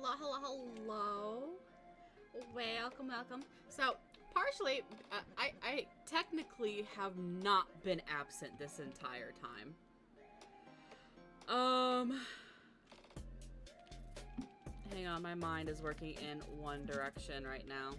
hello. Welcome, welcome. So, partially, I technically have not been absent this entire time. Hang on, my mind is working in one direction right now.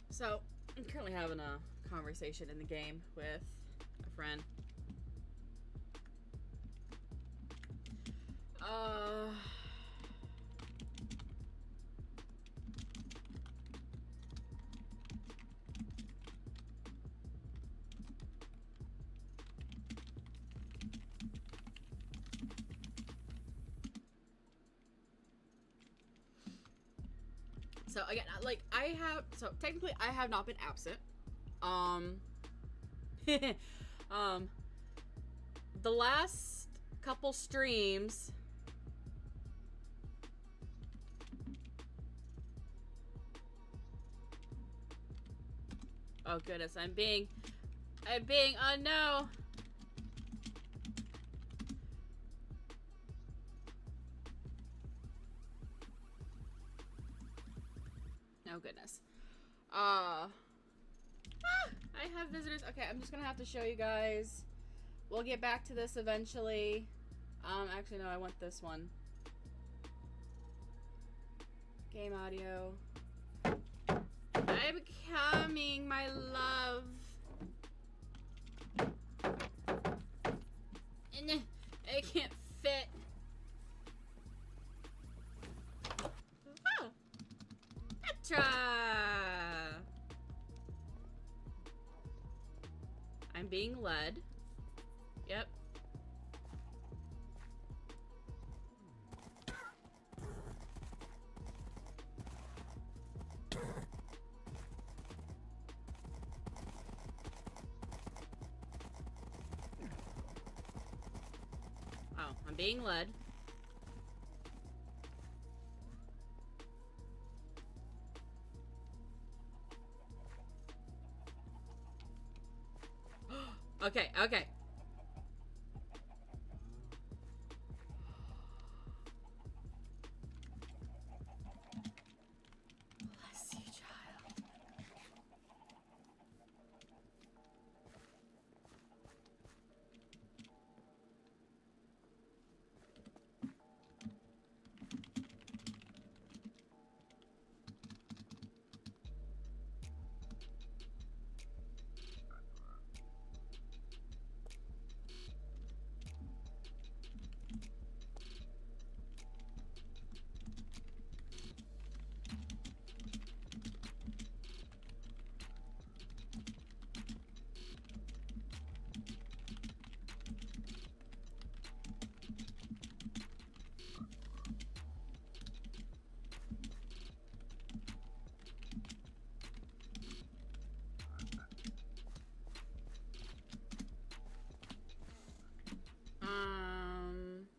So, I'm currently having a conversation in the game with a friend. So again, like so technically I have not been absent. The last couple streams, oh goodness, I'm being, oh no. Oh goodness. I have visitors. Okay, I'm just gonna have to show you guys. We'll get back to this eventually. Actually no, I want this one. Game audio. I'm coming, my love. And I can't fit. Oh. Petra. I'm being led. Yep. Oh, I'm being led. Okay, okay. Bless you, child.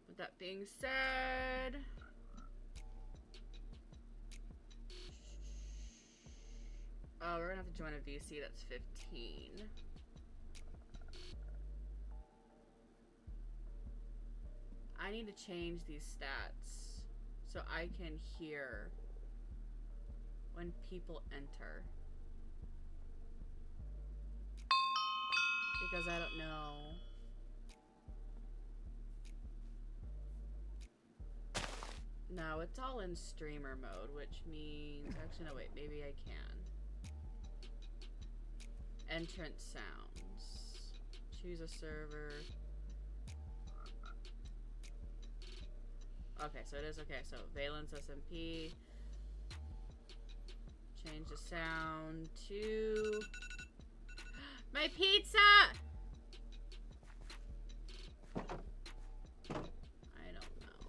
With that being said, oh, we're gonna have to join a VC that's 15. I need to change these stats so I can hear when people enter. Because I don't know. No, it's all in streamer mode, which means... Actually, no, wait. Maybe I can. Entrance sounds. Choose a server. Okay, so it is okay. So Valence SMP. Change the sound to my pizza. I don't know.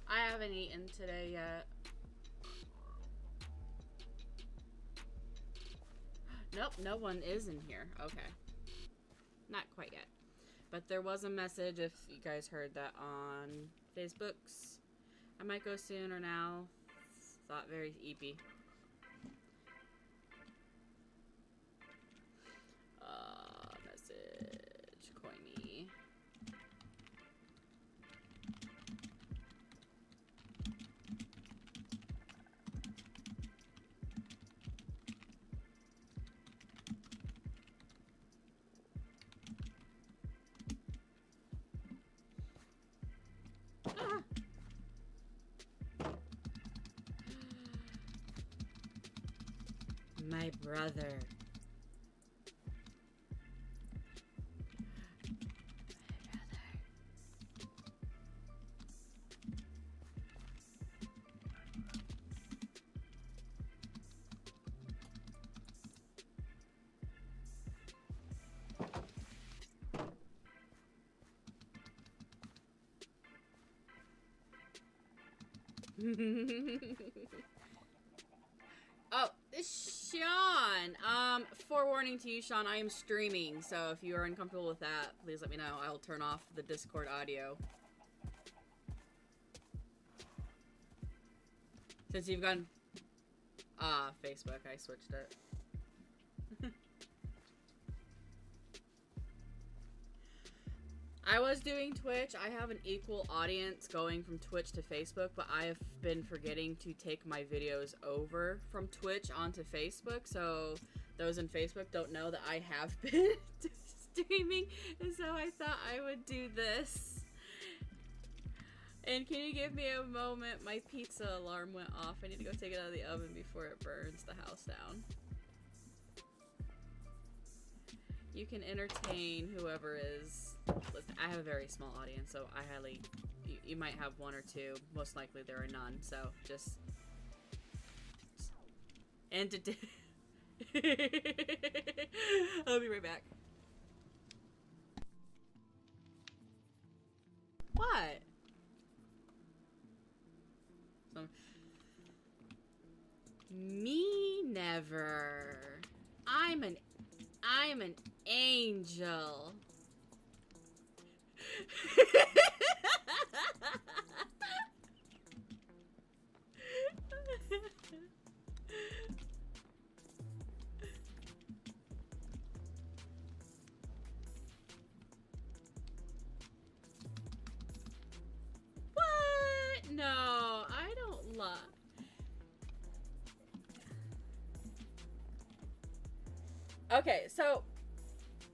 I haven't eaten today yet. Nope, no one is in here. Okay. Not quite yet. But there was a message, if you guys heard that on Facebook's. I might go soon or now. It's not very eepy. Message. Coin me. Ah. My brother. Oh, Sean. Forewarning to you, Sean, I am streaming, so if you are uncomfortable with that, please let me know. I will turn off the Discord audio. Since you've gone... Facebook, I switched it. I was doing Twitch. I have an equal audience going from Twitch to Facebook, but I have been forgetting to take my videos over from Twitch onto Facebook, so those in Facebook don't know that I have been streaming, and so I thought I would do this. And can you give me a moment? My pizza alarm went off. I need to go take it out of the oven before it burns the house down. You can entertain whoever is... Listen, I have a very small audience, so I highly... You might have one or two. Most likely there are none, so just... I'll be right back. What? Me never. I'm an angel. What? No, I don't love. Okay, so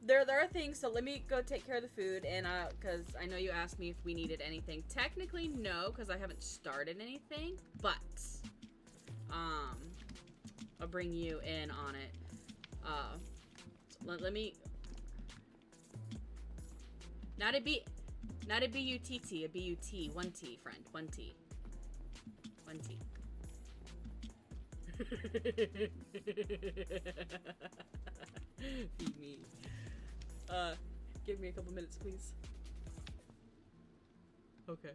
there are things, so let me go take care of the food, and because I know you asked me if we needed anything. Technically, no, because I haven't started anything, but I'll bring you in on it. Let me... Not a B-U-T-T, a B-U-T, 1 T, friend, 1 T. 1 T. Feed me. Give me a couple minutes, please. Okay.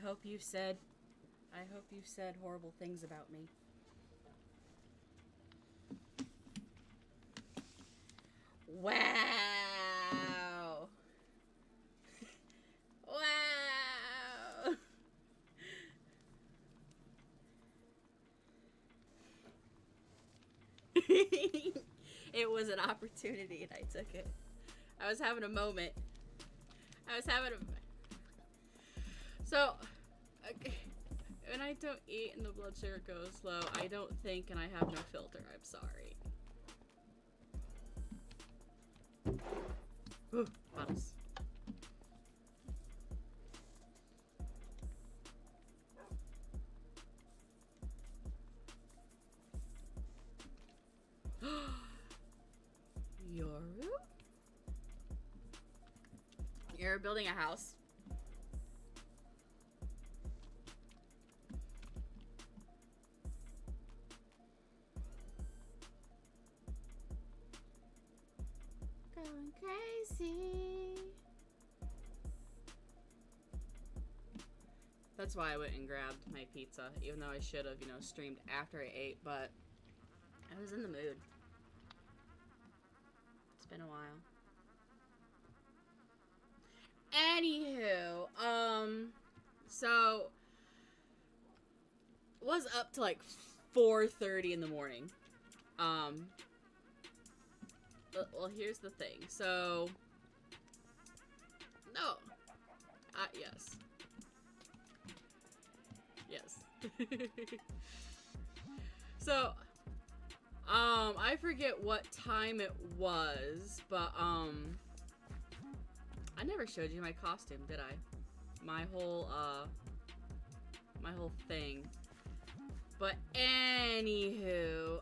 hope you've said horrible things about me. Wow. Wow. It was an opportunity and I took it. I was having a moment. So, when I don't eat and the blood sugar goes low, I don't think and I have no filter. I'm sorry. Ooh, bottles. Yoru? You're building a house. Going crazy. That's why I went and grabbed my pizza, even though I should have, streamed after I ate, but I was in the mood. It's been a while. Anywho, so was up to like 4:30 in the morning. Well, here's the thing. So, no. Yes. Yes. So, I forget what time it was, but, I never showed you my costume, did I? My whole thing. But anywho,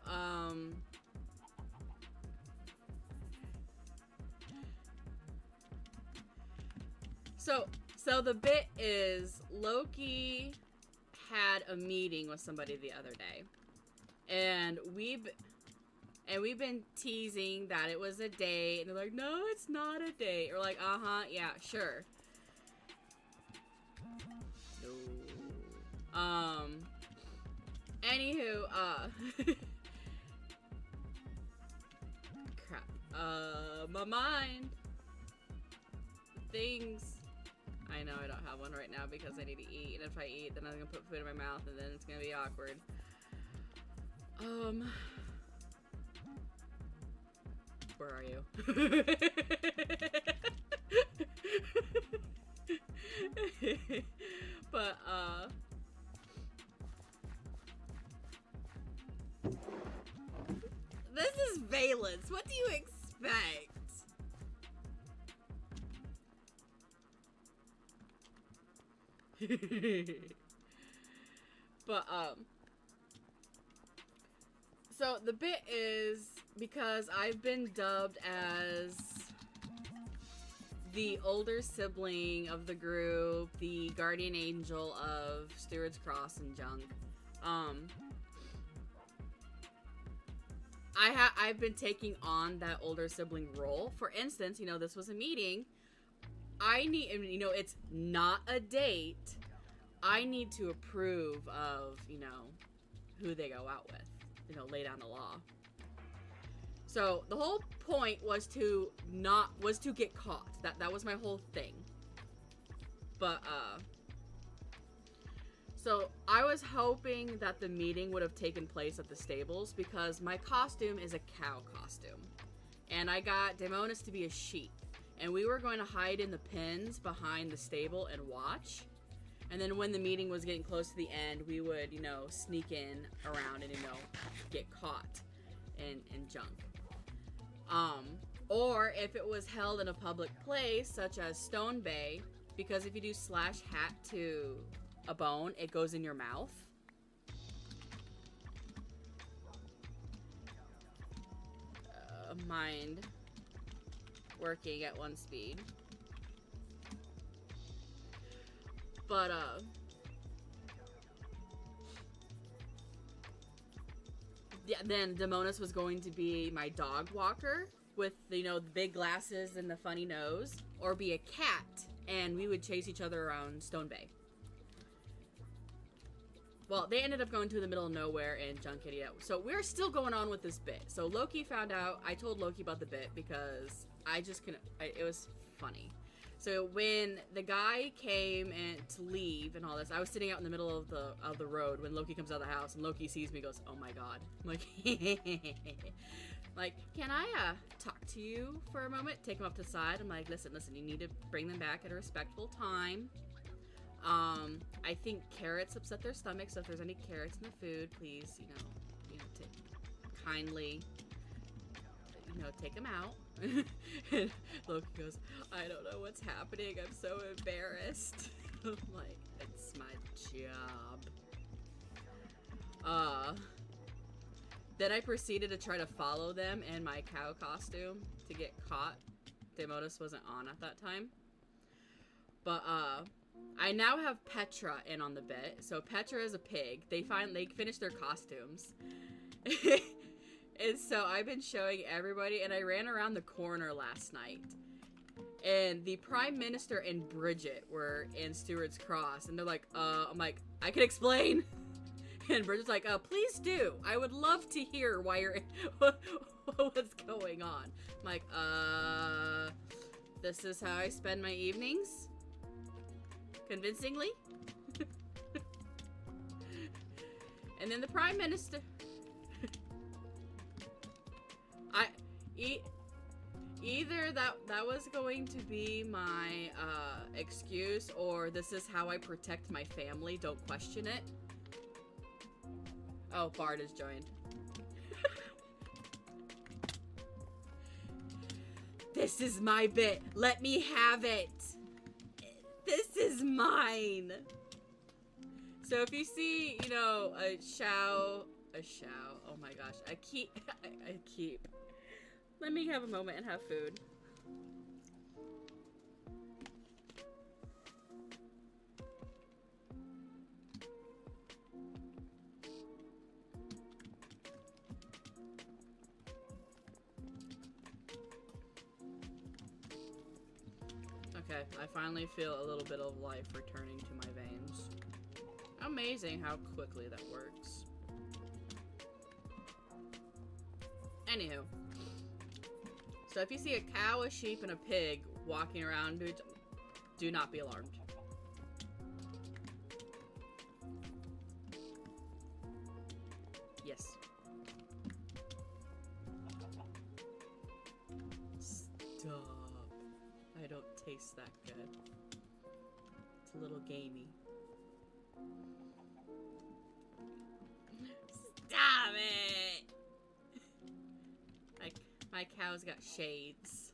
So the bit is Loki had a meeting with somebody the other day, and we've been teasing that it was a date, and they're like, no, it's not a date. We're like, yeah, sure. No. Anywho, crap. My mind. Things. I know I don't have one right now because I need to eat, and if I eat, then I'm gonna put food in my mouth, and then it's gonna be awkward. Where are you? But, this is Valence. What do you expect? But, so the bit is because I've been dubbed as the older sibling of the group, the guardian angel of Steward's Cross and junk. I've been taking on that older sibling role. For instance, this was a meeting. I need, it's not a date. I need to approve of, who they go out with, lay down the law. So the whole point was to get caught. That was my whole thing. But, so I was hoping that the meeting would have taken place at the stables because my costume is a cow costume. And I got Daemonis to be a sheep. And we were going to hide in the pens behind the stable and watch. And then when the meeting was getting close to the end, we would, sneak in around and, get caught in junk. Or if it was held in a public place, such as Stone Bay, because if you do slash hat to a bone, it goes in your mouth. Mind working at one speed. But, yeah, then Daemonis was going to be my dog walker with, the big glasses and the funny nose, or be a cat, and we would chase each other around Stone Bay. well, they ended up going to the middle of nowhere and Junk Idiot. So we're still going on with this bit. So Loki found out, I told Loki about the bit because I just couldn't, it was funny. So when the guy came and to leave and all this, I was sitting out in the middle of the road when Loki comes out of the house, and Loki sees me and goes, "Oh my god." I'm like, like, "Can I talk to you for a moment?" Take him up to the side. I'm like, listen, you need to bring them back at a respectful time. I think carrots upset their stomach, so if there's any carrots in the food, please, kindly, take them out. And Loki goes, "I don't know what's happening. I'm so embarrassed." I'm like, it's my job. Then I proceeded to try to follow them in my cow costume to get caught. Demonis wasn't on at that time. But, I now have Petra in on the bit. So Petra is a pig. They finished their costumes. And so I've been showing everybody, and I ran around the corner last night. And the Prime Minister and Bridget were in Stewart's Cross, and they're like, I'm like, "I can explain." And Bridget's like, "Please do. I would love to hear why you're, what's going on." I'm like, this is how I spend my evenings? Convincingly? And then the Prime Minister... Either that was going to be my excuse, or this is how I protect my family. Don't question it. Oh, Bard has joined. This is my bit. Let me have it. This is mine. So if you see, a Shao. Oh my gosh, I keep. Let me have a moment and have food. Okay, I finally feel a little bit of life returning to my veins. Amazing how quickly that works. Anywho. So if you see a cow, a sheep, and a pig walking around, do not be alarmed. Yes. Stop. I don't taste that good. It's a little gamey. Stop it! My cow's got shades.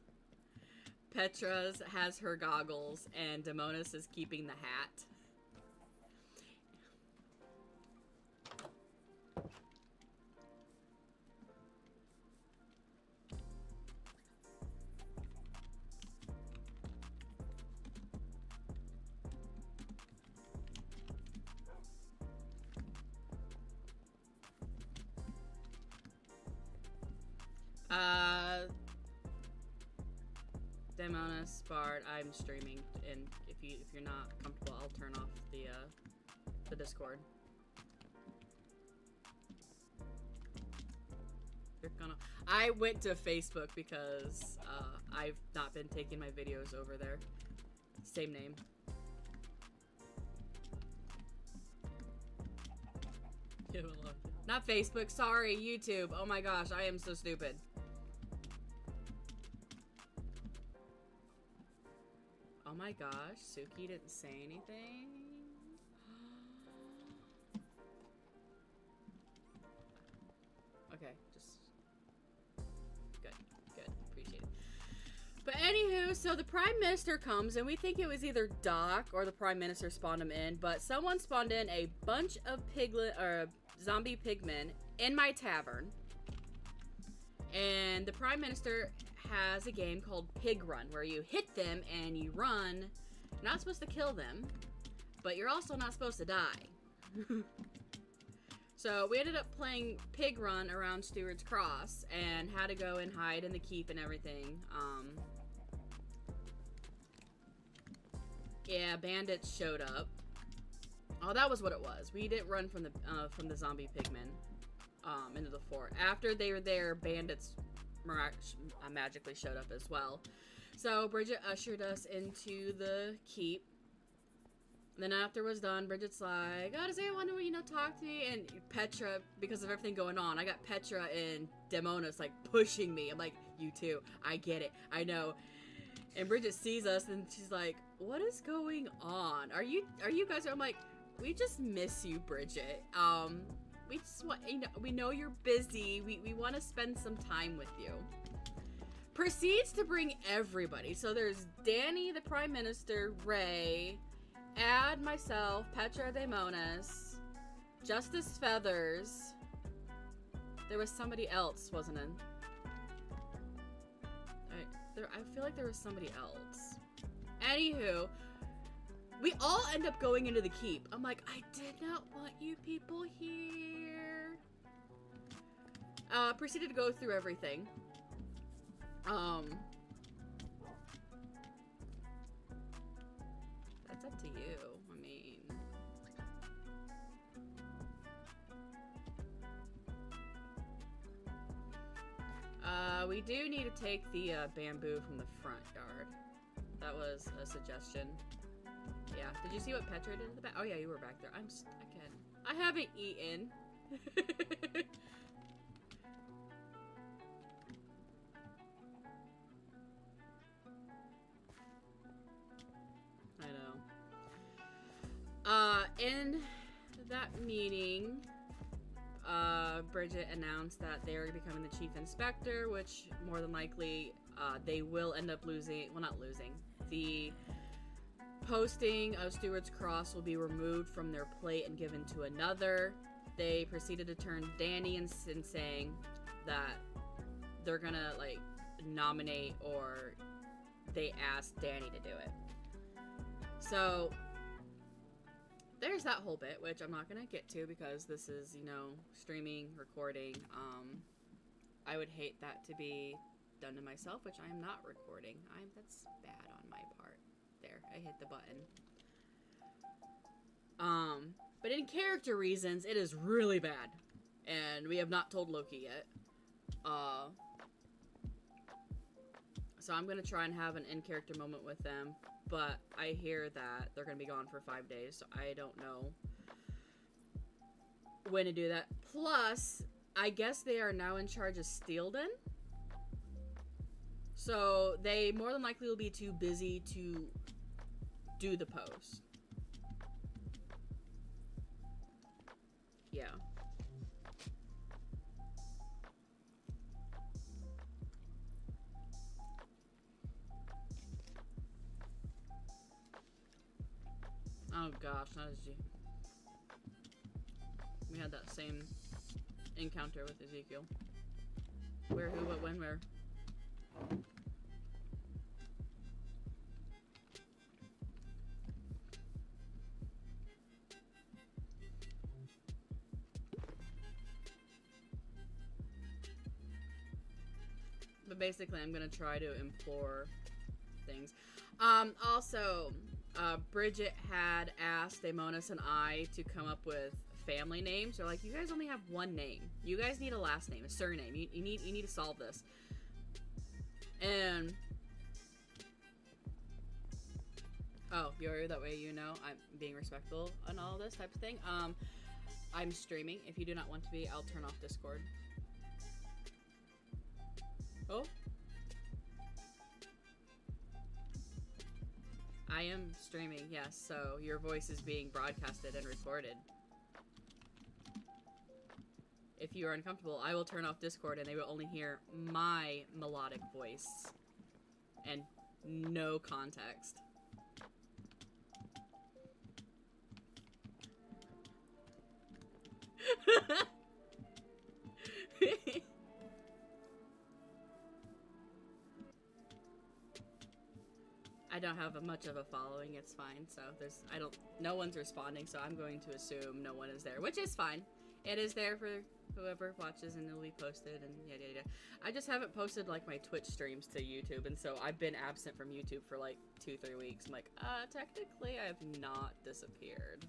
Petra's has her goggles, and Demonis is keeping the hat. Demonis, Bard, I'm streaming, and if you're not comfortable, I'll turn off the Discord. I went to Facebook because I've not been taking my videos over there. Same name. Not Facebook, sorry, YouTube. Oh my gosh, I am so stupid. Oh my gosh, Suki didn't say anything. Okay, just good, appreciate it. But anywho, so the Prime Minister comes, and we think it was either Doc or the Prime Minister spawned him in, but someone spawned in a bunch of zombie pigmen in my tavern, and the Prime Minister has a game called Pig Run, where you hit them and you run. You're not supposed to kill them, but you're also not supposed to die. So we ended up playing Pig Run around Stewart's Cross and had to go and hide in the keep and everything. Yeah, bandits showed up. Oh, that was what it was. We didn't run from the zombie pigmen into the fort. After they were there, bandits magically showed up as well. So Bridget ushered us into the keep. Then after it was done, Bridget's like, "Oh, does anyone want to, talk to me?" And Petra, because of everything going on, I got Petra and Demonis like pushing me. I'm like, "You too. I get it. I know." And Bridget sees us and she's like, "What is going on? Are you guys?" I'm like, "We just miss you, Bridget. We just want, we know you're busy. We want to spend some time with you." Proceeds to bring everybody. So there's Danny, the Prime Minister, Ray, Ad, myself, Petra Demonis, Justice Feathers. There was somebody else, wasn't it? I feel like there was somebody else. Anywho, we all end up going into the keep. I'm like, I did not want you people here. Proceeded to go through everything. That's up to you. I mean, we do need to take the bamboo from the front yard. That was a suggestion. Yeah. Did you see what Petra did in the back? Oh yeah, you were back there. I'm stuck in. I haven't eaten. I know. In that meeting, Bridget announced that they are becoming the chief inspector, which more than likely, they will end up losing. Well, not losing. The posting of Stewart's Cross will be removed from their plate and given to another. They proceeded to turn Danny in saying that they're gonna, like, nominate, or they asked Danny to do it. So there's that whole bit, which I'm not gonna get to because this is, streaming, recording. I would hate that to be done to myself, which I am not recording. That's bad on my part. There, I hit the button. But in character reasons, it is really bad. And we have not told Loki yet. So I'm gonna try and have an in-character moment with them. But I hear that they're gonna be gone for 5 days, so I don't know when to do that. Plus, I guess they are now in charge of Steelden. So they more than likely will be too busy to do the post. Yeah. Oh gosh, not as you. We had that same encounter with Ezekiel. Where, who, what, when, where. But basically, I'm gonna try to implore things. Also, Bridget had asked Damonis and I to come up with family names. They're like, you guys only have one name. You guys need a last name, a surname. You need to solve this. And oh, that way I'm being respectful and all this type of thing. I'm streaming. If you do not want to be, I'll turn off Discord. Oh. I am streaming, yes, so your voice is being broadcasted and recorded. If you are uncomfortable, I will turn off Discord and they will only hear my melodic voice and no context. I don't have much of a following, it's fine, so no one's responding, so I'm going to assume no one is there, which is fine. It is there for whoever watches and it'll be posted and yada yada. I just haven't posted like my Twitch streams to YouTube, and so I've been absent from YouTube for like 2-3 weeks. I'm like, technically I have not disappeared.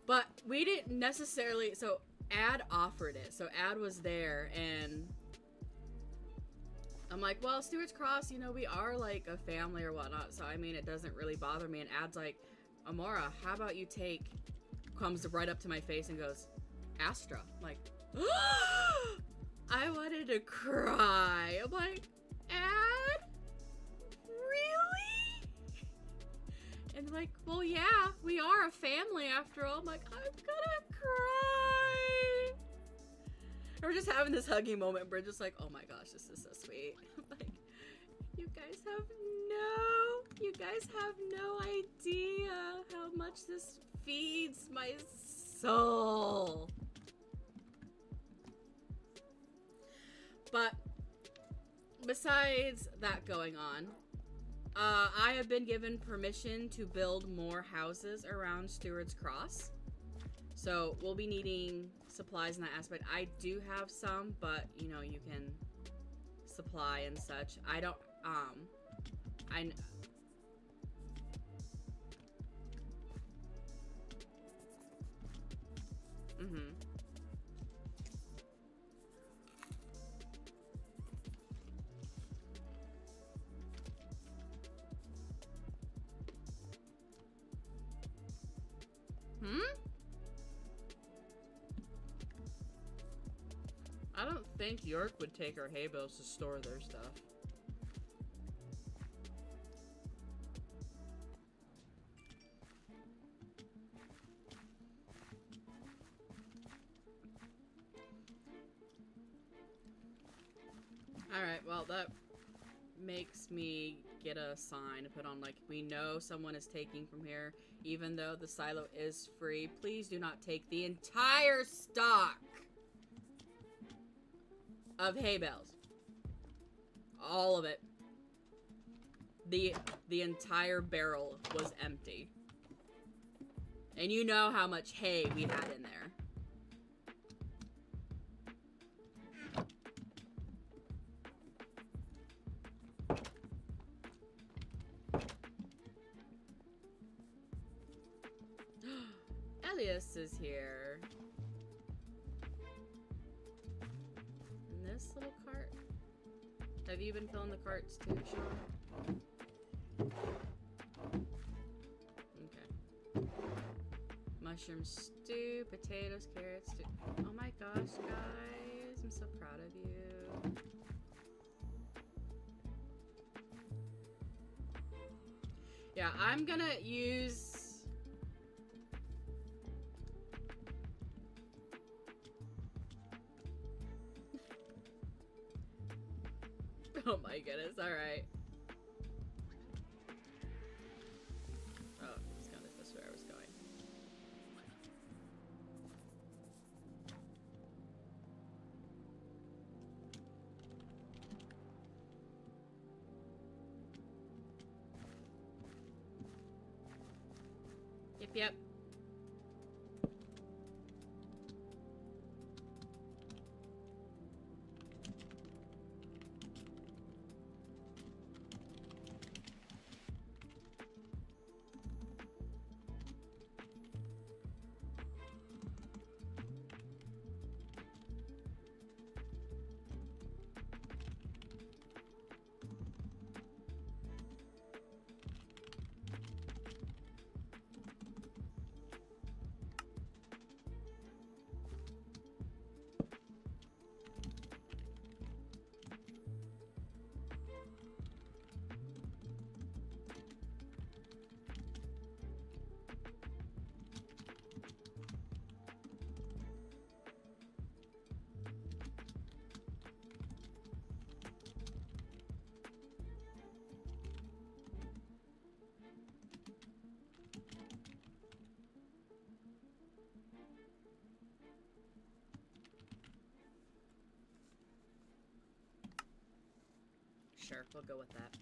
But we didn't necessarily, so Ad offered it. So Ad was there, and I'm like, well, Stewart's Cross, you know, we are like a family or whatnot. So, I mean, it doesn't really bother me. And Ad's like, Amora, how about you take, comes right up to my face and goes, Astra. I'm like, I wanted to cry. I'm like, Ad? Really? And like, well, yeah, we are a family after all. I'm like, I'm gonna cry. And we're just having this huggy moment. We're just like, oh my gosh, this is so sweet. Like, you guys have no idea how much this feeds my soul. But besides that going on, I have been given permission to build more houses around Stewart's Cross. So we'll be needing supplies in that aspect. I do have some, but you know, you can supply and such. I don't, I don't think York would take our hay bales to store their stuff. Alright, well, that makes me get a sign to put on, like, we know someone is taking from here, even though the silo is free. Please do not take the entire stock of hay bales. All of it. The entire barrel was empty. And you know how much hay we had in there. Elias is here. And this little cart. Have you been filling the carts too, Sean? Okay. Mushroom stew, potatoes, carrots, stew. Oh my gosh, guys. I'm so proud of you. Yeah, I'm gonna use... Oh my goodness, alright. Oh, it's kind of this way I was going. Yep, yep. Sure, we'll go with that.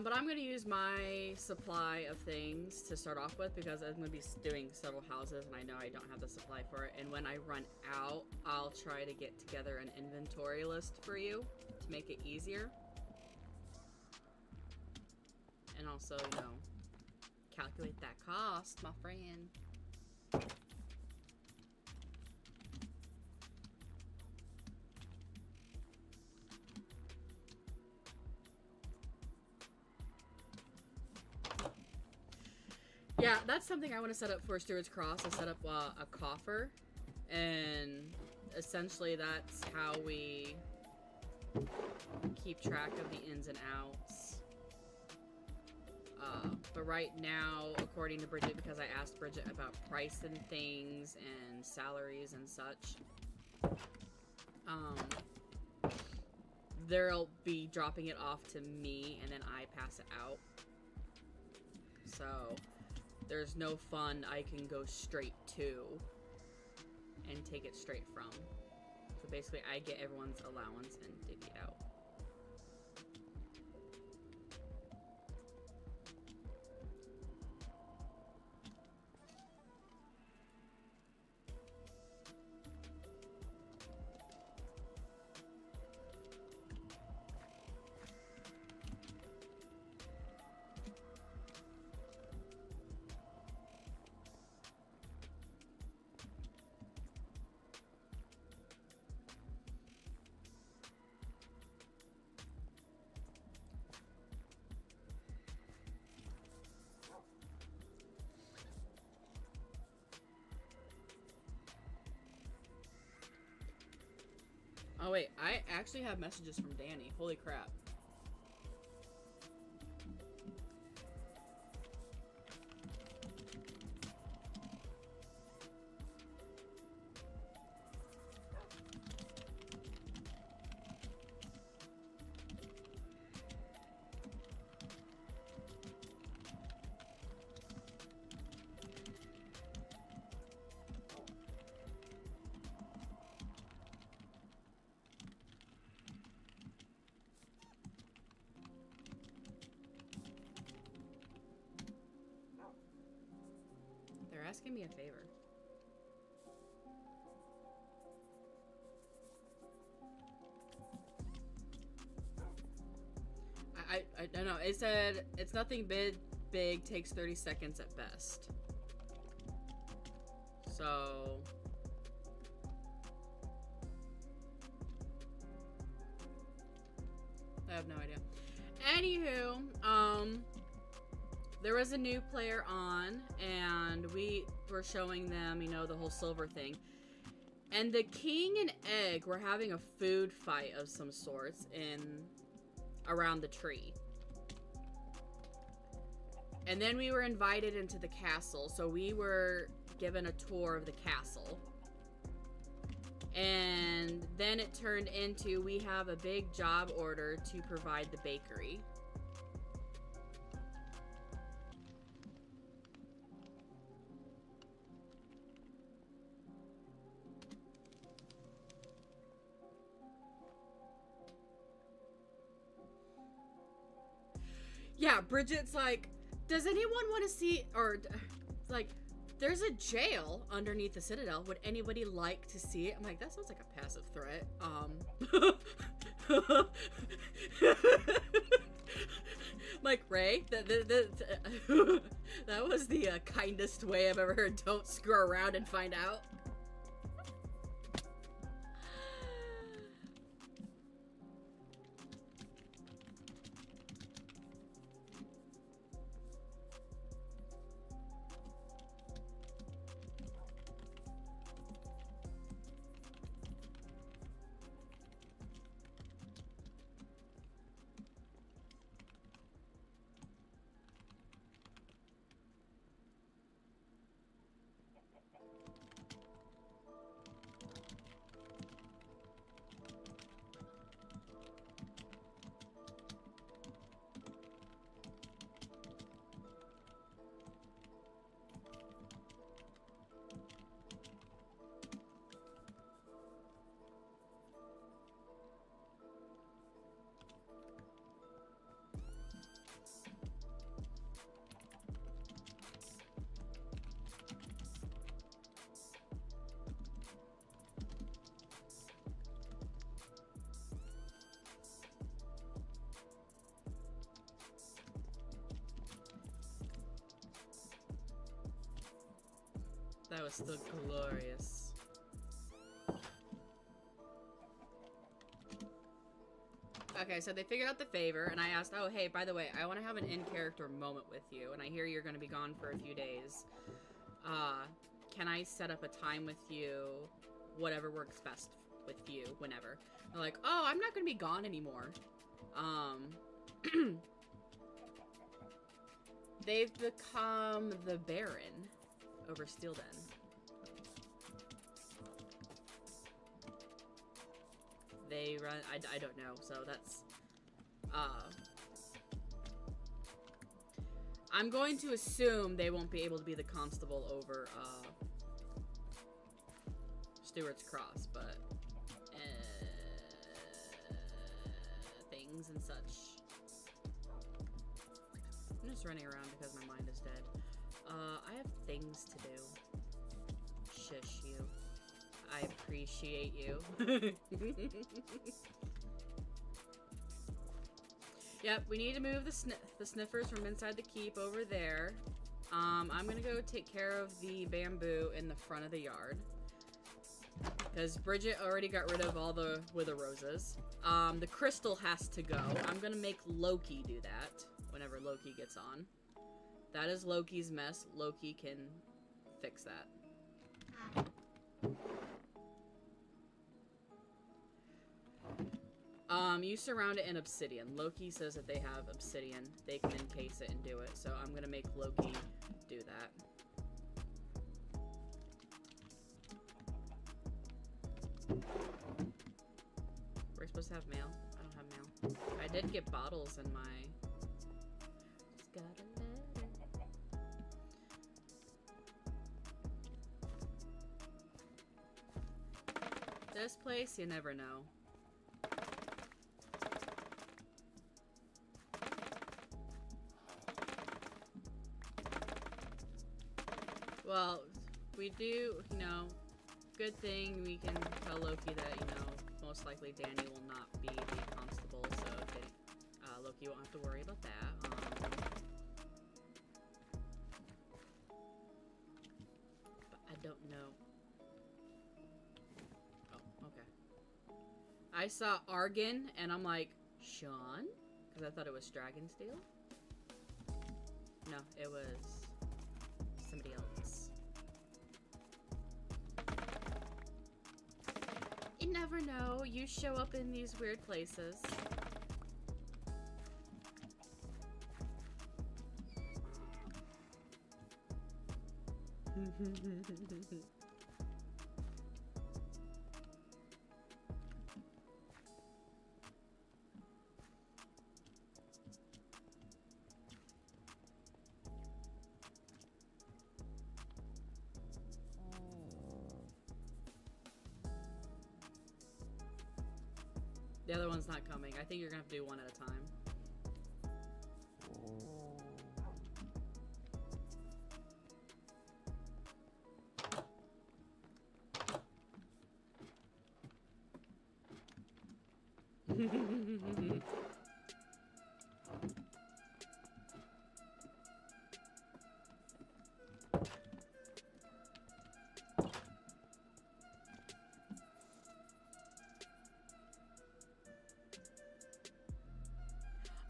But I'm going to use my supply of things to start off with because I'm going to be doing several houses and I know I don't have the supply for it. And when I run out, I'll try to get together an inventory list for you to make it easier. And also, you know, calculate that cost, my friend. Yeah, that's something I want to set up for Stewart's Cross. I set up a coffer, and essentially that's how we keep track of the ins and outs. But right now, according to Bridget, because I asked Bridget about price and things and salaries and such, they'll be dropping it off to me and then I pass it out. So there's no fund I can go straight to and take it straight from. So basically I get everyone's allowance and divvy it out. Oh wait, I actually have messages from Danny. Holy crap. They're asking me a favor. I don't know. It said it's nothing big, takes 30 seconds at best. So I have no idea. Anywho, there was a new player on, and we were showing them, you know, the whole silver thing. And the king and egg were having a food fight of some sorts around the tree. And then we were invited into the castle, so we were given a tour of the castle. And then it turned into, we have a big job order to provide the bakery. Yeah, Bridget's like, does anyone want to see, or like, there's a jail underneath the Citadel. Would anybody like to see it? I'm like, that sounds like a passive threat. Like, Ray, that was the kindest way I've ever heard. Don't screw around and find out. That was still glorious. Okay, so they figured out the favor, and I asked, oh, hey, by the way, I want to have an in-character moment with you, and I hear you're going to be gone for a few days. Can I set up a time with you, whatever works best with you, whenever? They're like, oh, I'm not going to be gone anymore. They've become the Baron over Steelden. They run, I don't know, so that's, I'm going to assume they won't be able to be the constable over, Stewart's Cross, but, things and such. I'm just running around because my mind is dead. I have things to do. Shush you. I appreciate you. Yep, we need to move the sniffers from inside the keep over there. I'm gonna go take care of the bamboo in the front of the yard. Because Bridget already got rid of all the wither roses. The crystal has to go. I'm gonna make Loki do that whenever Loki gets on. That is Loki's mess. Loki can fix that. You surround it in obsidian. Loki says that they have obsidian. They can encase it and do it. So I'm gonna make Loki do that. We're supposed to have mail. I don't have mail. I did get bottles in my... Just got a letter. This place, you never know. Well, we do, you know, good thing we can tell Loki that, you know, most likely Danny will not be the constable, so Loki won't have to worry about that. But I don't know. Oh, okay. I saw Argon, and I'm like, Sean? Because I thought it was Dragonsteel. No, it was somebody else. You never know. You show up in these weird places. The other one's not coming. I think you're gonna have to do one at a time.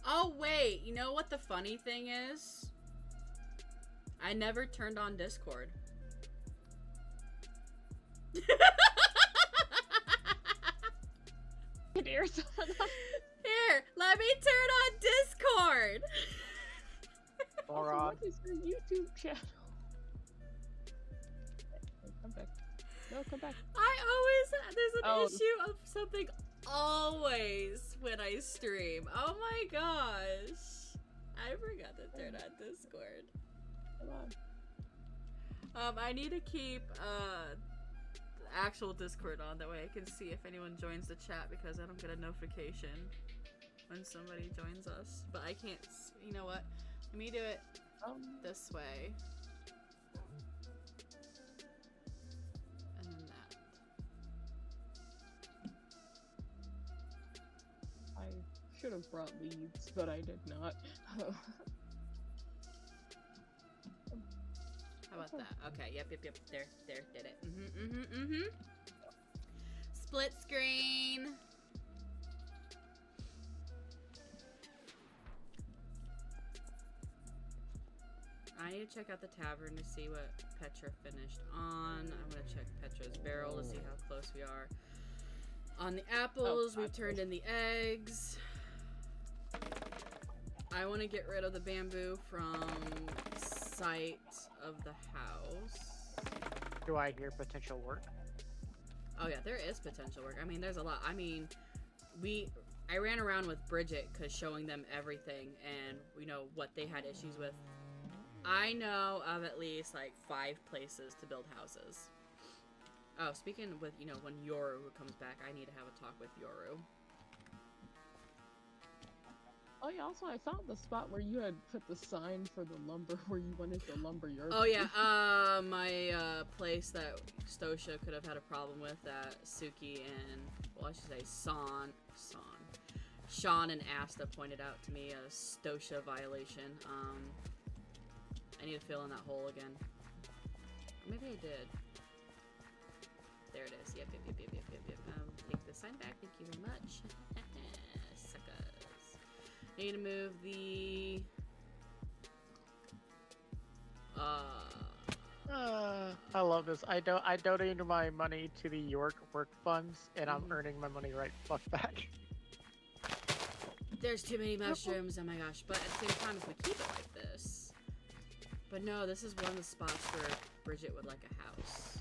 Oh, wait. You know what the funny thing is? I never turned on Discord. Here, let me turn on Discord. Alright. What is your YouTube channel? Come back. No, come back. There's an issue of something always when I stream. Oh my gosh. I forgot to turn on Discord. Come on. I need to keep, actual Discord on, that way I can see if anyone joins the chat, because I don't get a notification when somebody joins us. But I can't, you know what? Let me do it this way. And then that. I should have brought leads, but I did not. How How about that? Okay, yep. There, did it. Split screen. I need to check out the tavern to see what Petra finished on. I'm gonna check Petra's barrel to see how close we are. On the apples, we've turned in the eggs. I want to get rid of the bamboo from sight of the house. Do I hear potential work? Oh yeah, there is potential work. I mean, there's a lot. I mean, I ran around with Bridget showing them everything and we know what they had issues with. I know of at least like 5 places to build houses. Oh, speaking with, you know, when Yoru comes back, I need to have a talk with Yoru. Oh yeah, also I found the spot where you had put the sign for the lumber where you wanted the lumber yard. Oh yeah, my place that Stosha could have had a problem with that Suki and, well, I should say Sean and Asta pointed out to me a Stosha violation. I need to fill in that hole again. Or maybe I did. There it is. Yep. Take the sign back. Thank you very much. Suckers. Need to move the... I love this. I donated my money to the York work funds, and I'm earning my money right fuck back. There's too many mushrooms. Oh my gosh. But at the same time, if we keep it like this... But no, this is one of the spots where Bridget would like a house.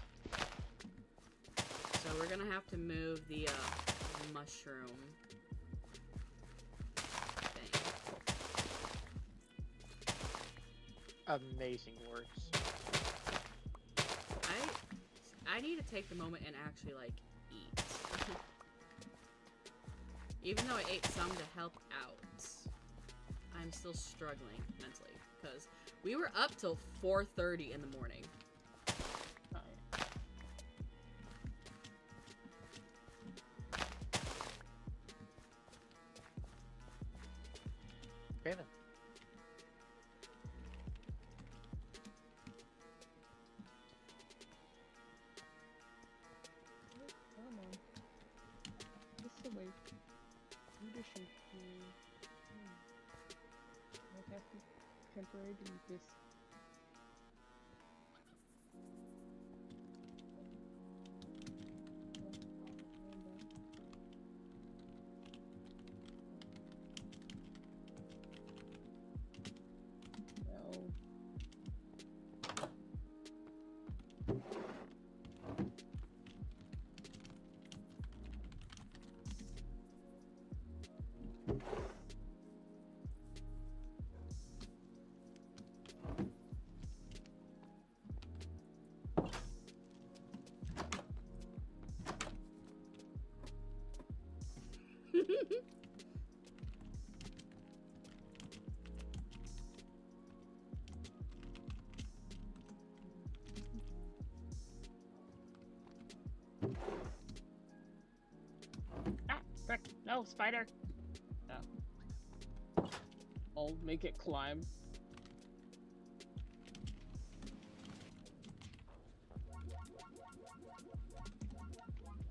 So we're gonna have to move the mushroom thing. Amazing works. I need to take the moment and actually like eat. Even though I ate some to help out, I'm still struggling mentally because we were up till 4:30 in the morning. Okay then. Come on. This away. Leadership. I have to temporarily delete this. Ah, frick. No, spider. No. I'll make it climb.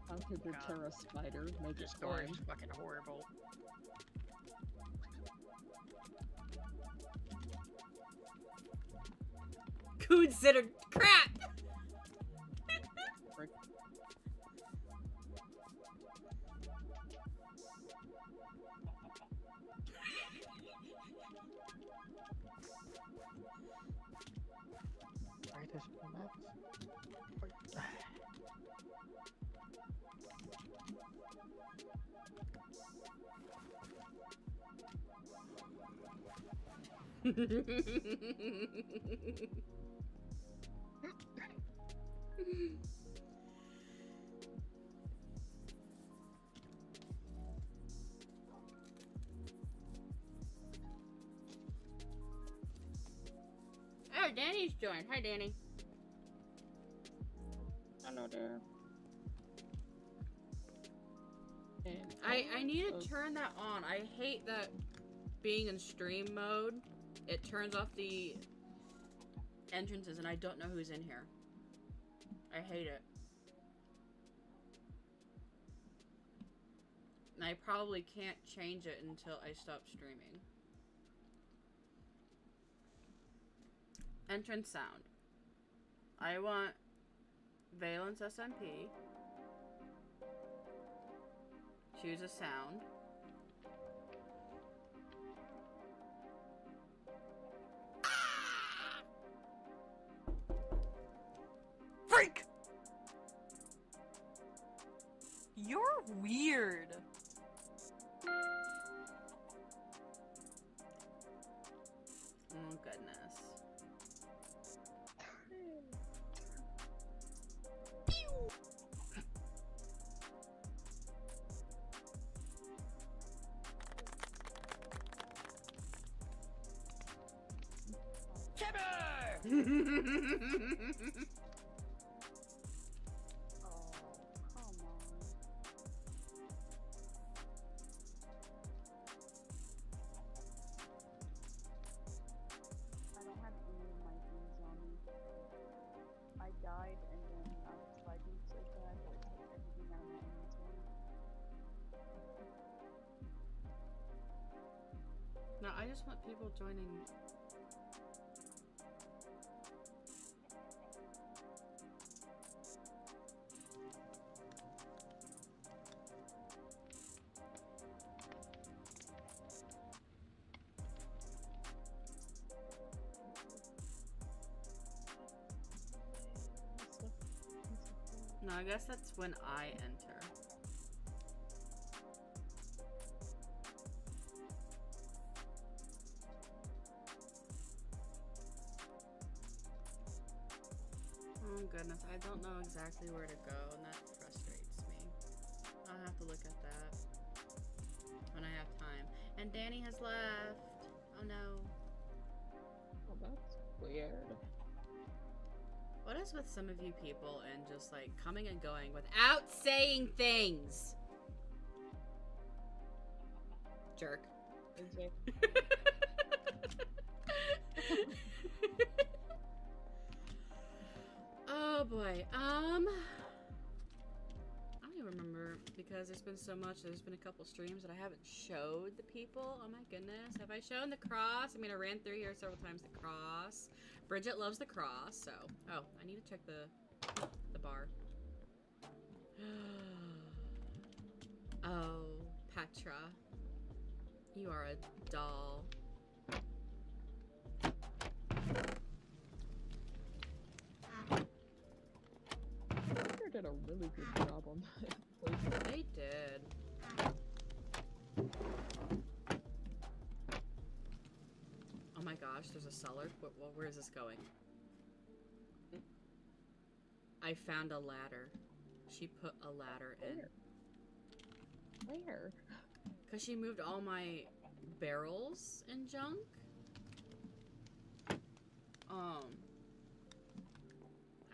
How could deter a spider? Make it This door climb. is fucking horrible. Considered crap! Frick. Alright, there's one map. Oh, Danny's joined. Hi, Danny. Hello there. And I need to turn that on. I hate that being in stream mode, it turns off the entrances and I don't know who's in here. I hate it. And I probably can't change it until I stop streaming. Entrance sound. I want Valence SMP. Choose a sound. Freak! You're weird. Oh goodness. Timber! Oh, come on. I don't have any of my things on me. I died and then I was fighting so bad that I took everything out of my inventory. No, I just want people joining. No, I guess that's when I enter. Oh goodness, I don't know exactly where to go, and that frustrates me. I'll have to look at that when I have time. And Danny has left. Oh no. Oh, that's weird. What is with some of you people and just like coming and going without saying things? Jerk. Oh boy. I don't even remember because there's been so much. There's been a couple streams that I haven't showed the people. Oh my goodness. Have I shown the cross? I mean, I ran through here several times. The cross. Bridget loves the cross, so. Oh, I need to check the bar. Oh, Petra. You are a doll. They did a really good job on that. They did. Oh my gosh, there's a cellar. Where is this going? I found a ladder. She put a ladder in. Where? Because she moved all my barrels and junk.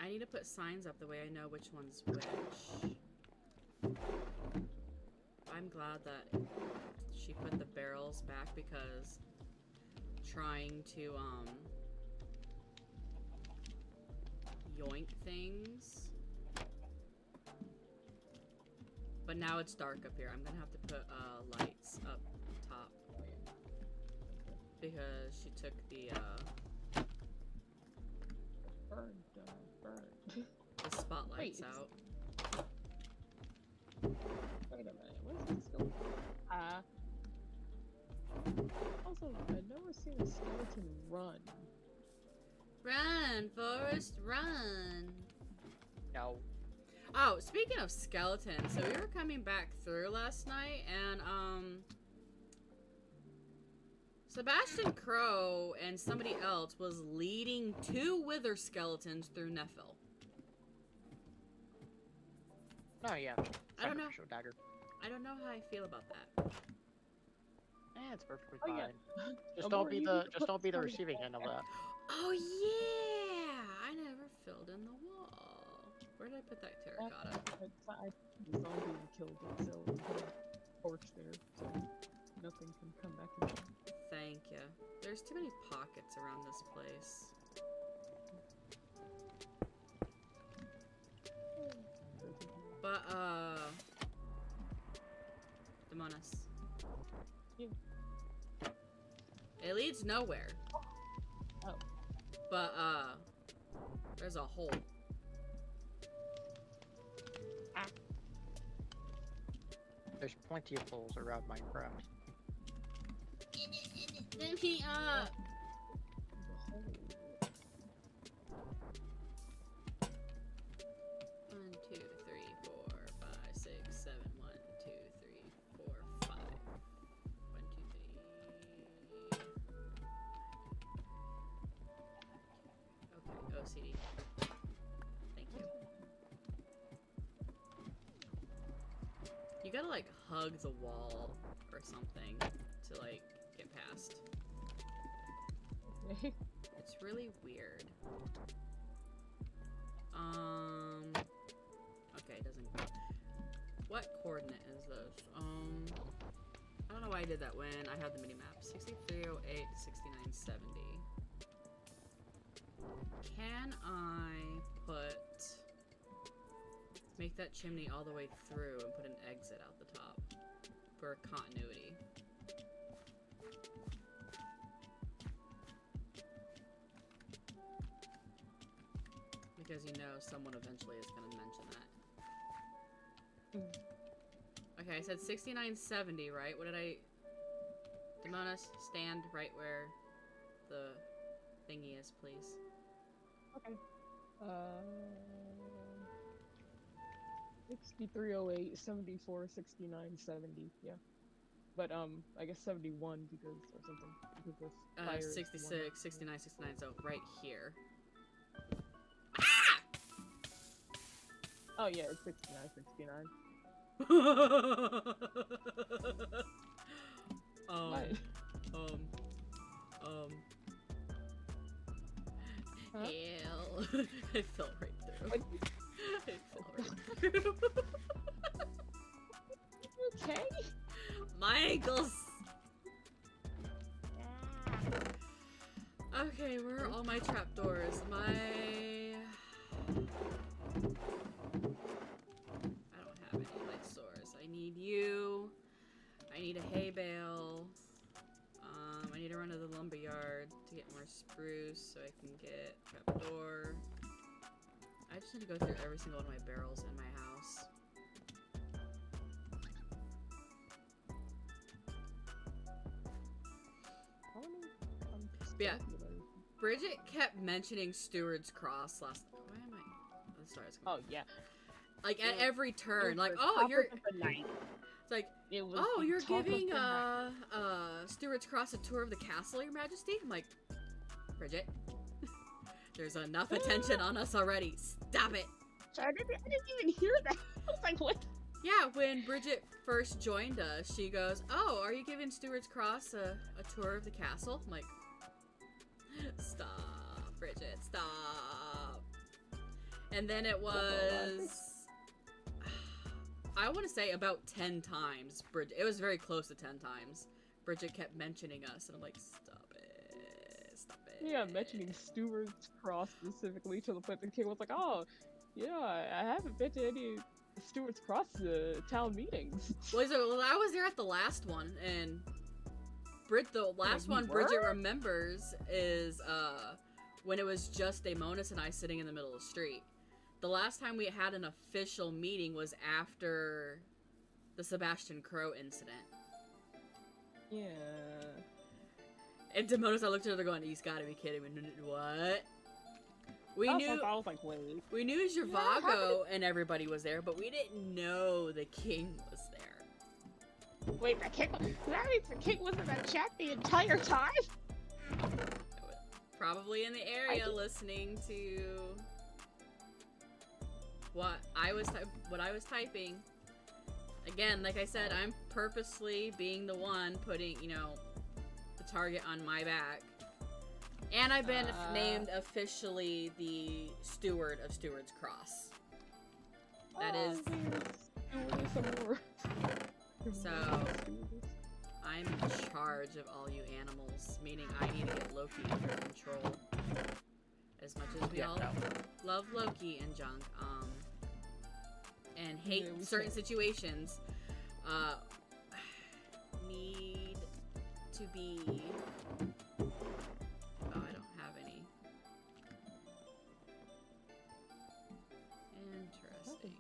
I need to put signs up the way I know which one's which. I'm glad that she put the barrels back because trying to, yoink things. But now it's dark up here. I'm gonna have to put, lights up top. Because she took the, Bird. the spotlights Wait. out. Wait a minute, what's this still? Also, I've never seen a skeleton run. Run, Forrest, run! No. Oh, speaking of skeletons, so we were coming back through last night, and, Sebastian Crow and somebody else was leading 2 wither skeletons through Nephil. Oh yeah. I don't know. Sacrificial dagger. I don't know how I feel about that. It's perfectly Oh, fine. yeah. Just The more don't be you the can just don't be the put receiving end of that. Oh, yeah! I never filled in the wall. Where did I put that terracotta? I the zombie killed it, so we put a torch there, so nothing can come back in. Thank you. There's too many pockets around this place. But, Demonis. Yeah. It leads nowhere. Oh. But, there's a hole. There's plenty of holes around Minecraft. Let me up! 1, 2, 3, 4, 5, 6, 7. 1, 2, 3, 4, 5. 1, 2, 3. Okay, OCD. Thank you. You gotta like hug the wall or something to like get past. It's really weird. Okay, it doesn't. What coordinate is this? I don't know why I did that when I had the minimap. 6308 to 6970. Can I make that chimney all the way through and put an exit out the top for continuity? Because you know someone eventually is going to mention that. Okay, I said 6970, right? What did I... Demonis, stand right where the thingy is, please. Okay. 6308, 74, 69, 70, yeah. But, I guess 71 because, or something, because this fire is 66, 69, 69, so right here. Oh yeah, it's 69, 69. What? Huh? Hell. I fell right through. What? I fell right through. Okay? My ankles! Okay, where are all my trapdoors? I don't have any light source. I need you. I need a hay bale. I need to run to the lumber yard to get more spruce so I can get trapdoor. I just need to go through every single one of my barrels in my house. Yeah. Bridget kept mentioning Steward's Cross last. Why am I? Oh, sorry. Oh yeah. Like at Yeah. every turn, like, The oh, topic you're. of the night. It's like, It was oh, the you're talk of giving the night. Steward's Cross a tour of the castle, Your Majesty. I'm like, Bridget, there's enough attention on us already. Stop it. I didn't even hear that. I was like, what? Yeah, when Bridget first joined us, she goes, oh, are you giving Steward's Cross a tour of the castle? I'm like, stop, Bridget, stop. And then it was, I want to say about 10 times, Bridget, it was very close to 10 times, Bridget kept mentioning us, and I'm like, stop it, stop it. Yeah, mentioning Steward's Cross specifically to the point that the kid was like, oh, yeah, I haven't been to any Steward's Cross town meetings. Well, I was there at the last one, and the last you one were? Bridget remembers is when it was just Daemonis and I sitting in the middle of the street. The last time we had an official meeting was after the Sebastian Crow incident. Yeah. And Daemonis, I looked at her going, "He's got to be kidding me!" What? We I knew was like, wait. we knew Zhivago and everybody was there, but we didn't know the king was there. Wait, the king? That means the king was in that chat the entire time? Probably in the area listening to what I was typing. Again, like I said, I'm purposely being the one putting, the target on my back. And I've been named officially the steward of Steward's Cross. That is... So, I'm in charge of all you animals, meaning I need to get Loki under control. As much as we all love Loki and junk, and hate Yeah, we certain should. situations need to be. Oh, I don't have any. Interesting.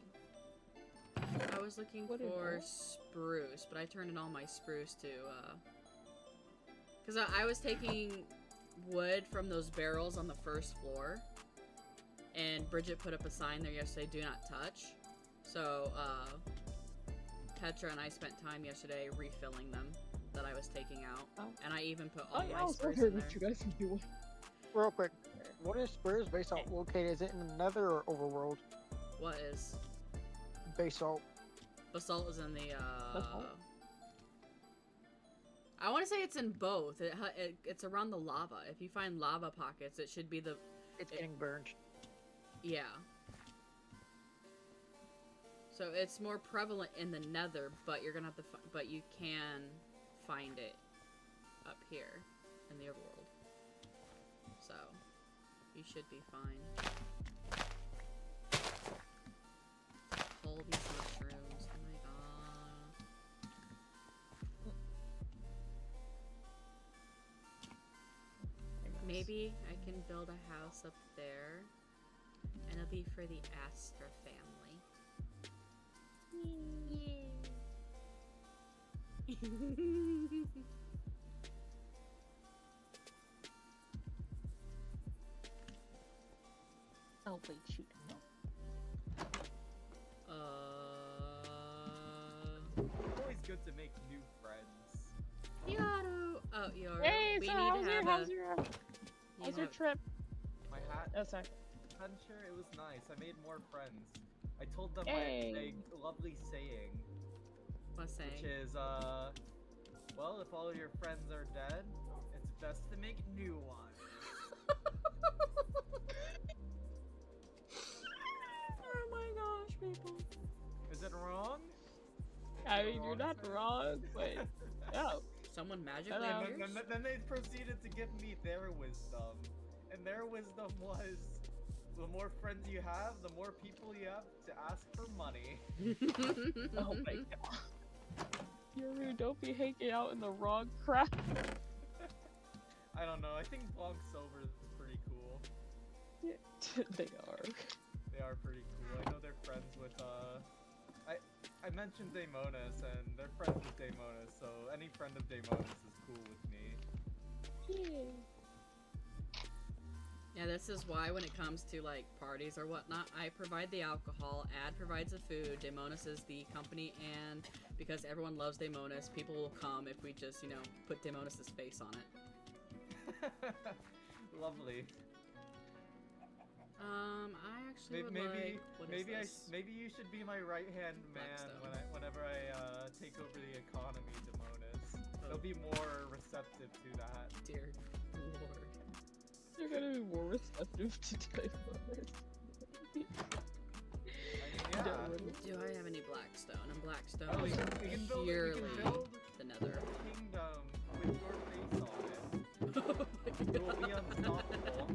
I was looking What is for that? spruce, but I turned in all my spruce to, because I was taking wood from those barrels on the first floor, and Bridget put up a sign there yesterday, do not touch. So, Petra and I spent time yesterday refilling them that I was taking out, Oh. and I even put all Oh, yeah, I my was spruce wondering in there. what you guys were doing. Real quick, what is Spurs Basalt located? Is it in the Nether or Overworld? What is? Basalt. Basalt is in the, Basalt? I want to say it's in both. It's around the lava. If you find lava pockets, it should be the... It's getting burned. Yeah. So it's more prevalent in the nether, but you're gonna have to but you can find it up here in the overworld. So you should be fine. All these mushrooms. Oh my god. Maybe I can build a house up there, and it'll be for the Astor family. Oh, wait, shoot. No. Always good to make new friends. Yoru. Oh, Yoru. Hey, we so need how's to your, have how's a. your, need how's to your have- trip? My hat, Oh, sorry. adventure, it was nice. I made more friends. I told them Hey. my lovely saying, What's which saying? is, well, if all your friends are dead, it's best to make new ones. Oh my gosh, people. Is it wrong? I mean, you're not wrong, but oh, Someone magically Hello. appears? Then they proceeded to give me their wisdom. And their wisdom was, the more friends you have, the more people you have to ask for money. oh my god. Yoru, don't be hanging out in the wrong crowd. I don't know, I think Blanc Sober is pretty cool. They are. They are pretty cool. I know they're friends with, I mentioned Daemonis, and they're friends with Daemonis, so any friend of Daemonis is cool with me. Yay. Yeah, this is why when it comes to like parties or whatnot, I provide the alcohol, Ad provides the food, Daemonis is the company, and because everyone loves Daemonis, people will come if we just, you know, put Daemonis' face on it. Lovely. I actually would Maybe, like, what is this? maybe you should be my right hand man Blackstone. whenever I take over the economy, Daemonis. They'll be more receptive to that. Dear Lord. You're gonna be more receptive to Daemonis. I mean, yeah. Do I have any Blackstone? And Blackstone Oh, we is can build, purely a the nether. kingdom with your face on it. Oh my It will be God. unstoppable.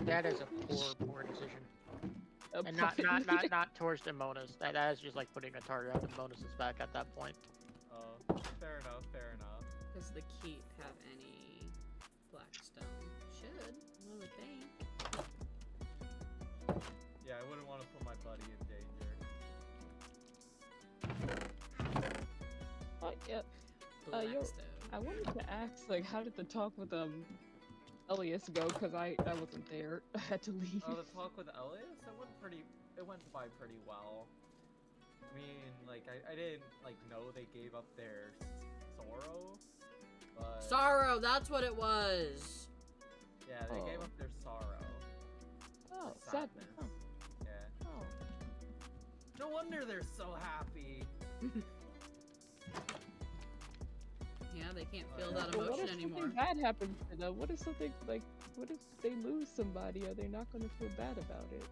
That is a poor decision. A And not puppet. not towards Demonis. That is just like putting a target on Demonis' back at that point. Fair enough, fair enough. Does the keep have any Blackstone? Should. I would think. Yeah, I wouldn't want to put my buddy in danger. Oh, yeah. Yo, Blackstone. I wanted to ask, like, how did the talk with Elias go? Cause I wasn't there. I had to leave. Oh, the talk with Elias? It went by pretty well. I mean, like, I didn't, like, know they gave up their sorrow, but... Sorrow, that's what it was. Yeah, they gave Oh. up their sorrow. Oh, Sadness. sadness. Huh. Yeah. Oh. No wonder they're so happy! Yeah, they can't feel yeah. that But what emotion if anymore. something bad happens to them? What if something, like, what if they lose somebody? Are they not gonna feel bad about it?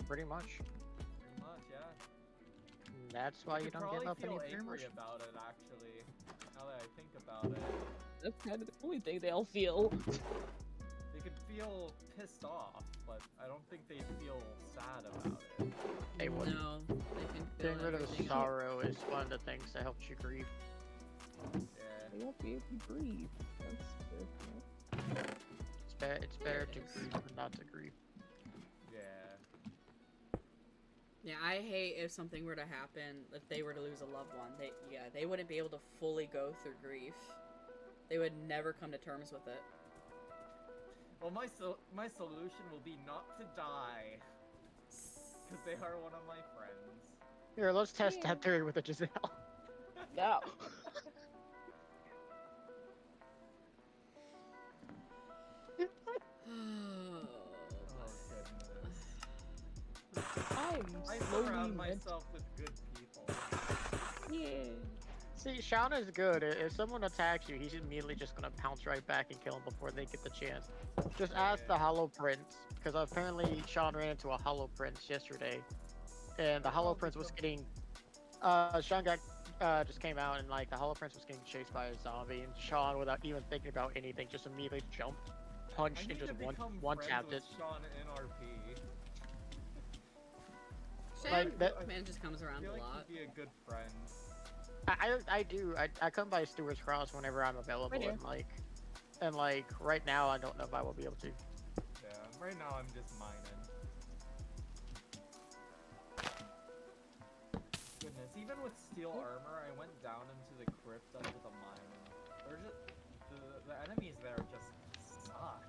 Pretty much. Pretty much, yeah. That's why you could don't probably give up any feel of your angry emotions. about it, actually. Now that I think about it. That's kind of the only thing they'll feel. They could feel pissed off, but I don't think they feel sad about it. They wouldn't. No, they can feel Getting rid of the everything. sorrow is one of the things that helps you grieve. Yeah. They won't be able to breathe. That's good. It's better It to is. grieve than not to grieve. Yeah. Yeah, I hate if something were to happen, if they were to lose a loved one. They wouldn't be able to fully go through grief. They would never come to terms with it. Well, my solution will be not to die, because they are one of my friends. Here, let's test that theory with a Giselle. No. Oh goodness. I slowly surround ment- myself with good people. Yeah. See, Sean is good. If someone attacks you, he's immediately just gonna pounce right back and kill him before they get the chance. Just ask the Hollow Prince, because apparently Sean ran into a Hollow Prince yesterday, and the Hollow Prince was getting. Sean just came out, and like the Hollow Prince was getting chased by a zombie, and Sean, without even thinking about anything, just immediately jumped, punched, I and need just to become one friends tapped with it. Sean in RP. Sam, Like that- man, just comes I around feel a like lot. he'd be a good friend. I do. I come by Stewart's Cross whenever I'm available, do. and like right now I don't know if I will be able to. Yeah, right now I'm just mining. Goodness, even with steel armor, I went down into the crypt under the mine. They're just the enemies there just suck.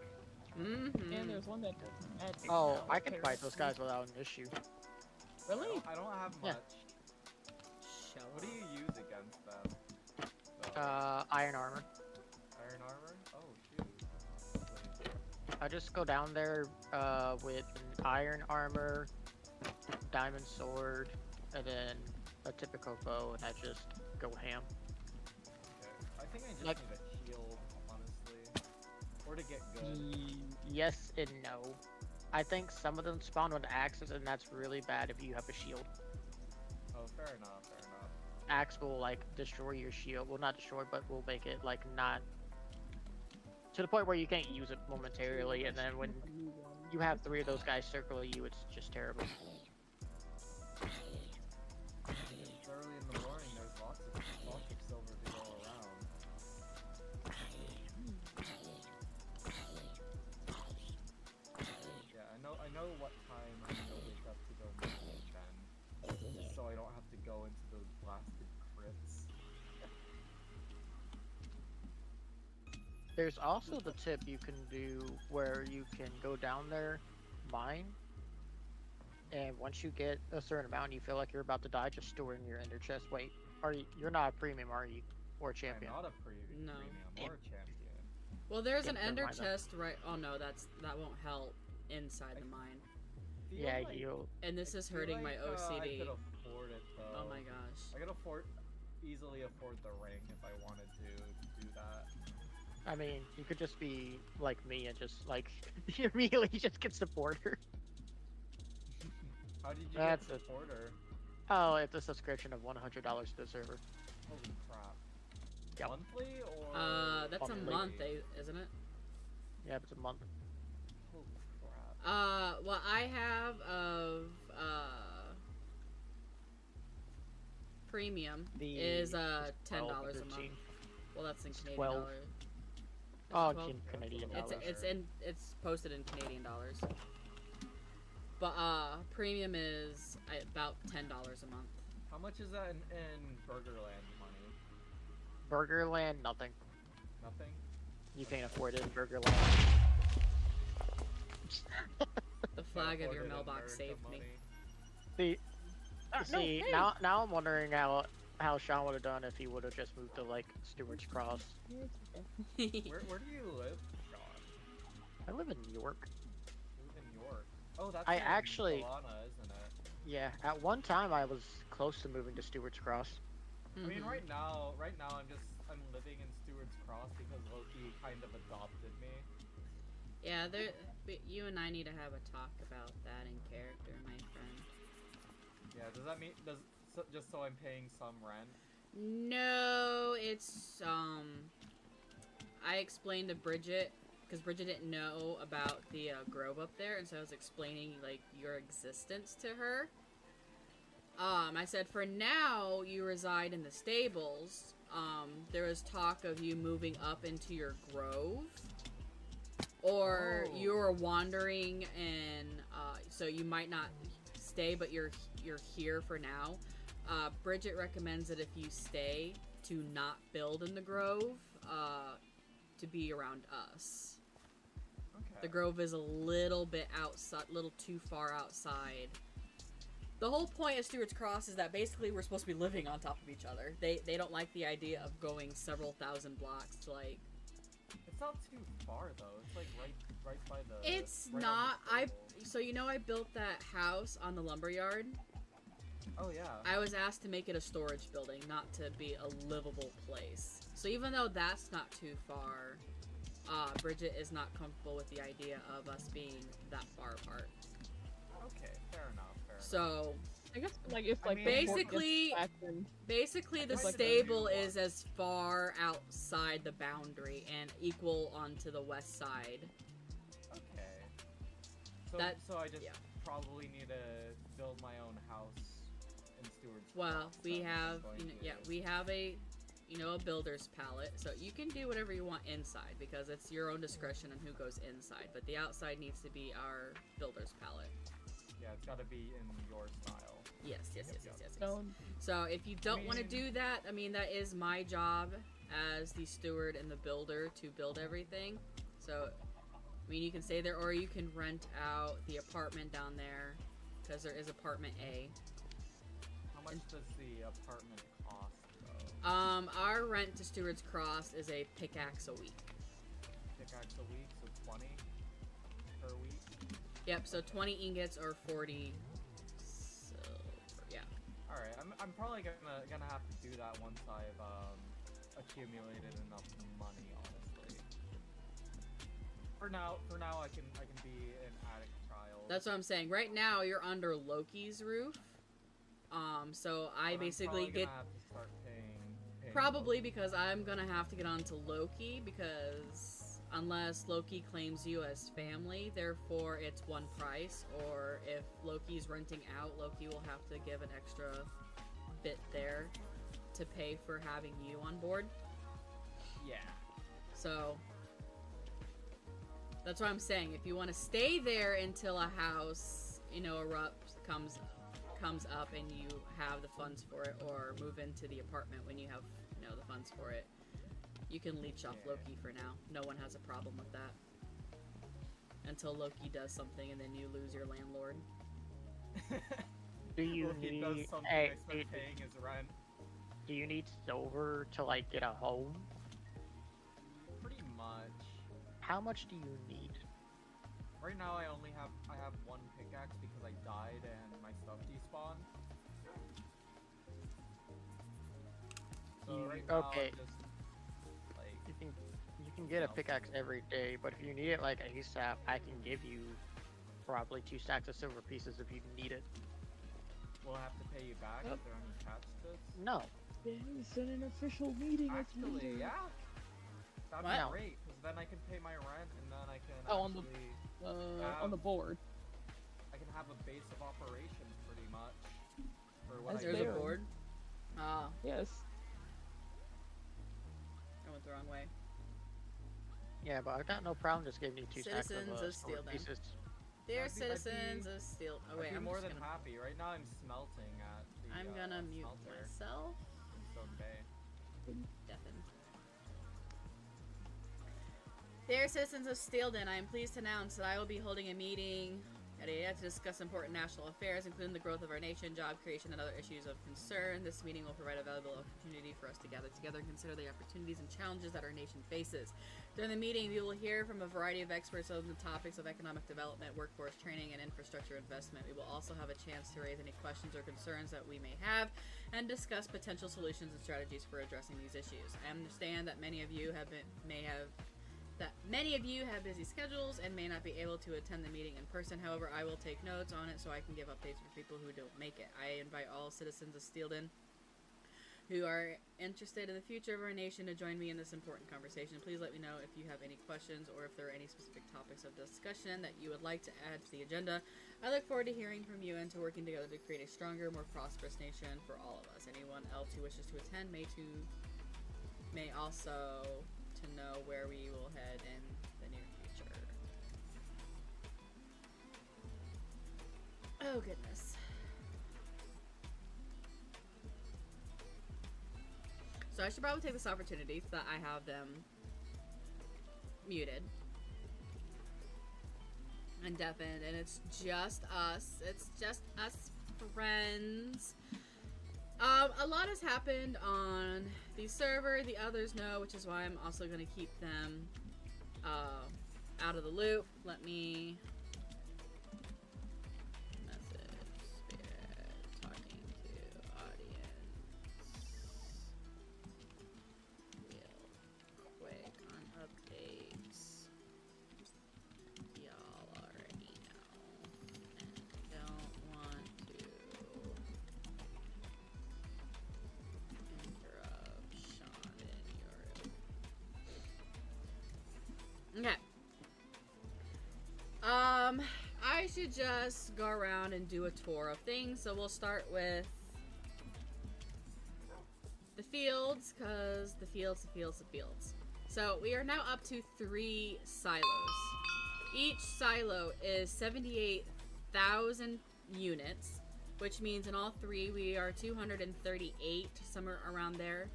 Mm-hmm. And there's one that doesn't add Oh, I can fight those guys without an issue. Really? I don't have Yeah. much. Show What do you use against them? Iron armor. Iron armor? Oh shoot. Wait. I just go down there with an iron armor, diamond sword, and then a typical bow, and I just go ham. Okay. I think I just Like- need a shield, honestly. Or to get good. Yes and no. I think some of them spawn with axes, and that's really bad if you have a shield. Oh, fair enough, fair enough. Axe will like destroy your shield. Well, not destroy, but will make it like not to the point where you can't use it momentarily, and then when you have 3 of those guys circle you, it's just terrible. It's early in the morning, there's lots of silver to go around. Yeah, I know what time I'm gonna wake up to go mine then. Just so I don't have to go into those blasted crits. There's also the tip you can do where you can go down there, mine, and once you get a certain amount and you feel like you're about to die, just store it in your ender chest. Wait, you're not a premium, are you? Or a champion? I'm not a premium No. or a champion. Well, there's Yeah, an never ender mind then. chest right. Oh no, that won't help inside the mine. Feel Yeah, like- you. And this I is feel hurting my like, I OCD. could afford it though. Oh my gosh. I could easily afford the ring if I wanted to do that. I mean, you could just be like me and just like you immediately just get supporter. How did you That's get it. supporter? Oh, it's a subscription of $100 to the server. Holy crap. Yep. Monthly or That's a Monthly. month, isn't it? Yeah, it's a month. Holy crap. What I have of premium The is it's $10 12, a month. 13. Well, that's in It's Canadian 12. dollars. Is it Oh, 12? Canadian It's- dollars. It's posted in Canadian dollars. But premium is about $10 a month. How much is that in Burgerland money? Burgerland, nothing. Nothing? You can't afford it in Burgerland. The flag of Afford your it in mailbox America saved me. money. See, No, see, hey! now I'm wondering how Sean would have done if he would have just moved to like Stewart's Cross. Where do you live, Sean? I live in New York. You live in York. Oh, that's I in actually- Solana, isn't it? Yeah, at one time I was close to moving to Stewart's Cross. I mean, Mhm. right now I'm living in Stewart's Cross because Loki kind of adopted me. Yeah, but you and I need to have a talk about that in character, my friend. Yeah, does that mean just so I'm paying some rent? No, it's I explained to Bridget because Bridget didn't know about the grove up there, and so I was explaining like your existence to her. I said, for now, you reside in the stables. There was talk of you moving up into your grove, or you're wandering, and so you might not stay, but you're here for now. Bridget recommends that if you stay, to not build in the grove, to be around us. Okay. The grove is a little bit outside, little too far outside. The whole point of Stewart's Cross is that basically we're supposed to be living on top of each other. They don't like the idea of going several thousand blocks to like. It's not too far though. It's like right by the. It's right not. on the So you know I built that house on the lumberyard. Oh yeah. I was asked to make it a storage building, not to be a livable place. So even though that's not too far, Bridget is not comfortable with the idea of us being that far apart. Okay, fair enough. So I guess like if like mean, the fort basically- gets back in- basically the It's like a stable new is as far outside the boundary and equal onto the west side. Okay. So That- so I just yeah. probably need to build my own house in Stewart's Well, Cross, we then, have, is going to- we have a builder's palette, so you can do whatever you want inside because it's your own discretion on who goes inside. But the outside needs to be our builder's palette. Yeah, it's got to be in your style. Yes. Yep. Stone. So if you don't want to mean- do that, I mean that is my job as the steward and the builder to build everything. So, I mean you can stay there or you can rent out the apartment down there because there is apartment A. How much does the apartment cost though? Our rent to Stewart's Cross is a pickaxe a week. Pickaxe a week, so 20 per week. Yep, so 20 ingots or 40 silver. Yeah. All right, I'm probably gonna have to do that once I've accumulated enough money, honestly. For now I can be an attic child. That's what I'm saying. Right now you're under Loki's roof. So I But basically I'm probably get gonna have to start paying probably Loki. because I'm gonna have to get onto Loki because unless Loki claims you as family, therefore it's one price. Or if Loki's renting out, Loki will have to give an extra bit there to pay for having you on board. Yeah. So that's what I'm saying. If you want to stay there until a house, comes up and you have the funds for it, or move into the apartment when you have, the funds for it, you can leech off Yeah. Loki for now. No one has a problem with that. Until Loki does something and then you lose your landlord. Do you Well, if he does need something, hey, I start paying his rent. do you need silver to like get a home? Pretty much. How much do you need? Right now I have one pickaxe because I died and my stuff despawned. So right now okay. I'm just like You can get a No. pickaxe every day, but if you need it like ASAP, I can give you probably 2 stacks of silver pieces if you need it. will I have to pay you back. Yep. Is there any catch to this? No. It's an official meeting. with Actually, leaders. yeah. That'd What? be great, because then I can pay my rent and then I can Oh, on the- actually On the board. I can have a base of operations pretty much for what That's I There's do. a fair. board. Ah, Yes. I went the wrong way. Yeah, but I've got no problem just giving you 2 stacks Citizens of of silver Steel, then. pieces. They're I'd be- citizens of Steel. Oh wait, I'd be I'm more just than gonna. happy. Right now I'm smelting at the I'm gonna mute smelter myself. in Stone Bay. Deafened. Dear citizens of Steelden, I am pleased to announce that I will be holding a meeting to discuss important national affairs, including the growth of our nation, job creation, and other issues of concern. This meeting will provide a valuable opportunity for us to gather together and consider the opportunities and challenges that our nation faces. During the meeting, we will hear from a variety of experts on the topics of economic development, workforce training, and infrastructure investment. We will also have a chance to raise any questions or concerns that we may have and discuss potential solutions and strategies for addressing these issues. I understand that many of you have busy schedules and may not be able to attend the meeting in person. However, I will take notes on it so I can give updates for people who don't make it. I invite all citizens of Steelden who are interested in the future of our nation to join me in this important conversation. Please let me know if you have any questions or if there are any specific topics of discussion that you would like to add to the agenda. I look forward to hearing from you and to working together to create a stronger, more prosperous nation for all of us. Anyone else who wishes to attend may also to know where we will head in the near future. Oh goodness. So I should probably take this opportunity so that I have them muted and deafened, and it's just us. It's just us friends. A lot has happened on the server. The others know, which is why I'm also going to keep them out of the loop. Let me message Spirit talking to audience real quick on updates. Y'all already know and don't want to interrupt Sean in your... Okay. I should just go around and do a tour of things. So we'll start with the fields, because the fields. So we are now up to 3 silos. Each silo is 78,000 units, which means in all 3 we are 238, somewhere around there.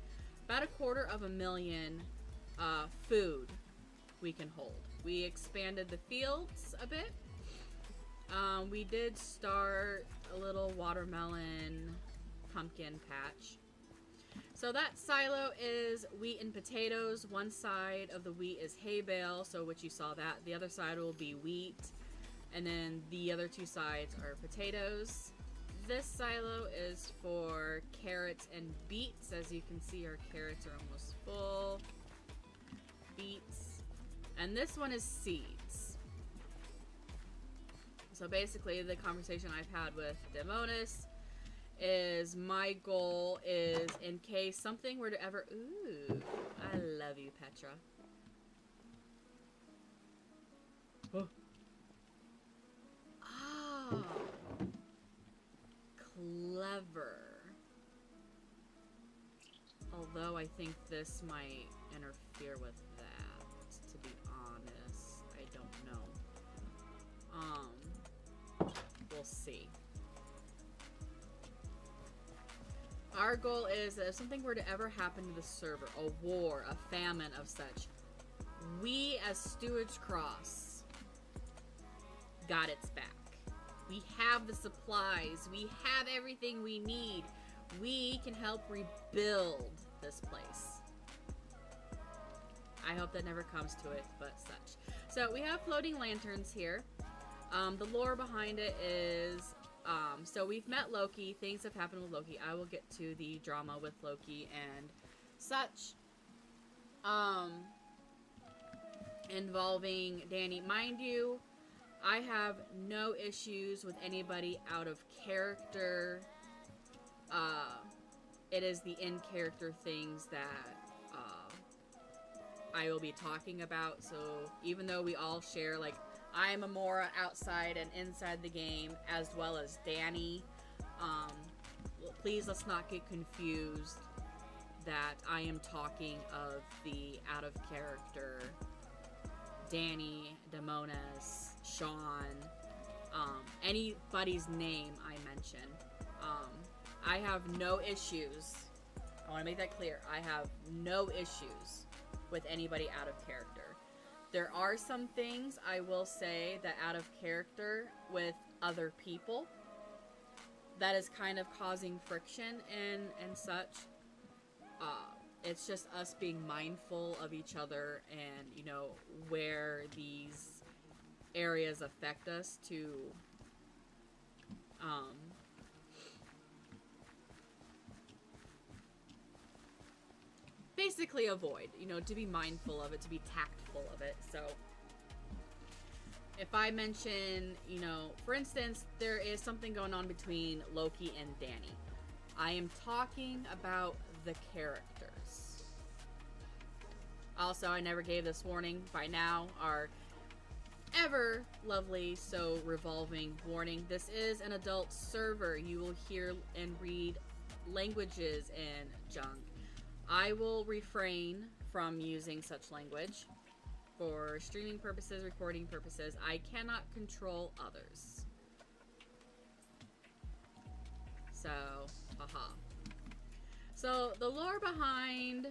About 250,000 food we can hold. We expanded the fields a bit. We did start a little watermelon pumpkin patch. So that silo is wheat and potatoes. One side of the wheat is hay bale, so which you saw that. The other side will be wheat, and then the other 2 sides are potatoes. This silo is for carrots and beets. As you can see, our carrots are almost full. Beets. And this one is seeds. So basically, the conversation I've had with Demonis is my goal is in case something were to ever... Ooh, I love you, Petra. Oh. Oh. Clever. Although I think this might interfere with that, to be honest. I don't know. We'll see. Our goal is that if something were to ever happen to the server, a war, a famine of such, we as Steward's Cross got its back. We have the supplies. We have everything we need. We can help rebuild this place. I hope that never comes to it, but such. So we have floating lanterns here. The lore behind it is, so we've met Loki. Things have happened with Loki. I will get to the drama with Loki and such. Involving Danny. Mind you, I have no issues with anybody out of character. It is the in-character things that I will be talking about. So even though we all share, like, I'm Amora outside and inside the game, as well as Danny, please let's not get confused that I am talking of the out-of-character Danny, Demonas, Sean, anybody's name I mention. I have no issues. I want to make that clear. I have no issues with anybody out of character. There are some things I will say that out of character with other people that is kind of causing friction and such. It's just us being mindful of each other and, you know, where these areas affect us to basically avoid, you know, to be mindful of it, to be tactful of it. So if I mention, you know, for instance, there is something going on between Loki and Danny. I am talking about the characters. Also, I never gave this warning. By now, our ever lovely, so revolving warning. This is an adult server. You will hear and read languages and junk. I will refrain from using such language for streaming purposes, recording purposes. I cannot control others. So, haha. So, the lore behind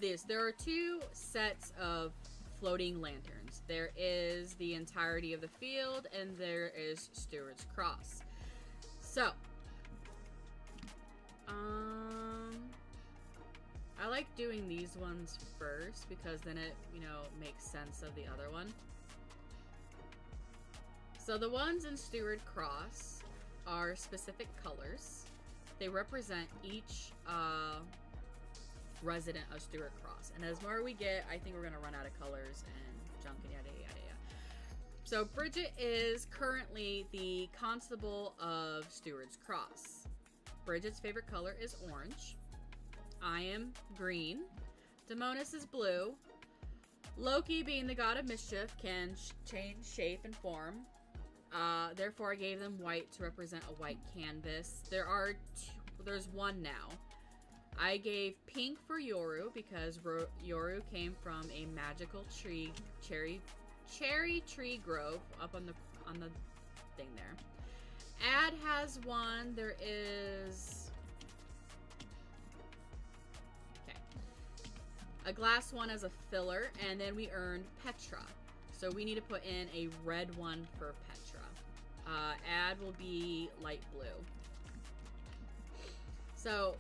this, there are two sets of floating lanterns. There is the entirety of the field, and there is Steward's Cross. So, I like doing these ones first, because then it, you know, makes sense of the other one. So the ones in Steward Cross are specific colors. They represent each resident of Steward Cross. And as more we get, I think we're going to run out of colors and junk and yada yada yada. So Bridget is currently the constable of Steward's Cross. Bridget's favorite color is orange. I am green. Damonis is blue. Loki, being the god of mischief, can change shape and form. Therefore, I gave them white to represent a white canvas. There's one now. I gave pink for Yoru because Yoru came from a magical cherry tree grove up on the thing there. Ad has one. There is a glass one as a filler, and then we earned Petra. So we need to put in a red one for Petra. Ad will be light blue. So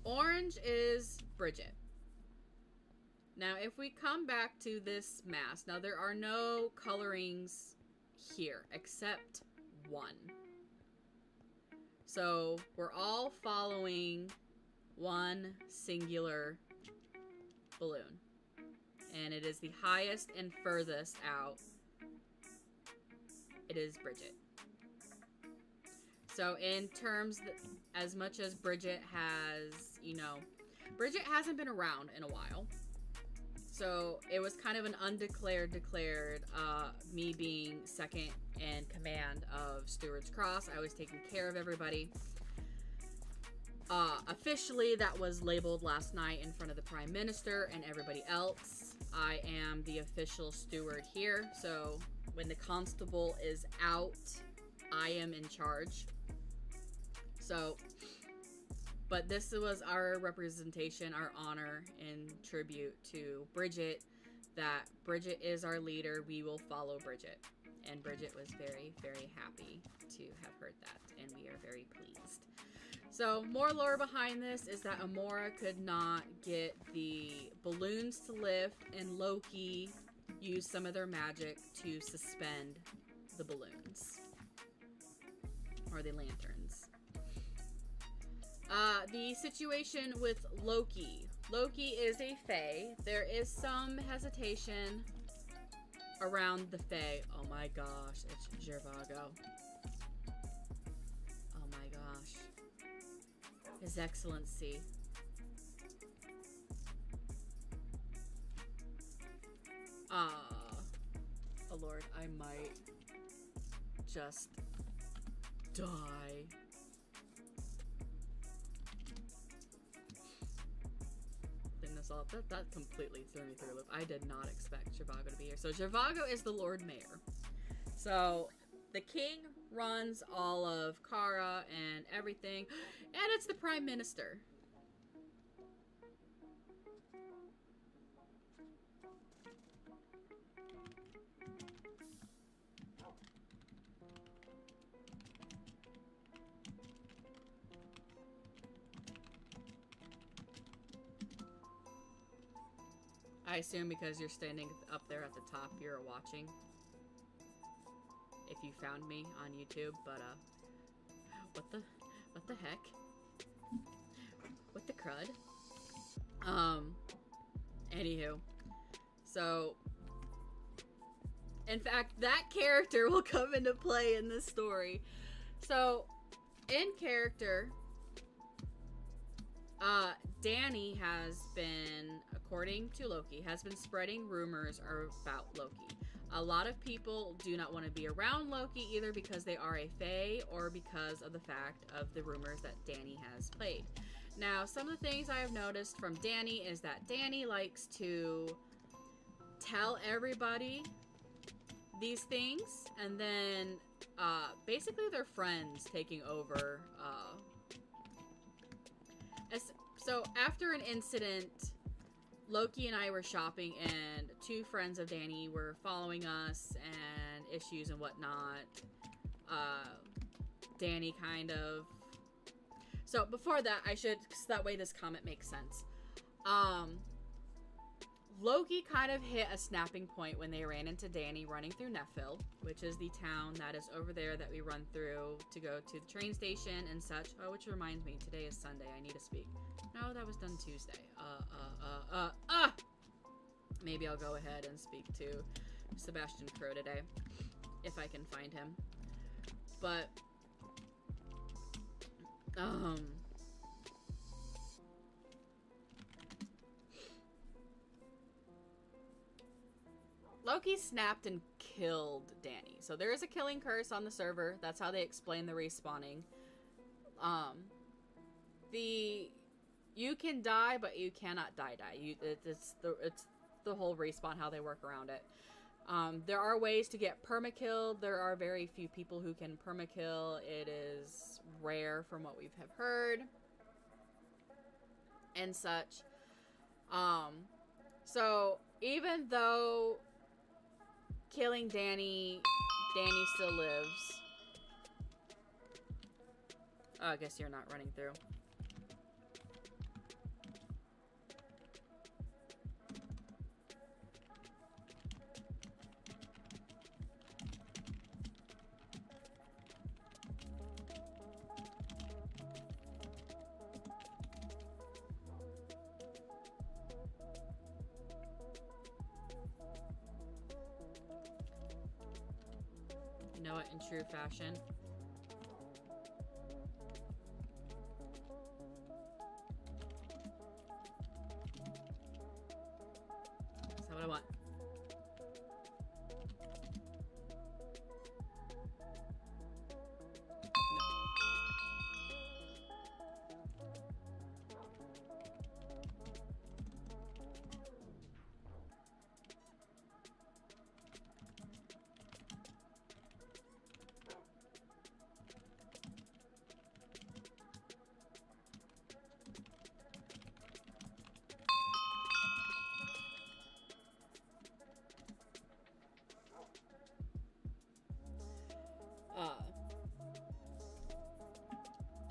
orange is Bridget. Now if we come back to this mask, now there are no colorings here except one. So we're all following one singular balloon, and it is the highest and furthest out. It is Bridget. So in terms as much as Bridget has, you know, Bridget hasn't been around in a while, so it was kind of an undeclared declared, me being second in command of Steward's Cross. I was taking care of everybody. Officially, that was labeled last night in front of the Prime Minister and everybody else. I am the official steward here, so when the constable is out, I am in charge. So, but this was our representation, our honor and tribute to Bridget, that Bridget is our leader. We will follow Bridget. And Bridget was very, very happy to have heard that, and we are very pleased. So, more lore behind this is that Amora could not get the balloons to lift, and Loki used some of their magic to suspend the balloons. Or the lanterns. The situation with Loki. Loki is a fae. There is some hesitation around the fae. Oh my gosh, it's Zhivago. Oh my gosh. His Excellency. Oh Lord, I might just die. This all up. That completely threw me through a loop. I did not expect Zhivago to be here. So Zhivago is the Lord Mayor. So the king runs all of Kara and everything, and it's the Prime Minister. I assume because you're standing up there at the top, you're watching. If you found me on YouTube, but what the heck? What the crud? Anywho. So, in fact, that character will come into play in this story. So, in character, Danny has been, according to Loki, has been spreading rumors about Loki. A lot of people do not want to be around Loki either because they are a fae or because of the fact of the rumors that Danny has played. Now, some of the things I have noticed from Danny is that Danny likes to tell everybody these things, and then basically their friends taking over. So after an incident, Loki and I were shopping, and two friends of Danny were following us and issues and whatnot. Danny kind of... So before that, so that way this comment makes sense. Loki kind of hit a snapping point when they ran into Danny running through Neffville, which is the town that is over there that we run through to go to the train station and such. Oh, which reminds me, today is Sunday. I need to speak. No, that was done Tuesday. Maybe I'll go ahead and speak to Sebastian Crow today, if I can find him. But, Loki snapped and killed Danny. So there is a killing curse on the server. That's how they explain the respawning. You can die, but you cannot die. It's the whole respawn, how they work around it. There are ways to get permakilled. There are very few people who can permakill. It is rare from what we have heard and such. So even though killing Danny still lives. Oh, I guess you're not running through. You know what, in true fashion. That's not what I want.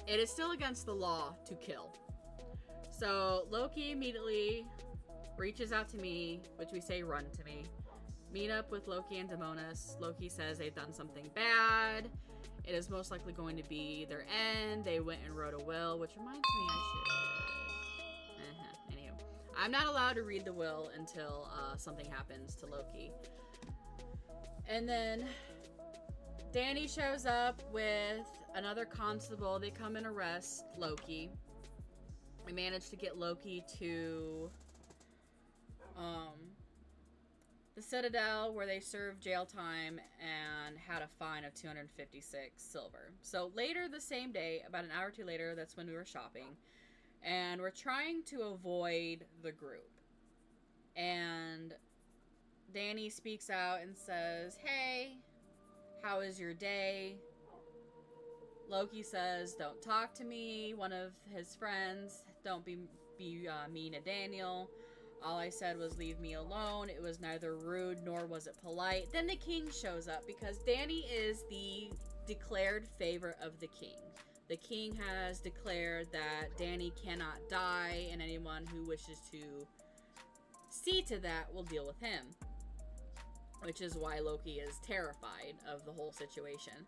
It is still against the law to kill. So Loki immediately reaches out to me, which we say run to me. Meet up with Loki and Daemonis. Loki says they've done something bad. It is most likely going to be their end. They went and wrote a will, which reminds me I should... Anywho. I'm not allowed to read the will until something happens to Loki. And then Danny shows up with another constable. They come and arrest Loki. We managed to get Loki to the Citadel, where they served jail time and had a fine of 256 silver. So later the same day, about an hour or two later, that's when we were shopping, and we're trying to avoid the group. And Danny speaks out and says, "Hey, how is your day?" Loki says, "Don't talk to me." One of his friends, "Don't be mean to Daniel." All I said was, "Leave me alone." It was neither rude nor was it polite. Then the king shows up because Danny is the declared favorite of the king. The king has declared that Danny cannot die, and anyone who wishes to see to that will deal with him. Which is why Loki is terrified of the whole situation.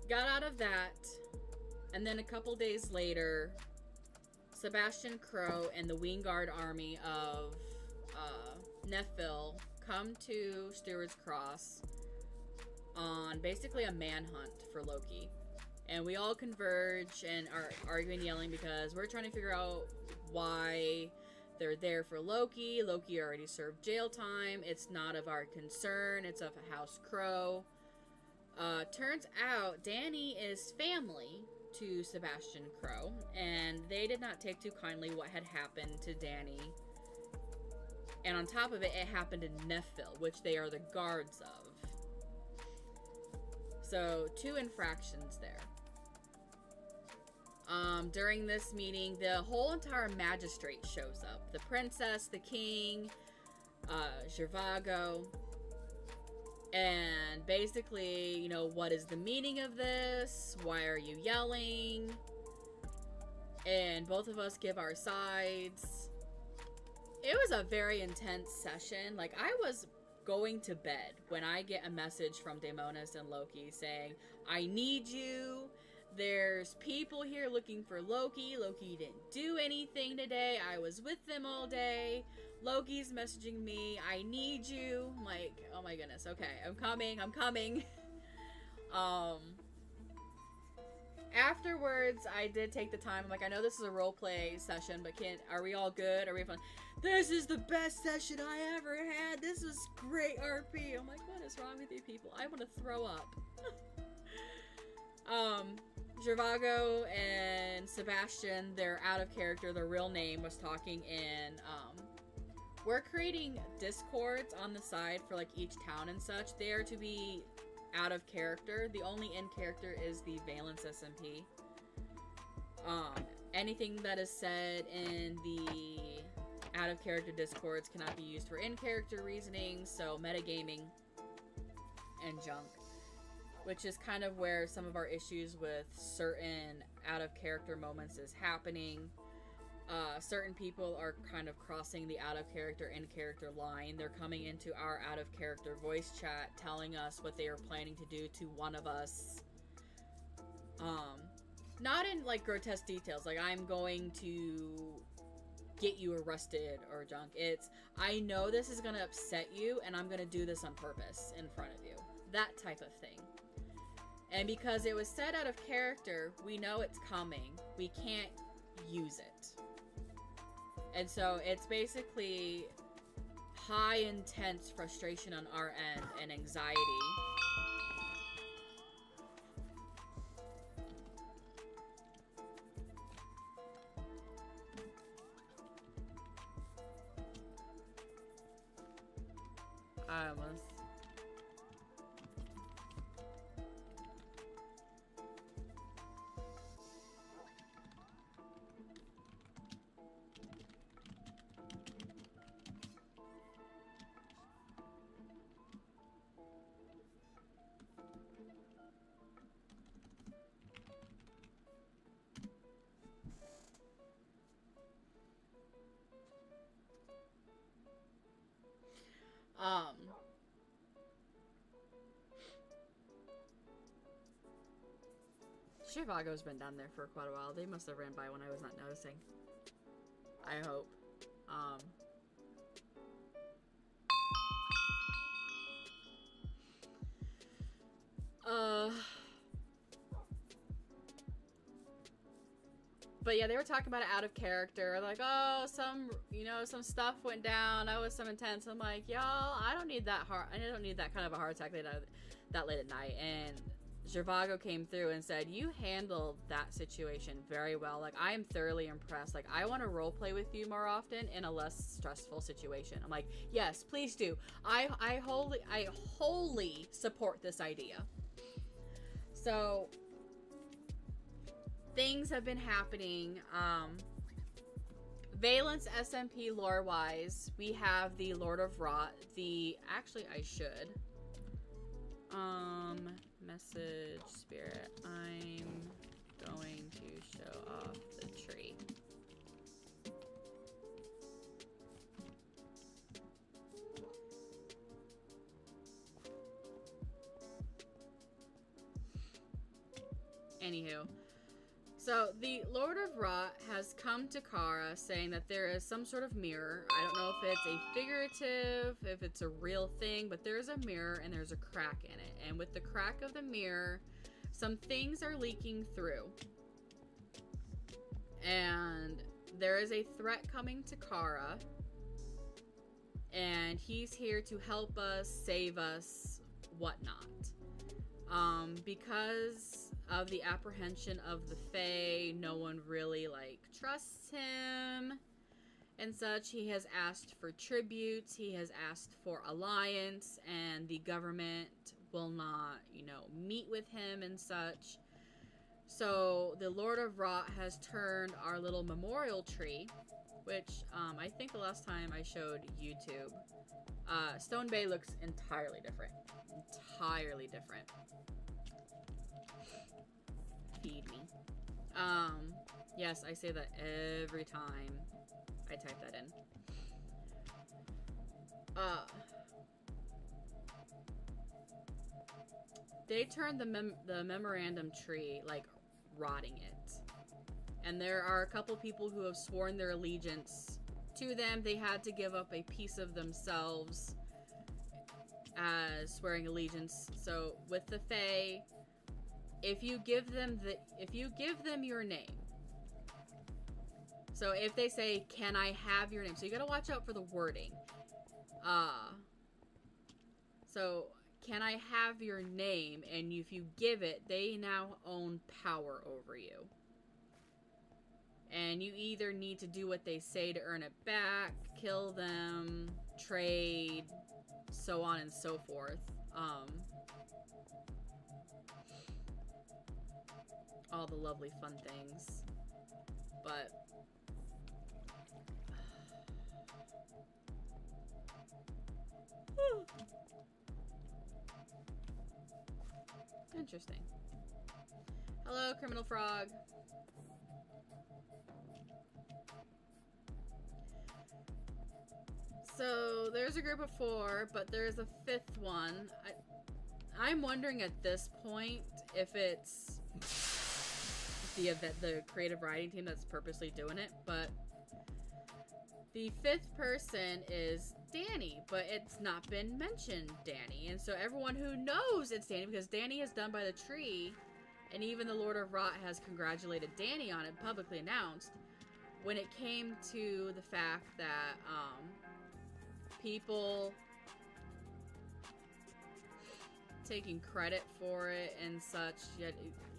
Got out of that, and then a couple days later, Sebastian Crow and the Wingard army of Neffville come to Stewart's Cross on basically a manhunt for Loki. And we all converge and are arguing, yelling, because we're trying to figure out why they're there for Loki. Loki already served jail time. It's not of our concern. It's of House Crow. Turns out Danny is family to Sebastian Crow, and they did not take too kindly what had happened to Danny. And on top of it, it happened in Neffville, which they are the guards of. So, 2 infractions there. During this meeting, the whole entire magistrate shows up. The princess, the king, Zhivago. And basically, you know, what is the meaning of this? Why are you yelling? And both of us give our sides. It was a very intense session. Like, I was going to bed when I get a message from Daemonis and Loki saying, I need you. There's people here looking for Loki. Loki didn't do anything today. I was with them all day. Loki's messaging me, I need you. I'm like, oh my goodness, okay, I'm coming. Afterwards, I did take the time. I'm like, I know this is a roleplay session, but are we all good? Are we fun? This is the best session I ever had. This is great RP. I'm like, what is wrong with you people? I want to throw up. Zhivago and Sebastian, they're out of character. Their real name was talking in, we're creating discords on the side for like each town and such. They are to be out of character. The only in character is the Valence SMP. Anything that is said in the out of character discords cannot be used for in character reasoning, so metagaming and junk. Which is kind of where some of our issues with certain out of character moments is happening. Certain people are kind of crossing the out of character in character line. They're coming into our out of character voice chat telling us what they are planning to do to one of us. Not in like grotesque details, like I'm going to get you arrested or junk. It's, I know this is gonna upset you and I'm gonna do this on purpose in front of you. That type of thing. And because it was said out of character, we know it's coming. We can't use it. And so it's basically high intense frustration on our end and anxiety. I almost... Zhivago's been down there for quite a while. They must have ran by when I was not noticing. I hope. But yeah, they were talking about it out of character. Like, oh, some stuff went down. That was some intense. I'm like, y'all, I don't need that kind of a heart attack that late at night. And Zhivago came through and said, you handled that situation very well. Like, I am thoroughly impressed. Like, I want to roleplay with you more often in a less stressful situation. I'm like, yes, please do. I wholly support this idea. So things have been happening. Valence SMP lore-wise, we have the Lord of Rot. Actually, I should. Message spirit. I'm going to show off the tree. Anywho. So, the Lord of Rot has come to Kara saying that there is some sort of mirror. I don't know if it's a figurative, if it's a real thing, but there's a mirror and there's a crack in it. And with the crack of the mirror, some things are leaking through. And there is a threat coming to Kara. And he's here to help us, save us, whatnot. Because of the apprehension of the Fae, no one really, like, trusts him and such. He has asked for tributes, he has asked for alliance, and the government will not, you know, meet with him and such. So, the Lord of Rot has turned our little memorial tree, which, I think the last time I showed YouTube, Stone Bay looks entirely different. Entirely different. Feed me. Yes, I say that every time I type that in. They turned the memorandum tree, like, rotting it. And there are a couple people who have sworn their allegiance to them. They had to give up a piece of themselves as swearing allegiance. So with the Fae, if you give them your name. So if they say, "Can I have your name?" So you gotta watch out for the wording. So can I have your name? And if you give it, they now own power over you. And you either need to do what they say to earn it back, kill them, trade, so on and so forth. All the lovely fun things. But interesting. Hello, Criminal Frog. So there's a group of 4, but there's a 5th one. I'm wondering at this point if it's the creative writing team that's purposely doing it, but the 5th person is Danny, but it's not been mentioned Danny, and so everyone who knows it's Danny, because Danny is done by the tree, and even the Lord of Rot has congratulated Danny on it, publicly announced, when it came to the fact that people taking credit for it and such, yet,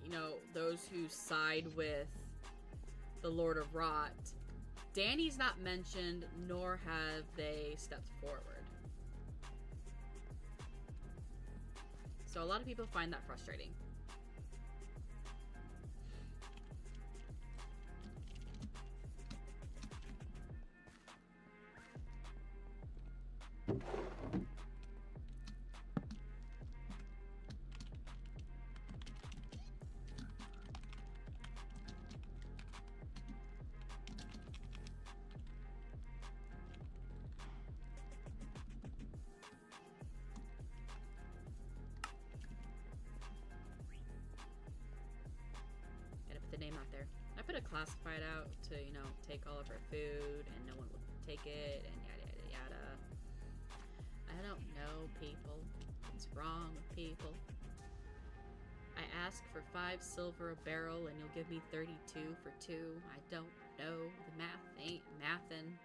you know, those who side with the Lord of Rot, Danny's not mentioned, nor have they stepped forward. So a lot of people find that frustrating. The name out there. I put a classified out to, you know, take all of her food and no one would take it and yada yada yada. I don't know, people. What's wrong with people? I ask for 5 silver a barrel and you'll give me 32 for 2. I don't know. The math ain't mathin'.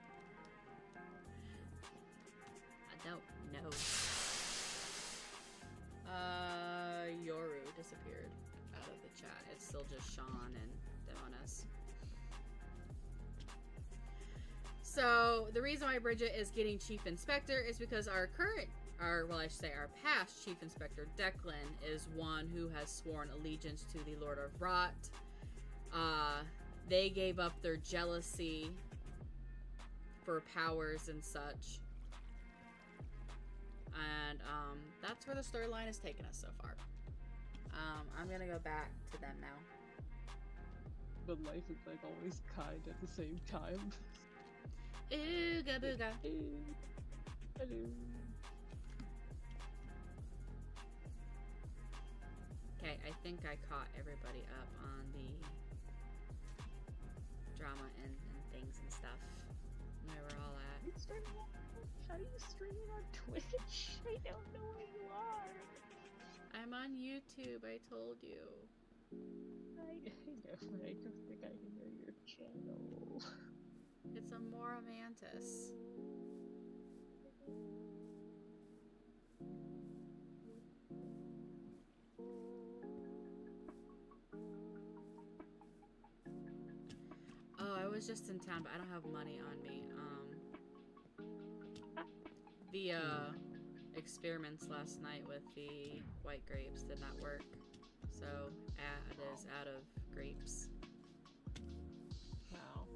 I don't know. Yoru disappeared out of the chat. It's still just Sean and Demonis. So the reason why Bridget is getting Chief Inspector is because our past Chief Inspector Declan is one who has sworn allegiance to the Lord of Rot. They gave up their jealousy for powers and such. And that's where the storyline has taken us so far. I'm gonna go back to them now. But life is like always kind at the same time. Ooga booga. Hello. Okay, I think I caught everybody up on the trauma and things and stuff. Where we're all at. You streaming on Twitch? How do you streaming on Twitch? I don't know where you are. I'm on YouTube, I told you. I know, but I don't think I can know your channel. It's a Mora Mantis. Oh, I was just in town, but I don't have money on me. The experiments last night with the white grapes did not work. So, Ad is out of grapes. Wow.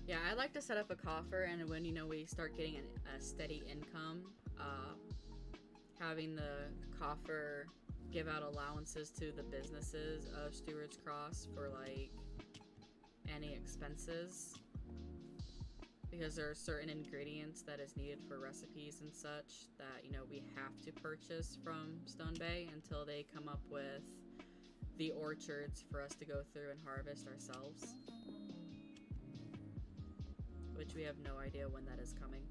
Yeah, I like to set up a coffer, and when, you know, we start getting a steady income, having the coffer give out allowances to the businesses of Stewart's Cross for, like, any expenses. Because there are certain ingredients that is needed for recipes and such that, you know, we have to purchase from Stone Bay until they come up with the orchards for us to go through and harvest ourselves. Which we have no idea when that is coming.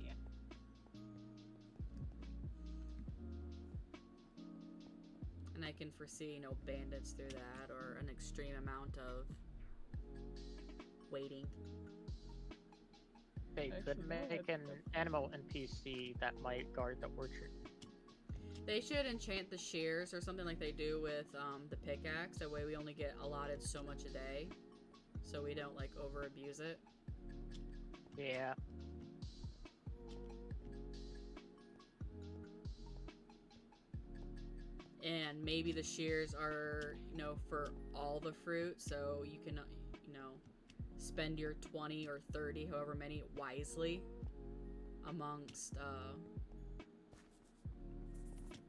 Yeah. And I can foresee, you know, bandits through that or an extreme amount of waiting. They could make an animal NPC that might guard the orchard. They should enchant the shears or something like they do with the pickaxe. That way we only get allotted so much a day. So we don't, like, over-abuse it. Yeah. And maybe the shears are, you know, for all the fruit. So you can, you know, spend your 20 or 30, however many, wisely amongst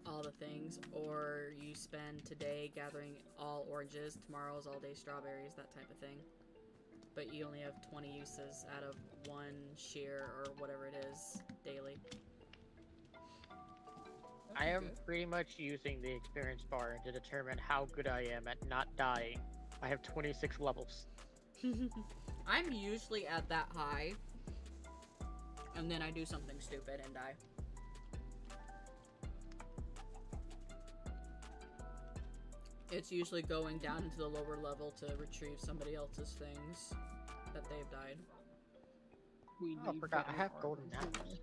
all the things. Or you spend today gathering all oranges, tomorrow's all day strawberries, that type of thing. But you only have 20 uses out of one shear or whatever it is daily. I am pretty much using the experience bar to determine how good I am at not dying. I have 26 levels. I'm usually at that high, and then I do something stupid and die. It's usually going down into the lower level to retrieve somebody else's things that they've died. Oh, I forgot, I have golden apples.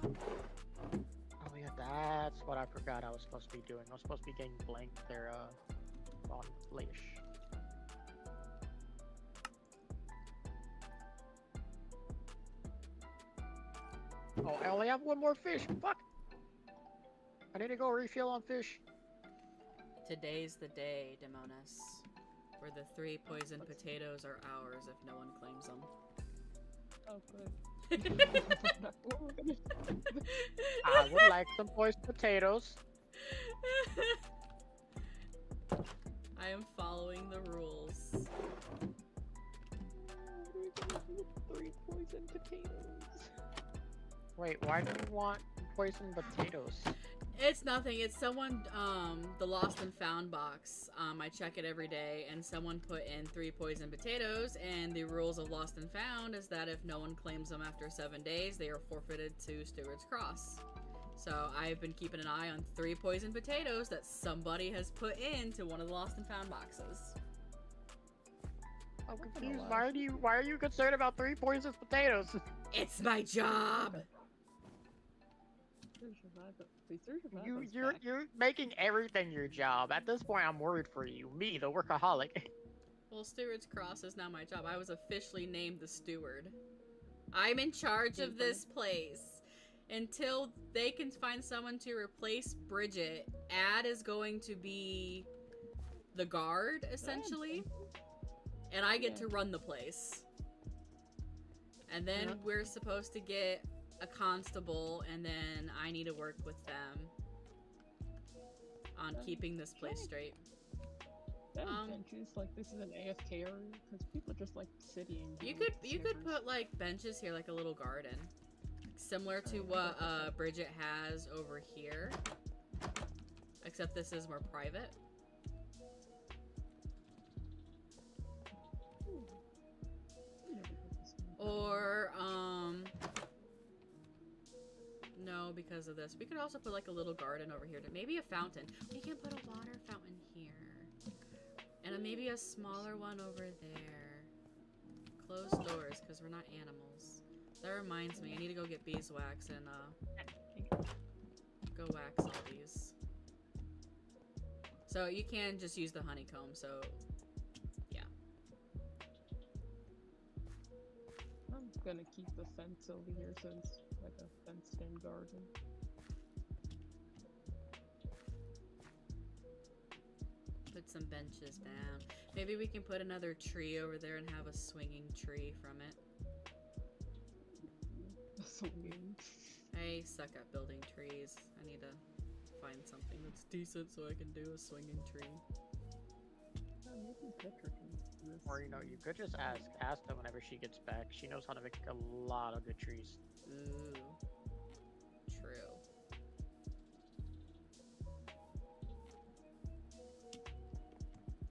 Oh yeah, that's what I forgot I was supposed to be doing. I was supposed to be getting blanked there, on Fleish. Oh, I only have one more fish. Fuck! I need to go refill on fish. Today's the day, Demonis, where the 3 poisoned potatoes are ours if no one claims them. Oh, good. I would like some poisoned potatoes. I am following the rules. What are we gonna do with 3 poisoned potatoes? Wait, why do you want poisoned potatoes? It's nothing. It's someone, the Lost and Found box. I check it every day, and someone put in 3 poisoned potatoes, and the rules of Lost and Found is that if no one claims them after 7 days, they are forfeited to Stewart's Cross. So I've been keeping an eye on 3 poisoned potatoes that somebody has put into one of the Lost and Found boxes. I'm confused. Why are you concerned about 3 poisoned potatoes? It's my job! You're making everything your job. At this point, I'm worried for you. Me, the workaholic. Well, Stewart's Cross is now my job. I was officially named the steward. I'm in charge of this place. Until they can find someone to replace Bridget, Ad is going to be the guard, essentially. And I get to run the place. And then we're supposed to get a constable, and then I need to work with them on keeping this place straight. That benches like this is an AFK area because people just like sitting. You could put like benches here, like a little garden, like similar to what Bridget has over here, except this is more private. Or no, because of this. We could also put like a little garden over here. Maybe a fountain. We can put a water fountain here. And maybe a smaller one over there. Closed doors, because we're not animals. That reminds me, I need to go get beeswax and go wax all these. So you can just use the honeycomb, so yeah. I'm gonna keep the fence over here since like a fenced-in garden. Put some benches down. Maybe we can put another tree over there and have a swinging tree from it. Swinging. I suck at building trees. I need to find something that's decent so I can do a swinging tree. Oh, maybe Petra can do this. Or, you know, you could just ask them whenever she gets back. She knows how to make a lot of good trees. Ooh. True.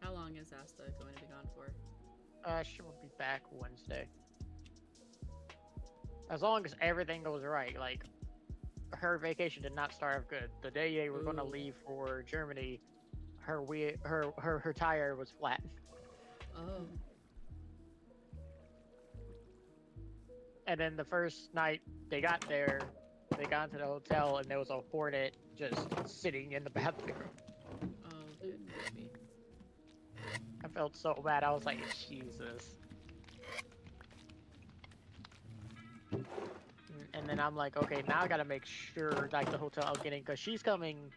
How long is Asta going to be gone for? She will be back Wednesday. As long as everything goes right, like, her vacation did not start off good. The day they were going to Ooh. leave for Germany, her tire was flat. Oh. And then the first night they got there, they got into the hotel and there was a hornet just sitting in the bathroom. Oh, good baby. I felt so bad. I was like, Jesus. And then I'm like, okay, now I gotta make sure, like, the hotel I'm getting, because she's coming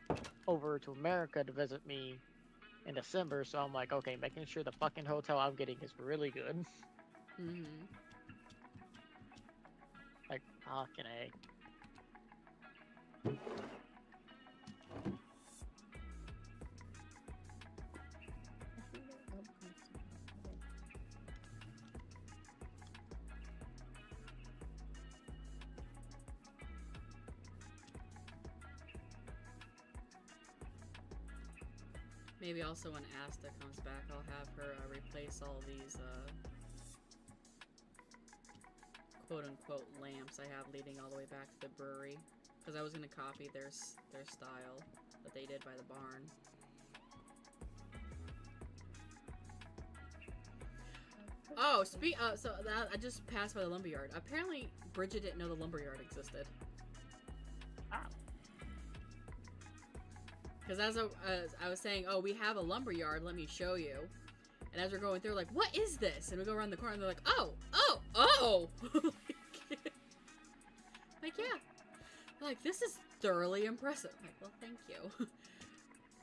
over to America to visit me in December, so I'm like, okay, making sure the fucking hotel I'm getting is really good. Mm-hmm. Like, fucking A. Maybe also when Asta comes back, I'll have her replace all these quote-unquote lamps I have leading all the way back to the brewery. Because I was going to copy their style that they did by the barn. Oh, so that, I just passed by the lumberyard. Apparently, Bridget didn't know the lumberyard existed. Because as I was saying, oh, we have a lumberyard, let me show you. And as we're going through, like, what is this? And we go around the corner and they're like, oh! Like, yeah. They're like, this is thoroughly impressive. I'm like, well, thank you.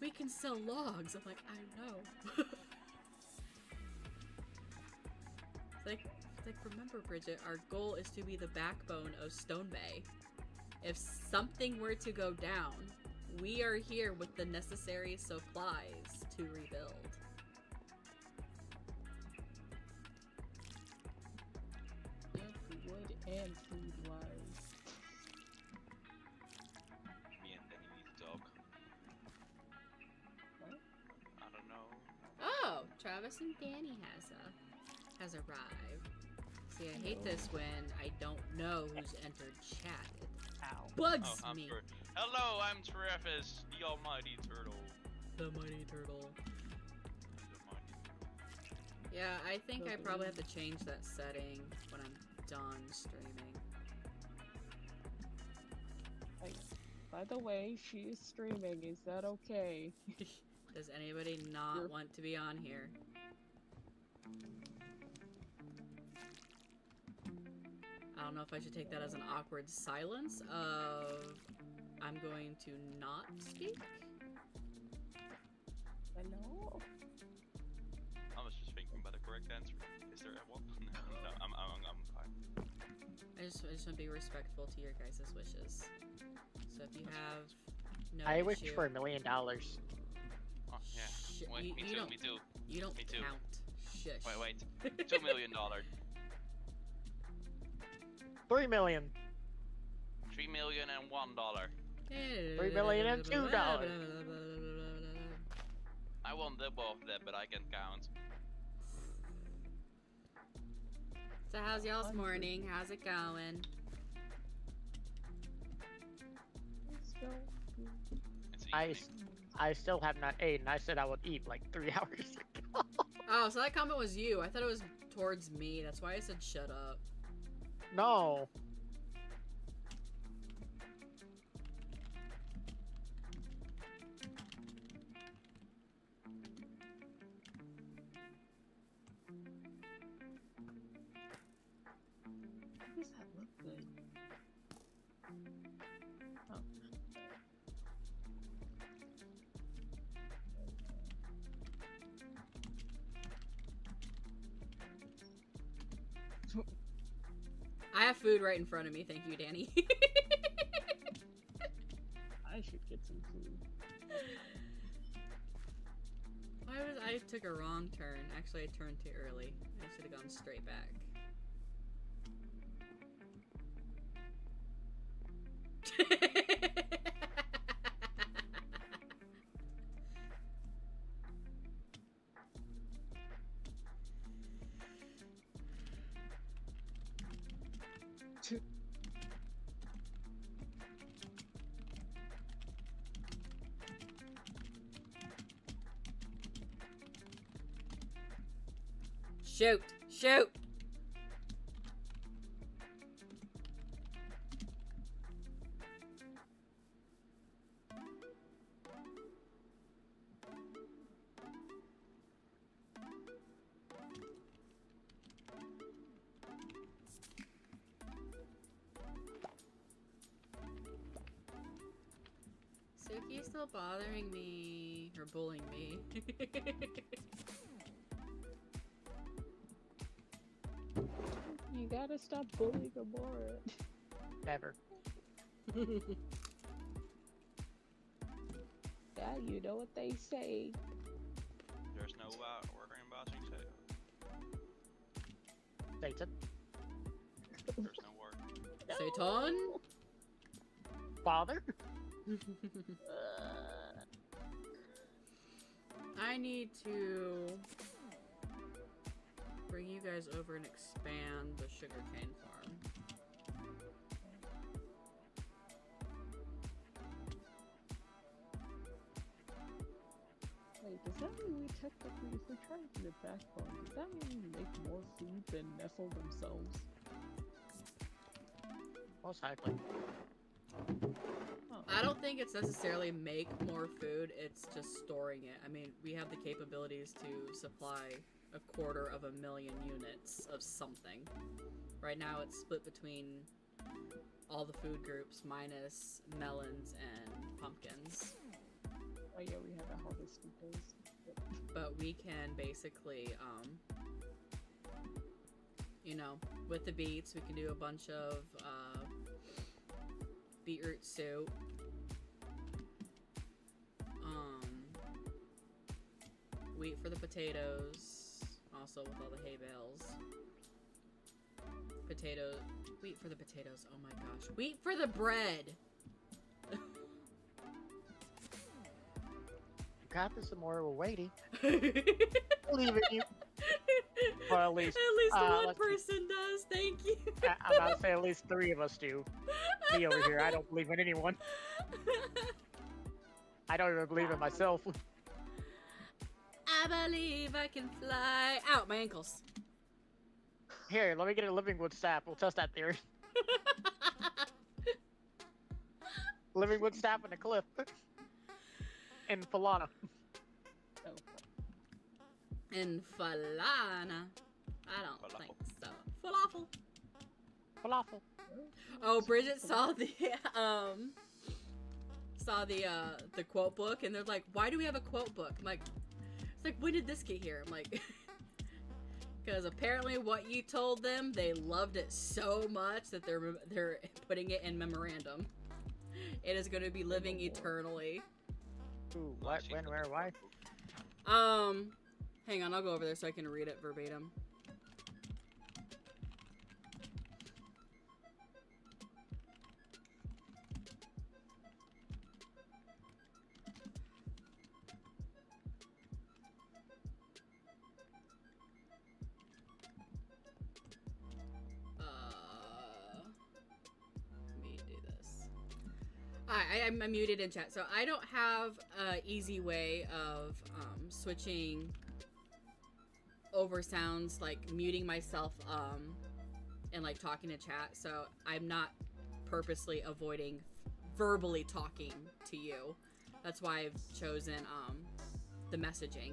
We can sell logs. I'm like, I know. It's like, remember, Bridget, our goal is to be the backbone of Stone Bay. If something were to go down, we are here with the necessary supplies to rebuild. Wood and food-wise. Me and Danny need to talk. What? I don't know. Oh, Travis and Danny has arrived. See, I hate this when I don't know who's entered chat. It bugs I'm me. sorry. Hello, I'm Travis, the Almighty Turtle. The mighty turtle. The Mighty Turtle. Yeah, I think I probably have to change that setting when I'm done streaming. By the way, she is streaming. Is that okay? Does anybody not want to be on here? I don't know if I should take that as an awkward silence of I'm going to not speak. Hello? I was just thinking about the correct answer. Is there one? No, I'm fine. I just want to be respectful to your guys' wishes. So if you have no I wish issue, for $1 million. Oh, yeah. Wait, you me too, don't, me too. You don't Me too. count. Shush. Wait. $2 million. $3 million. $3,001,001. $3,002. I won the both of them, but I can count. So how's y'all's morning? How's it going? It's I evening. still have not eaten. I said I would eat like 3 hours ago. Oh, so that comment was you. I thought it was towards me. That's why I said shut up. No. How does that look good? Oh. I have food right in front of me. Thank you, Danny. I should get some food. Why was I took a wrong turn? Actually, I turned too early. I should have gone straight back. Shoot! Shoot! Suki's still bothering me, or bullying me. You gotta stop bullying Amora. Never. Yeah, you know what they say. There's no worrying about things. Satan. There's no work. Satan? Father? I need to bring you guys over and expand the sugarcane farm. Wait, does that mean we technically, if we're trying to get backbone, does that mean we make more food than Nestle themselves? Most likely. Oh. I don't think it's necessarily make more food, it's just storing it. I mean, we have the capabilities to supply 250,000 units of something. Right now it's split between all the food groups minus melons and pumpkins. Oh yeah, we haven't harvested those. But we can basically, you know, with the beets, we can do a bunch of beetroot soup. Wheat for the potatoes, also with all the hay bales. Wheat for the potatoes, oh my gosh. Wheat for the bread! Got this, Amora. We're waiting. Believe in you. Well, at least one let's see. person does, thank you. I'm about to say at least 3 of us do. Me over here, I don't believe in anyone. I don't even believe in myself. I believe I can fly. Ow, my ankles. Here, let me get a living wood staff. We'll test that theory. Living wood staff in a cliff. In Falana. Oh. In Falana. I don't Falafel. think so. Falafel. Falafel. Oh, Bridget saw the quote book, and they're like, "Why do we have a quote book?" I'm like, "It's like, when did this get here?" I'm like, because apparently what you told them, they loved it so much that they're putting it in memorandum. It is going to be living eternally. Ooh, what? When? Where? Why? Hang on, I'll go over there so I can read it verbatim. I'm muted in chat, so I don't have a easy way of switching over sounds, like muting myself and like talking to chat. So I'm not purposely avoiding verbally talking to you. That's why I've chosen the messaging.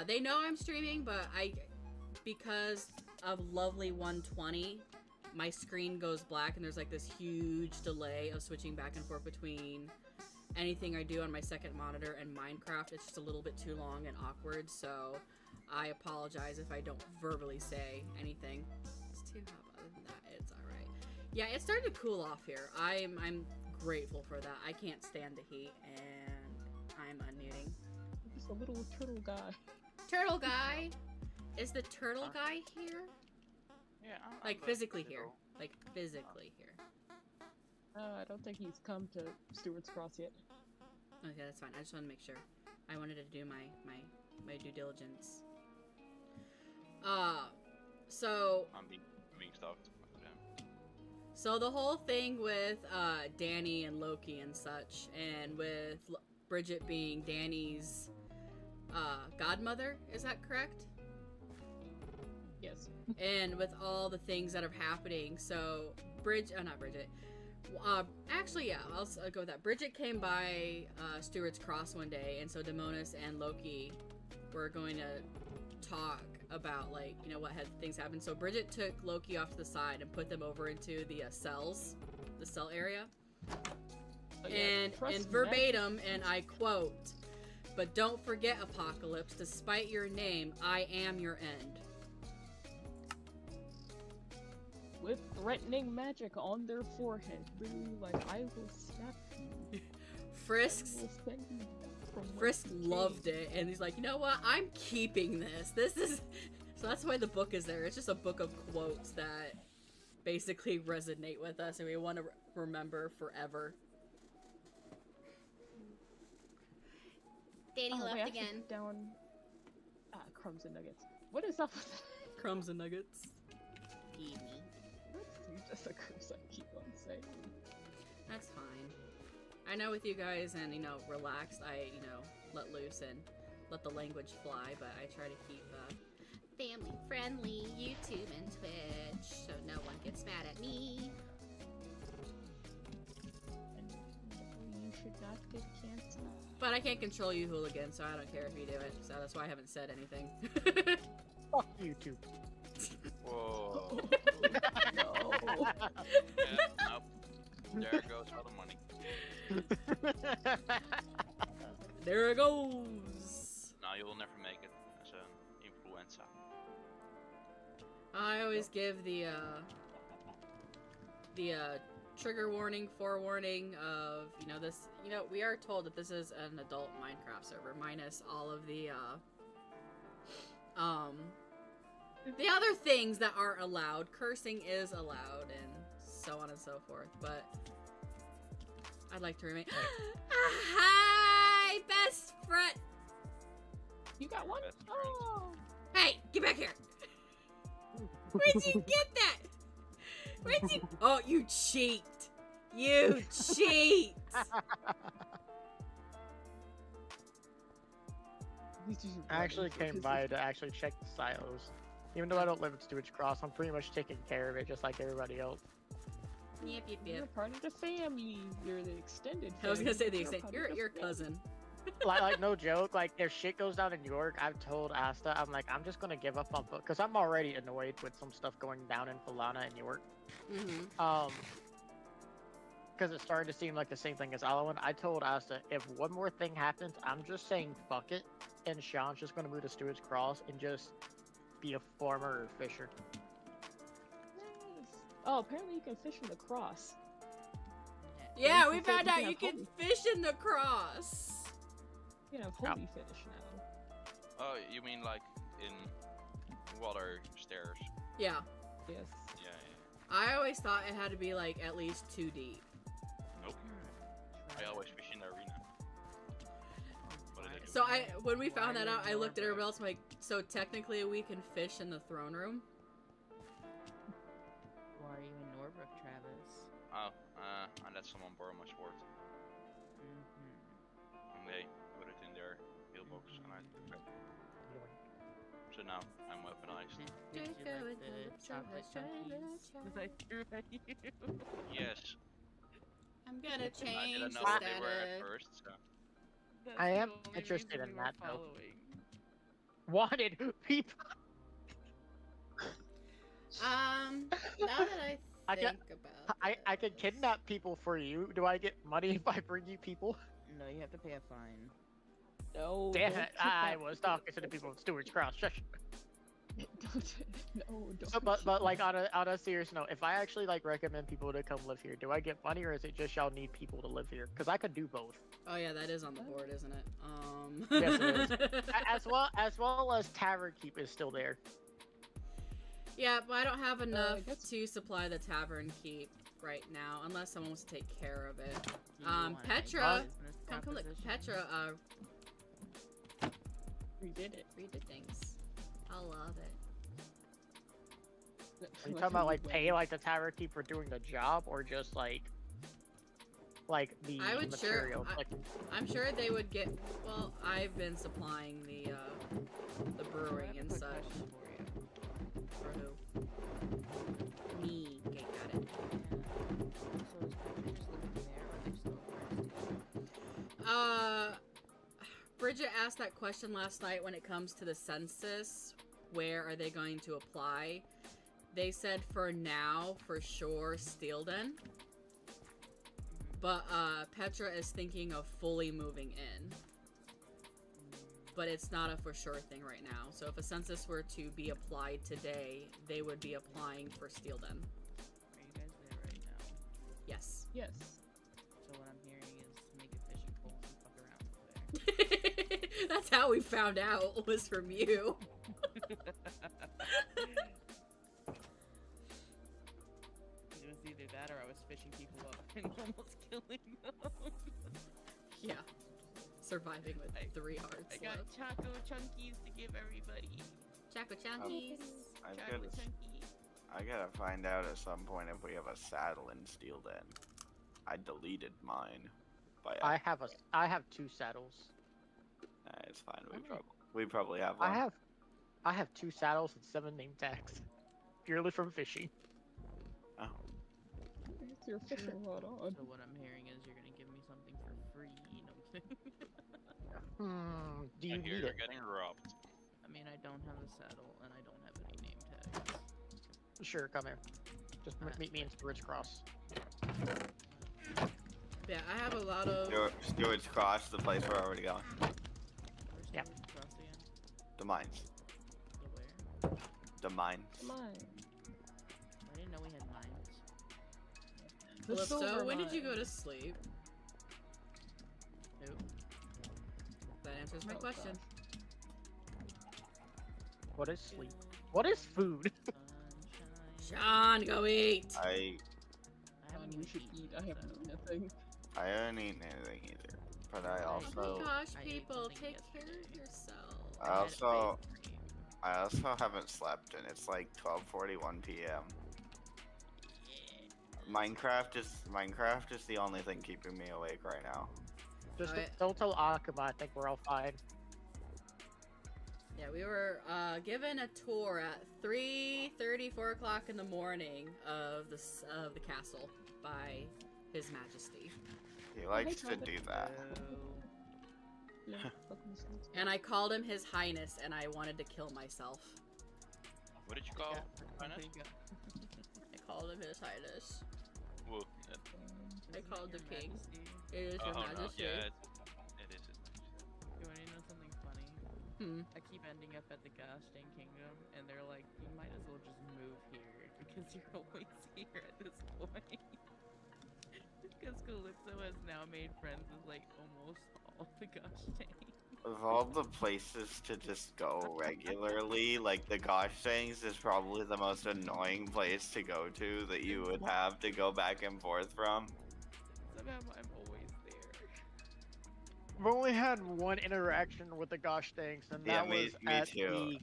They know I'm streaming, but because of lovely 120. My screen goes black and there's like this huge delay of switching back and forth between anything I do on my second monitor and Minecraft. It's just a little bit too long and awkward, so I apologize if I don't verbally say anything. It's too hot, but other than that, it's alright. Yeah, it's starting to cool off here. I'm grateful for that. I can't stand the heat, and I'm unmuting. Just a little turtle guy. Turtle guy? Is the turtle guy here? Yeah, Like physically here. Like physically here. I don't think he's come to Stewart's Cross yet. Okay, that's fine. I just want to make sure. I wanted to do my due diligence. So I'm being stalked. Okay. So the whole thing with Danny and Loki and such, and with Bridget being Danny's godmother, is that correct? Yes. And with all the things that are happening, so not Bridget. Actually, yeah, I'll go with that. Bridget came by Stewart's Cross one day, and so Daemonis and Loki were going to talk about, like, you know, what had things happened. So Bridget took Loki off to the side and put them over into the cells, the cell area. Oh, yeah, and verbatim, and I quote, "But don't forget, Apocalypse, despite your name, I am your end." With threatening magic on their forehead, literally like, I will snap you. Frisk I will send you from where Frisk you loved came." it, and he's like, you know what? I'm keeping this. This is... So that's why the book is there. It's just a book of quotes that basically resonate with us, and we want to remember forever. Danny Oh, left wait, I should again. put down crumbs and nuggets. What is up with that? Crumbs and nuggets. Eat me. That's just a curse I keep on saying. That's fine. I know with you guys and, you know, relaxed, I, you know, let loose and let the language fly, but I try to keep family friendly YouTube and Twitch so no one gets mad at me. And you should not get canceled. But I can't control you, hooligan, so I don't care if you do it. So that's why I haven't said anything. Fuck YouTube. Whoa. No. Yeah, nope. There goes all the money. There it goes. No, you will never make it as an influencer. I always give the trigger warning, forewarning of, you know, this, you know, we are told that this is an adult Minecraft server, minus all of the other things that aren't allowed. Cursing is allowed, and so on and so forth, but I'd like to remain. Hi, best friend! You got one? Best friend. Oh! Hey, get back here! Where'd you get that? Where'd you... Oh, you cheat! You cheat! I actually came by to actually check the silos. Even though I don't live in Stewart's Cross, I'm pretty much taking care of it just like everybody else. Yep, yep, You're yep. part of the family. You're the extended family. I was gonna say the You're extent. part You're of your the cousin. like no joke, like if shit goes down in New York, I've told Asta, I'm like, I'm just gonna give up on book, because I'm already annoyed with some stuff going down in Falana and New York. Mm-hmm. Because it's starting to seem like the same thing as Alwyn. I told Asta, if one more thing happens, I'm just saying fuck it, and Sean's just gonna move to Stewart's Cross and just be a farmer or fisher. Nice. Oh, apparently you can fish in the cross. Yeah, you we said found you out can you have can holy- fish in the cross. You can have holy fish now. Oh, you mean like in water stairs? Yeah. Yes. Yeah, yeah. I always thought it had to be like at least 2 deep. Nope. I always fish in the arena. What did I do? So when we found that out, I looked at everybody else. I'm like, so technically we can fish in the throne room. Why are you in Norbrook, Travis? Oh, and that's someone borrow my sword. And they put it in their pillbox, and I took it. So now I'm weaponized. Did you like the chocolate chunkies that I threw at you? Yes. I'm gonna I change didn't the know what they were at status. first, so. That's I the am only interested reason in we were that, though. following. Wanted people. Now that I think about I can this. kidnap people for you. Do I get money if I bring you people? No, you have to pay a fine. No. Damn don't it! kidnap I was people. talking to the people at Stewart's Cross. Shush. Don't. So, but like on a serious note, if I actually like recommend people to come live here, do I get money or is it just y'all need people to live here? Because I could do both. Oh yeah, that is on the board, isn't it? Yes, it is. As well as Tavern Keep is still there. Yeah, but I don't have enough guess- to supply the tavern keep right now, unless someone wants to take care of it. Do you wanna make a Petra, business come look, proposition? Petra, We did it. redid things. I love it. Are you talking about like pay like the Tavern Keep for doing the job or just like the I would material? sure. Like, I'm sure they would get. Well, I've been supplying the I brewing have a and quick such. question for you. For who? Me. Okay, got it. So is Petra just living there, or are they still quarantined? Bridget asked that question last night when it comes to the census. Where are they going to apply? They said for now, for sure, Steelden. But Petra is thinking of fully moving in. But it's not a for sure thing right now. So if a census were to be applied today, they would be applying for Steelden. Are you guys there right now? Yes. Yes. So what I'm hearing is make a fishing pole and fuck around over there. That's how we found out was from you. It was either that or I was fishing people up and almost killing them. Yeah. Surviving with I- 3 hearts I got left. Choco Chunkies to give everybody. Choco Chunkies. I Choco gotta, Chunky. I gotta find out at some point if we have a saddle in Steel Den. I deleted mine. By I have 2 saddles. Nah, it's fine. We probably have one. I have 2 saddles and 7 name tags, purely from fishing. Oh. It's your fishing rod on. So what I'm hearing is you're gonna give me something for free. No, I'm kidding. Do you I hear need you're it? getting robbed. I mean, I don't have a saddle and I don't have any name tags. Sure, come here. Just meet me in Stewart's Cross. Yeah, I have a lot of. Stewart's Cross, the place we're already going. Where's Yep. Stewart's Cross again? The mines. The where? The mines. Mine. I didn't know we had mines. The Calypso, silver when did you go mine. to sleep? Who? That answers my Oh, question. What is sleep? What is food? Sunshine. Sean, go eat! I haven't We even should eaten, eat. I haven't so- eaten a thing. I haven't eaten anything either. But I Oh also my gosh, I ate people, something take care yesterday. of yourself. I had also ice cream. I also haven't slept and it's like 12:41 p.m. Minecraft is the only thing keeping me awake right now. Just Alright. don't tell Akuma. I think we're all fine. Yeah, we were given a tour at 3:30, 4 o'clock in the morning of the castle by His Majesty. He likes to Mother. do that. Yeah, fucking sense. And I called him His Highness, and I wanted to kill myself. What did you call? There Finance? you go. I called him His Highness. Whoa. I Isn't called it the Your king. Majesty? It is Oh, Your no. Majesty. Yeah, it is. You wanna know something funny? I keep ending up at the Goshting Kingdom, and they're like, you might as well just move here, because you're always here at this point. Because Calypso has now made friends with, like, almost all the Goshting. Of all the places to just go regularly, like the Gosh Things is probably the most annoying place to go to that you would have to go back and forth from. Somehow I'm always there. I've only had one interaction with the Gosh Things, and Yeah, that me was at too.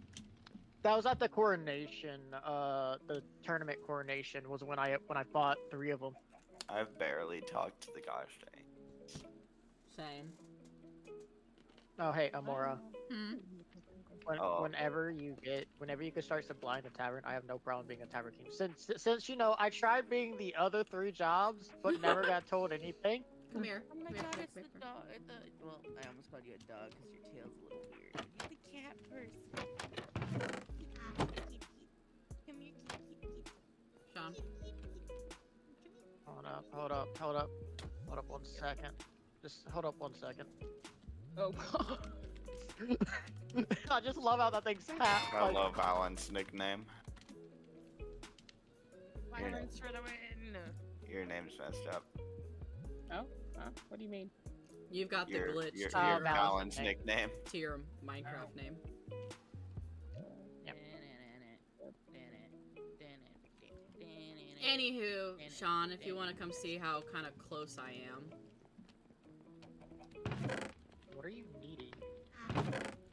that was at the coronation. The tournament coronation was when I fought 3 of them. I've barely talked to the gosh dang. Same. Oh, hey, Amora. Hmm. Oh. Whenever you can start supplying the tavern, I have no problem being a tavern king. Since you know, I tried being the other 3 jobs, but never got told anything. Come here. Oh my Come here, god, come it's here, the come here. dog. Well, I almost called you a dog because your tail's a little weird. You're the cat person. Come here, keep. Sean. Hold up 1 second. Just hold up 1 second. Oh. I just love how that thing's hat. I love Valence nickname. Violence for the win. Your name's messed up. Oh? Huh? What do you mean? You've got the glitch Your to your, Valence nickname. to your Minecraft name. Yep. Anywho, Sean, if you want to come see how kind of close I am. What are you needing?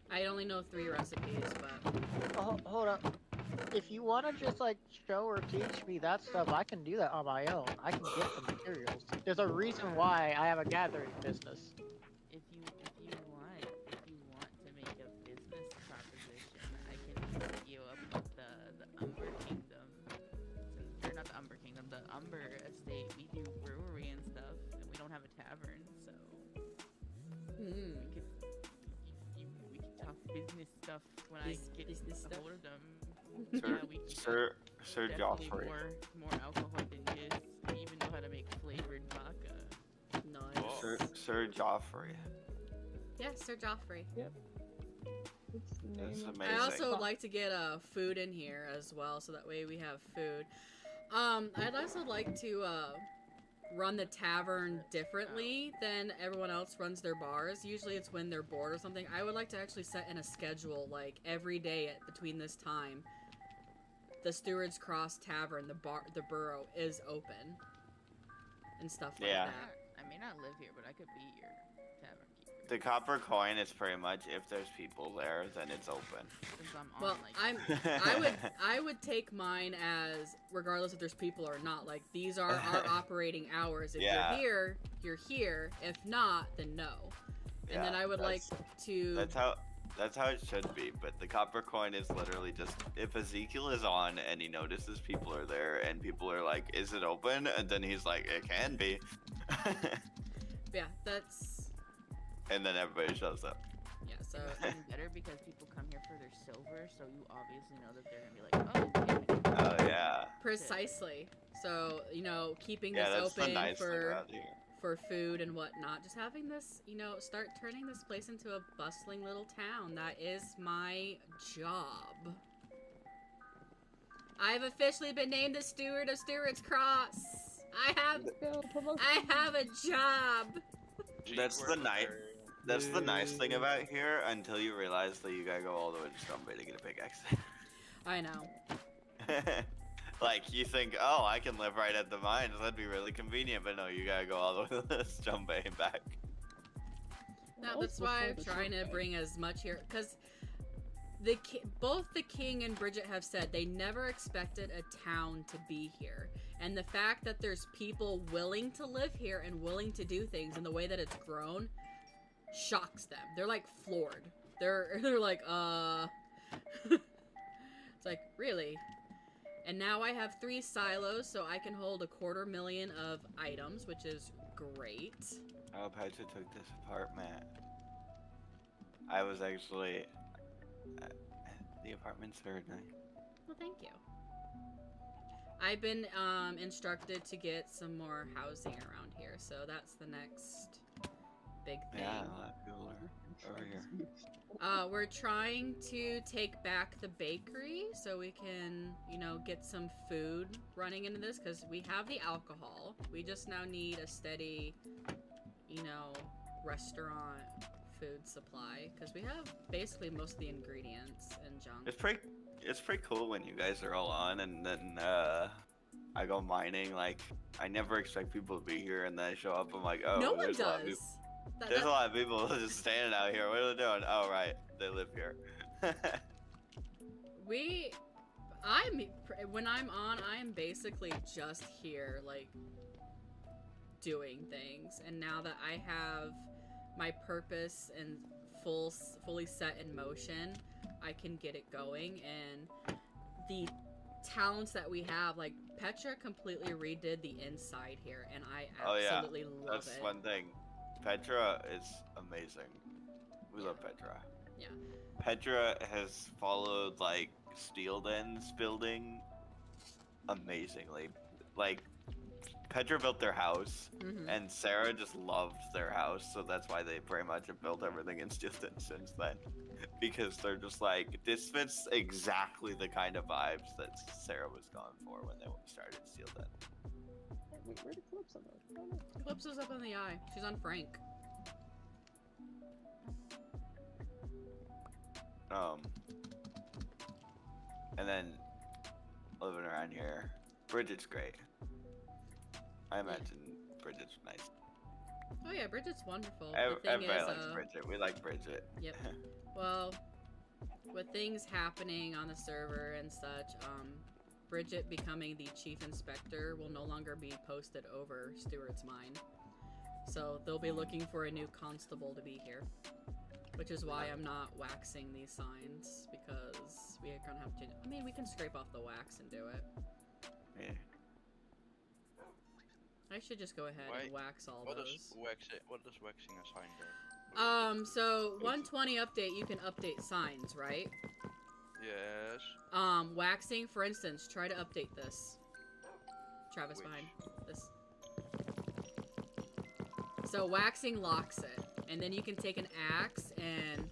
I only know 3 recipes, but Oh, hold up. If you want to just like show or teach me that stuff, I can do that on my own. I can get the materials. There's a reason why I have a gathering business. If you want to make a business proposition, I can set you up with the Umber Kingdom. Or not the Umber Kingdom, the Umber Estate. We do brewery and stuff, and we don't have a tavern, so we could talk business stuff when I get business a stuff? hold of them. Sir, we can Sir definitely Joffrey. more alcohol than this. We even know how to make flavored vodka. nice. Sir Joffrey. Yeah, Sir Joffrey. What's the That's name of amazing. I also would like to get food in here as well, so that way we have food. I'd also like to run the tavern differently than everyone else runs their bars. Usually it's when they're bored or something. I would like to actually set in a schedule, like every day between this time, the Steward's Cross Tavern, the borough is open and stuff like Yeah. that. I may not live here, but I could be your tavern keeper. The copper coin is pretty much if there's people there, then it's open. Since I'm Well, on, like, I would take mine as regardless if there's people or not. Like, these are our operating hours. If Yeah. you're here, you're here. If not, then no. And then Yeah, I would like to. That's how it should be, but the copper coin is literally just if Ezekiel is on and he notices people are there and people are like, "Is it open?" and then he's like, "It can be," Yeah, that's. and then everybody shows up. Yeah, so. it's even better because people come here for their silver, so you obviously know that they're gonna be like, oh, okay. Oh yeah. Precisely. So, keeping Yeah, this that's the open nice thing for about here. food and whatnot. Just having this, start turning this place into a bustling little town. That is my job. I've officially been named the steward of Stewart's Cross. I have a job. That's the nice thing about here until you realize that you gotta go all the way to Stumbay to get a pickaxe. I know. Like, you think, oh, I can live right at the mines, that'd be really convenient, but no, you gotta go all the way to Stumbay and back. No, that's why I'm trying to bring as much here, because both the king and Bridget have said they never expected a town to be here. And the fact that there's people willing to live here and willing to do things in the way that it's grown shocks them. They're like floored. They're like, It's like, really? And now I have 3 silos, so I can hold 250,000 of items, which is great. I hope Petra took this apartment. I was actually... the apartment's very nice. Well, thank you. I've been instructed to get some more housing around here, so that's the next big thing. Yeah, a lot of people are over here. We're trying to take back the bakery so we can, get some food running into this, because we have the alcohol. We just now need a steady, restaurant food supply, because we have basically most of the ingredients and junk. It's pretty cool when you guys are all on, and then I go mining. Like, I never expect people to be here, and then I show up. I'm like, oh, No one there's a lot of does. people. There's a lot of people just standing out here. What are they doing? Oh, right, they live here. When I'm on, I am basically just here, like, doing things, and now that I have my purpose and fully set in motion, I can get it going. And the talents that we have, like Petra completely redid the inside here, and I absolutely love That's it. one thing. Petra is amazing. We love Petra. Yeah. Petra has followed like Steelden's building amazingly. Like Petra built their house, and Sarah just loved their house, so that's why they pretty much have built everything in Steelden since then. Because they're just like, this fits exactly the kind of vibes that Sarah was going for when they started Steelden. Wait, where did Calypso go? Calypso's up in the eye. She's on Frank. And then living around here, Bridget's great. I imagine Bridget's nice. Oh yeah, Bridget's wonderful. Everybody likes Bridget. We like Bridget. Yep. Well, with things happening on the server and such, Bridget becoming the chief inspector will no longer be posted over Stuart's mine. So they'll be looking for a new constable to be here. Which is why I'm not waxing these signs, because we're gonna have to. I mean, we can scrape off the wax and do it. Yeah. I should just go ahead and wax all what those. What does waxing a sign do? So 120 update, you can update signs, right? Yes. Waxing, for instance, try to update this. Travis, Which? behind this. So waxing locks it, and then you can take an axe and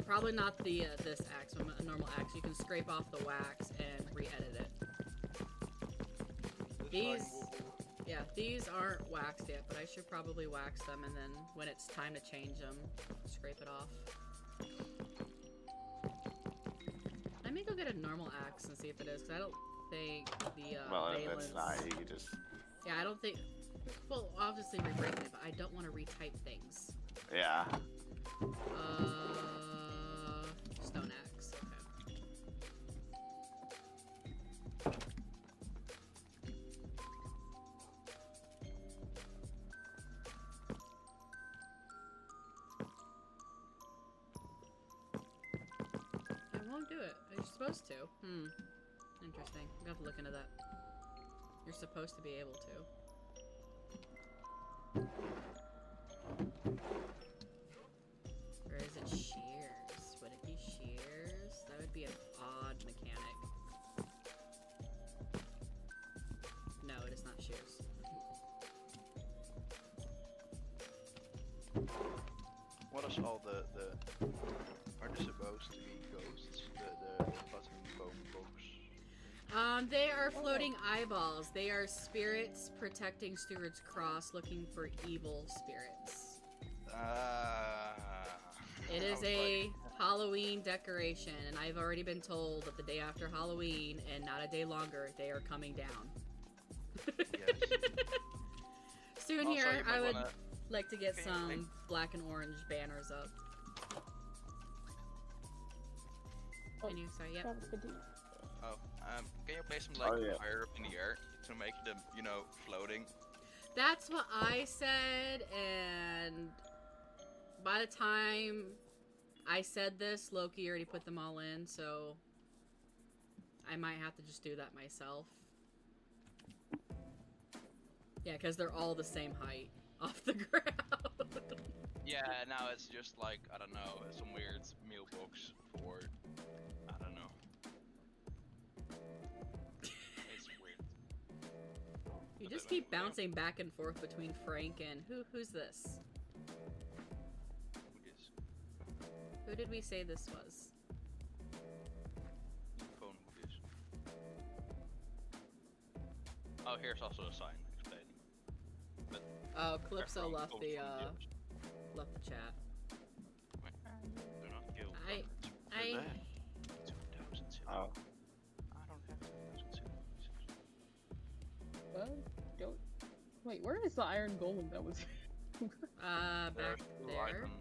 probably not the this axe, but a normal axe. You can scrape off the wax and re-edit it. These aren't waxed yet, but I should probably wax them, and then when it's time to change them, scrape it off. Let me go get a normal axe and see if it is, because I don't think the well, if Valence... it's not, you can just... Yeah, I don't think... Well, obviously re-breaking it, but I don't want to retype things. Yeah. Stone axe, okay. It won't do it. You're supposed to. Interesting. I'm gonna have to look into that. You're supposed to be able to. Or is it shears? Would it be shears? That would be an odd mechanic. No, it is not shears. What is all the are they supposed to be ghosts? The button bone box? They are floating eyeballs. They are spirits protecting Stuart's Cross, looking for evil spirits. It is a Halloween decoration, and I've already been told that the day after Halloween, and not a day longer, they are coming down. Yes. Soon Also, here, you might I would wanna- like to get some black and orange banners up. Oh, Can you? Sorry, yep. Travis, continue. Oh, can you place them like Oh, yeah. higher up in the air to make them, you know, floating? That's what I said, and by the time I said this, Loki already put them all in, so I might have to just do that myself. Yeah, because they're all the same height off the ground. Yeah, now it's just like, I don't know, some weird meal box for, I don't know. It's weird. You just keep bouncing back and forth between Frank and who's this? Who this? Who did we say this was? Phone who this? Oh, here's also a sign explaining. But Oh, Calypso from- left from the yours. left the chat. Do not kill. I Who's that? 2,000 silver. Oh. I don't have 2,000 silver pieces. Don't. Wait, where is the iron golem that was? Back There's two there, items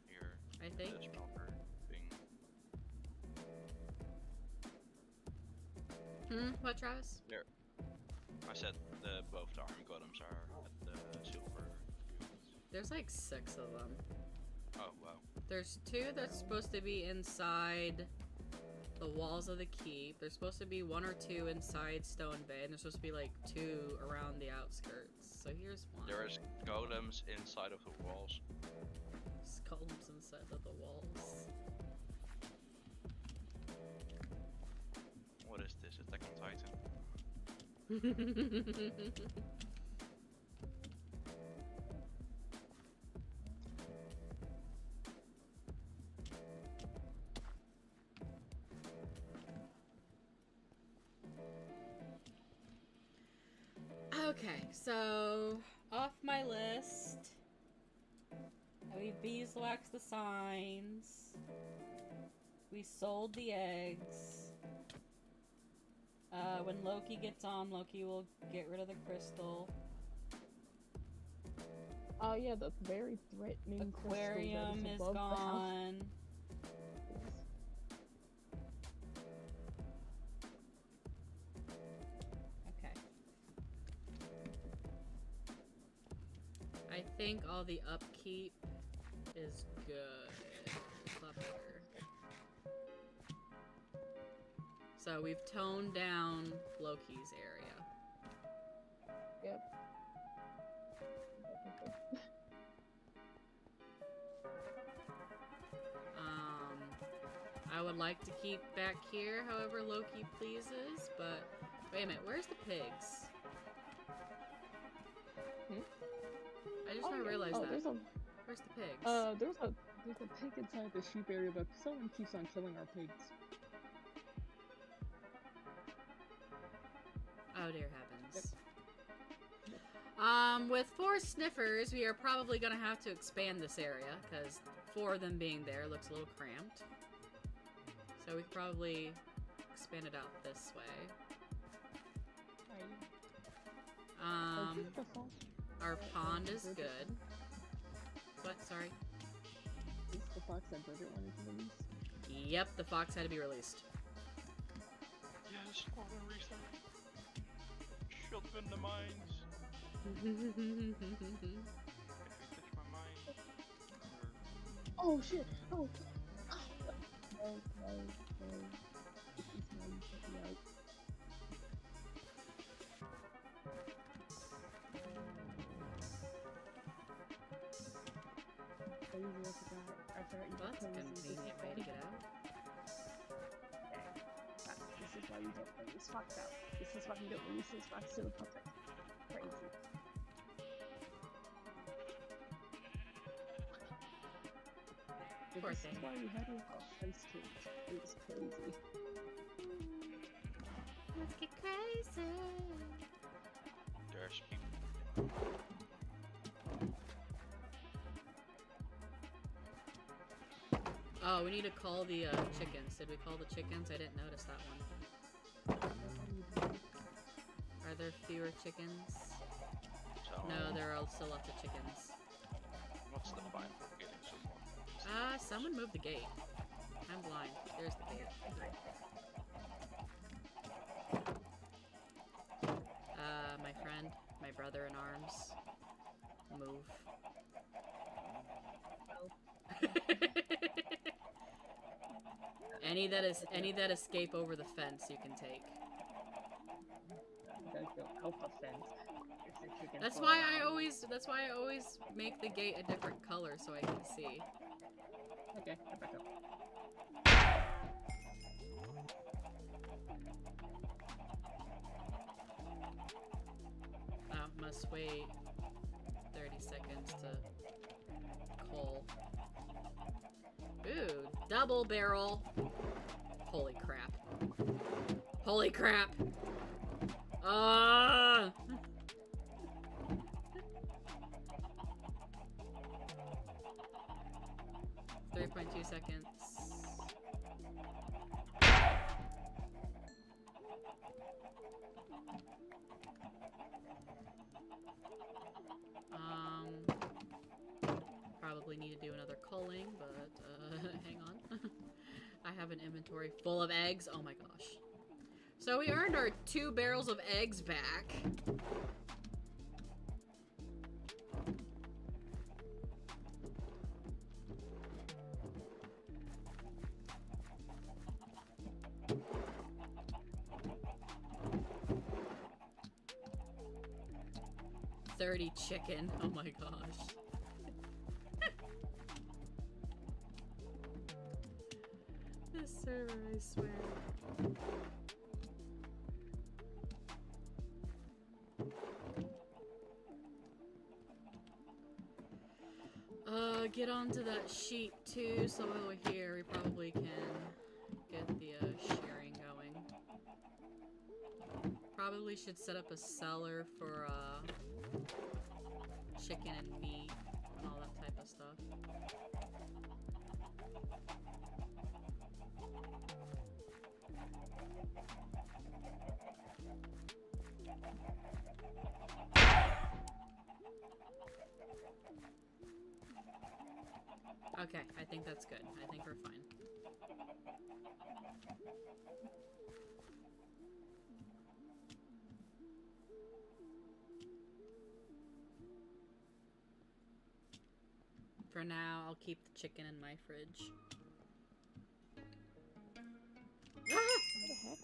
here. I think. The smelter thing. What, Travis? I said both the army golems are at the silver. There's like 6 of them. Oh wow. There's 2 that's supposed to be inside the walls of the keep. There's supposed to be 1 or 2 inside Stone Bay, and there's supposed to be like 2 around the outskirts. So here's 1. There is golems inside of the walls. Columns inside of the walls. What is this? Attack on Titan? Okay, so off my list, we beeswaxed the signs. We sold the eggs. When Loki gets on, Loki will get rid of the crystal. Oh yeah, the very threatening Aquarium is gone. Okay. I think all the upkeep is good. Clever. So we've toned down Loki's area. Yep. I would like to keep back here however Loki pleases, but wait a minute, where's the pigs? I just now realized that. Where's the pigs? There's a pig inside the sheep area, but someone keeps on killing our pigs. Oh dear heavens. With 4 sniffers, we are probably gonna have to expand this area, because 4 of them being there looks a little cramped. So we could probably expand it out this way. Our pond is good. What? Sorry? Is the fox that brother wanted to release? Yep, the fox had to be released. Yes, I want to restart. Shut in the mines. If you touch my mind. Oh shit! Oh! No. This is why you put me out. Crazy, I forgot you Well, that's a convenient way to get out. This is why you don't release fox out. This is why you don't release this fox to the public. Crazy. Poor This thing. is why we had a fence cage. It was crazy. Let's get crazy. There's people. Oh, we need to call the chickens. Did we call the chickens? I didn't notice that one. Are there fewer chickens? So, No, there are still lots of chickens. what's the fine for getting so far? Someone moved the gate. I'm blind. There's the gate. My friend, my brother in arms. Move. Any that escape over the fence you can take. Alpha fence. That's why I always make the gate a different color so I can see. Okay, I back up. Must wait 30 seconds to cull. Ooh, double barrel. Holy crap. Holy crap. 3.2 seconds. Probably need to do another culling, but hang on. I have an inventory full of eggs. Oh my gosh. So we earned our 2 barrels of eggs back. $30 chicken. Oh my gosh. This server, I swear. Get onto that sheet too, so while we're here, we probably can get the shearing going. Probably should set up a cellar for chicken and meat and all that type of stuff. Okay, I think that's good. I think we're fine. For now, I'll keep the chicken in my fridge. Ah! What the heck?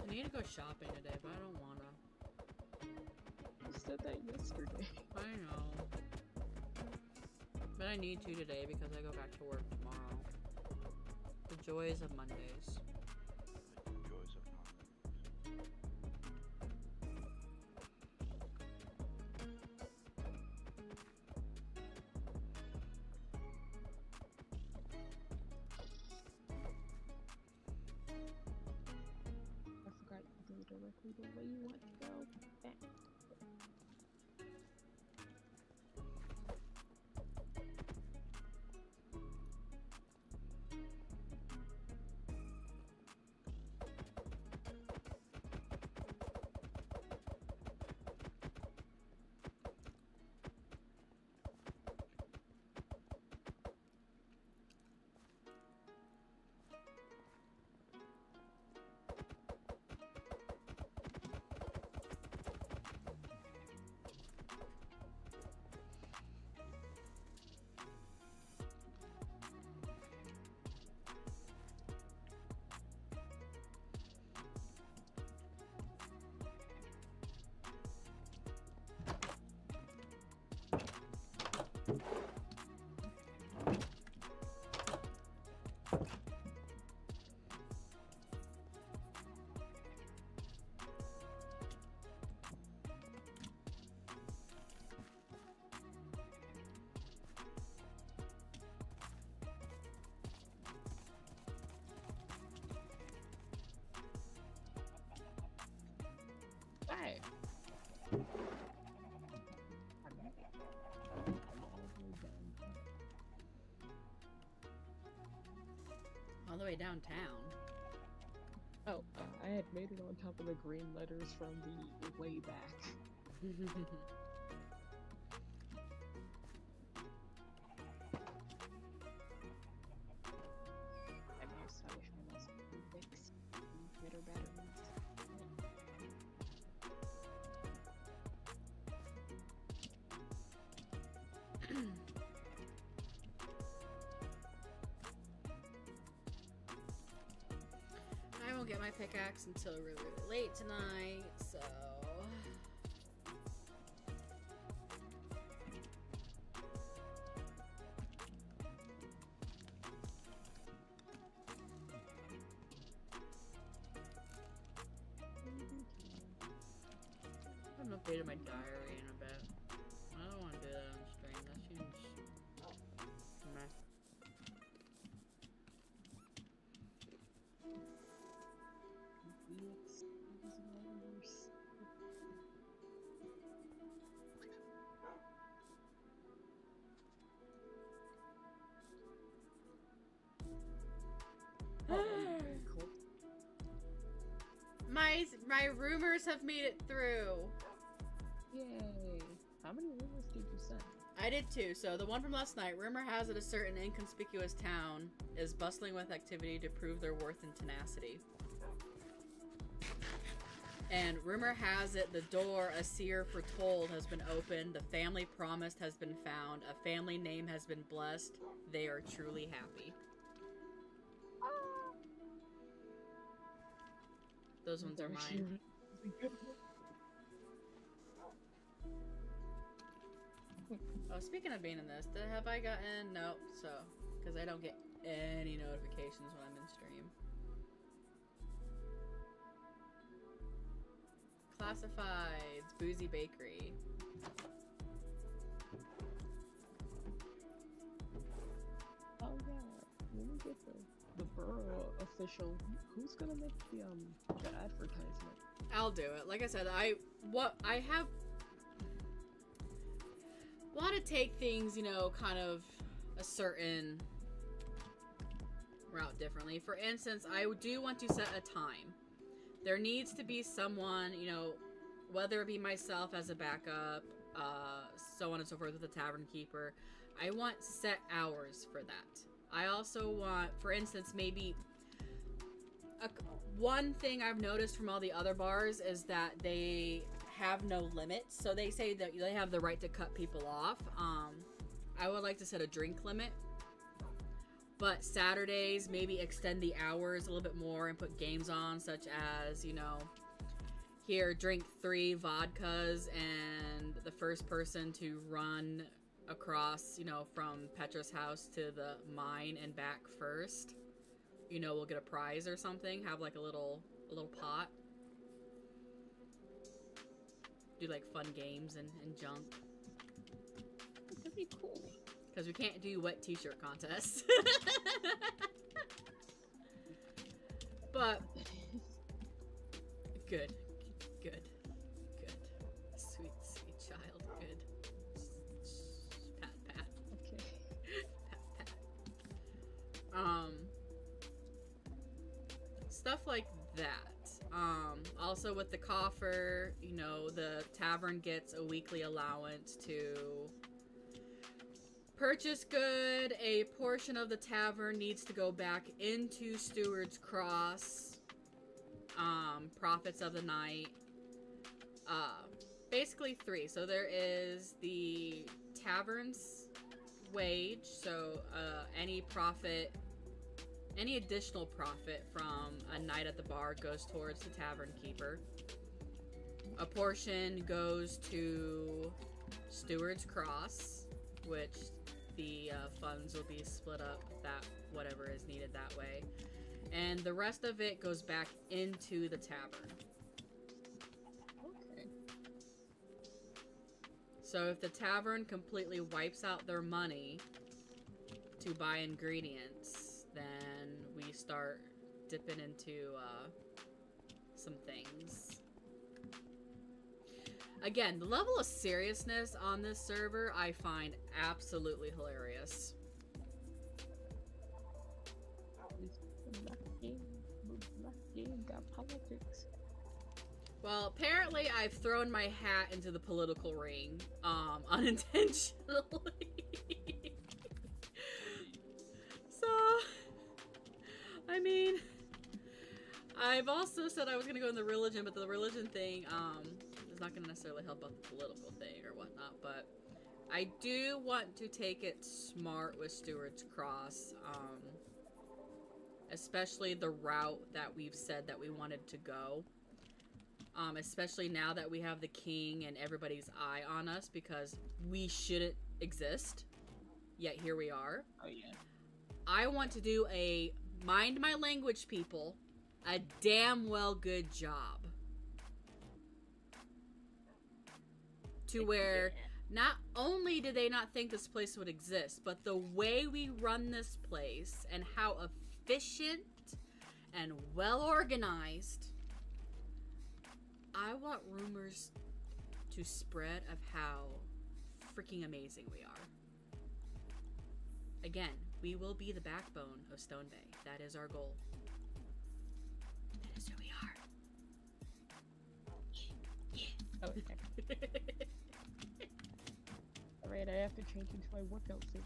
I need to go shopping today, but I don't wanna. You said that yesterday. I know. But I need to today because I go back to work tomorrow. The joys of Mondays. Joys of Monday. I forgot to go directly the way you want to go. Back. Hey. All the way downtown. Oh, I had made it on top of the green letters from the way back. I'm also trying to fix better batteries. won't get my pickaxe until really, really late tonight, so... I haven't updated my diary in a bit. I don't want to do that on stream. That seems meh. My rumors have made it through. Yay! How many rumors did you send? I did too. So the one from last night, rumor has it a certain inconspicuous town is bustling with activity to prove their worth and tenacity. And rumor has it the door a seer foretold has been opened, the family promised has been found, a family name has been blessed, they are truly happy. Those ones are mine. Oh, speaking of being in this, have I gotten... Nope, so... Because I don't get any notifications when I'm in stream. Classifieds, Boozy Bakery. Oh yeah, when we get the borough official, who's gonna make the advertisement? I'll do it. Like I said, I want to take things, you know, kind of a certain route differently. For instance, I do want to set a time. There needs to be someone, you know, whether it be myself as a backup, so on and so forth with the tavern keeper. I want set hours for that. I also want, for instance, maybe one thing I've noticed from all the other bars is that they have no limits. So they say that they have the right to cut people off. I would like to set a drink limit. But Saturdays, maybe extend the hours a little bit more and put games on, such as, you know, here, drink 3 vodkas, and the first person to run across, you know, from Petra's house to the mine and back first, you know, we'll get a prize or something. Have like a little pot. Do like fun games and junk. That'd be cool. Because we can't do wet t-shirt contests. But good. Sweet child. Good. Pat. Okay. Pat. Stuff like that. Also with the coffer, you know, the tavern gets a weekly allowance to purchase good. A portion of the tavern needs to go back into Steward's Cross. Profits of the night. Basically 3. So there is the tavern's wage. So any additional profit from a night at the bar goes towards the tavern keeper. A portion goes to Steward's Cross, which the funds will be split up, that whatever is needed that way, and the rest of it goes back into the tavern. Okay. So if the tavern completely wipes out their money to buy ingredients, then we start dipping into some things. Again, the level of seriousness on this server I find absolutely hilarious. Black game got politics. Well, apparently I've thrown my hat into the political ring, unintentionally. So, I mean, I've also said I was gonna go in the religion, but the religion thing, is not gonna necessarily help out the political thing or whatnot, but I do want to take it smart with Steward's Cross, especially the route that we've said that we wanted to go. Especially now that we have the king and everybody's eye on us because we shouldn't exist, yet here we are. Oh yeah. I want to do a, mind my language, people, a damn well good job. To where not only did they not think this place would exist, but the way we run this place and how efficient and well organized, I want rumors to spread of how freaking amazing we are. Again, we will be the backbone of Stone Bay. That is our goal. That is who we are. Yeah. Okay. Alright, I have to change into my workout suit.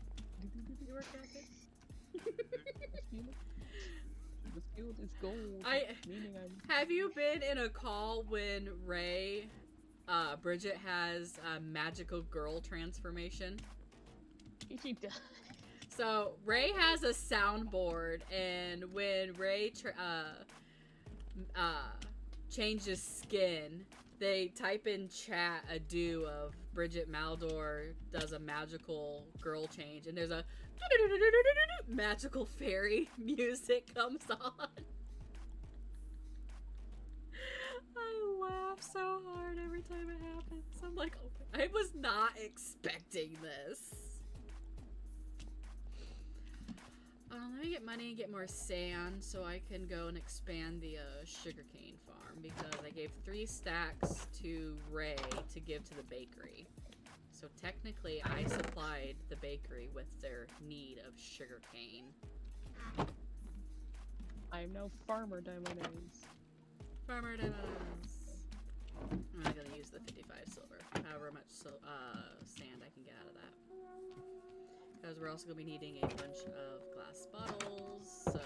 Your workout suit? The field is gold. Meaning Have you been in a call when Bridget has a magical girl transformation? She does. So Ray has a soundboard, and when Ray changes skin, they type in chat a do of Bridget Maldor does a magical girl change, and there's a magical fairy music comes on. I laugh so hard every time it happens. I'm like, oh, I was not expecting this. Let me get money and get more sand so I can go and expand the sugarcane farm, because I gave 3 stacks to Ray to give to the bakery. So technically I supplied the bakery with their need of sugarcane. I am now Farmer Diamonds. Farmer Diamonds. I'm not gonna use the 55 silver. However much sand I can get out of that. Because we're also going to be needing a bunch of glass bottles, so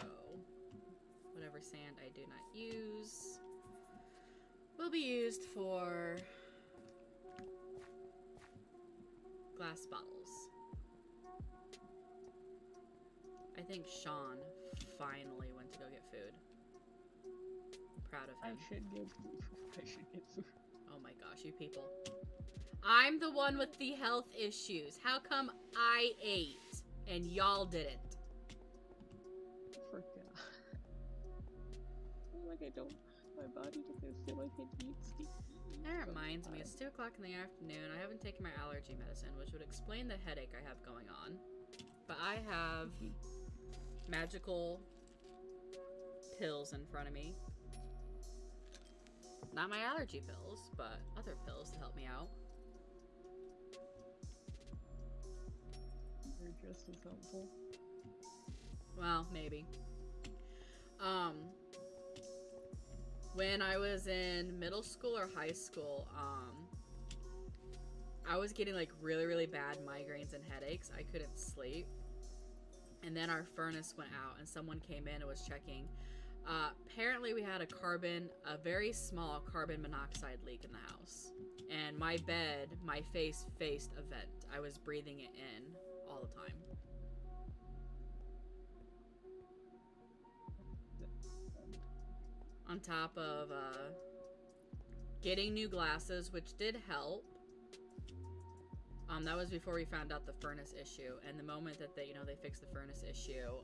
whatever sand I do not use will be used for glass bottles. I think Sean finally went to go get food. I'm proud of him. I should get food. Oh my gosh, you people. I'm the one with the health issues. How come I ate and y'all didn't? Forgot. Like I don't. My body doesn't feel like it needs to eat. That reminds me, it's 2 o'clock in the afternoon. I haven't taken my allergy medicine, which would explain the headache I have going on. But I have magical pills in front of me. Not my allergy pills, but other pills to help me out. They're just as helpful. Well, maybe. When I was in middle school or high school, I was getting like really, really bad migraines and headaches. I couldn't sleep. And then our furnace went out and someone came in and was checking. Apparently we had a very small carbon monoxide leak in the house. And my bed, my face faced a vent. I was breathing it in all the time. On top of getting new glasses, which did help. That was before we found out the furnace issue, and the moment that they fixed the furnace issue,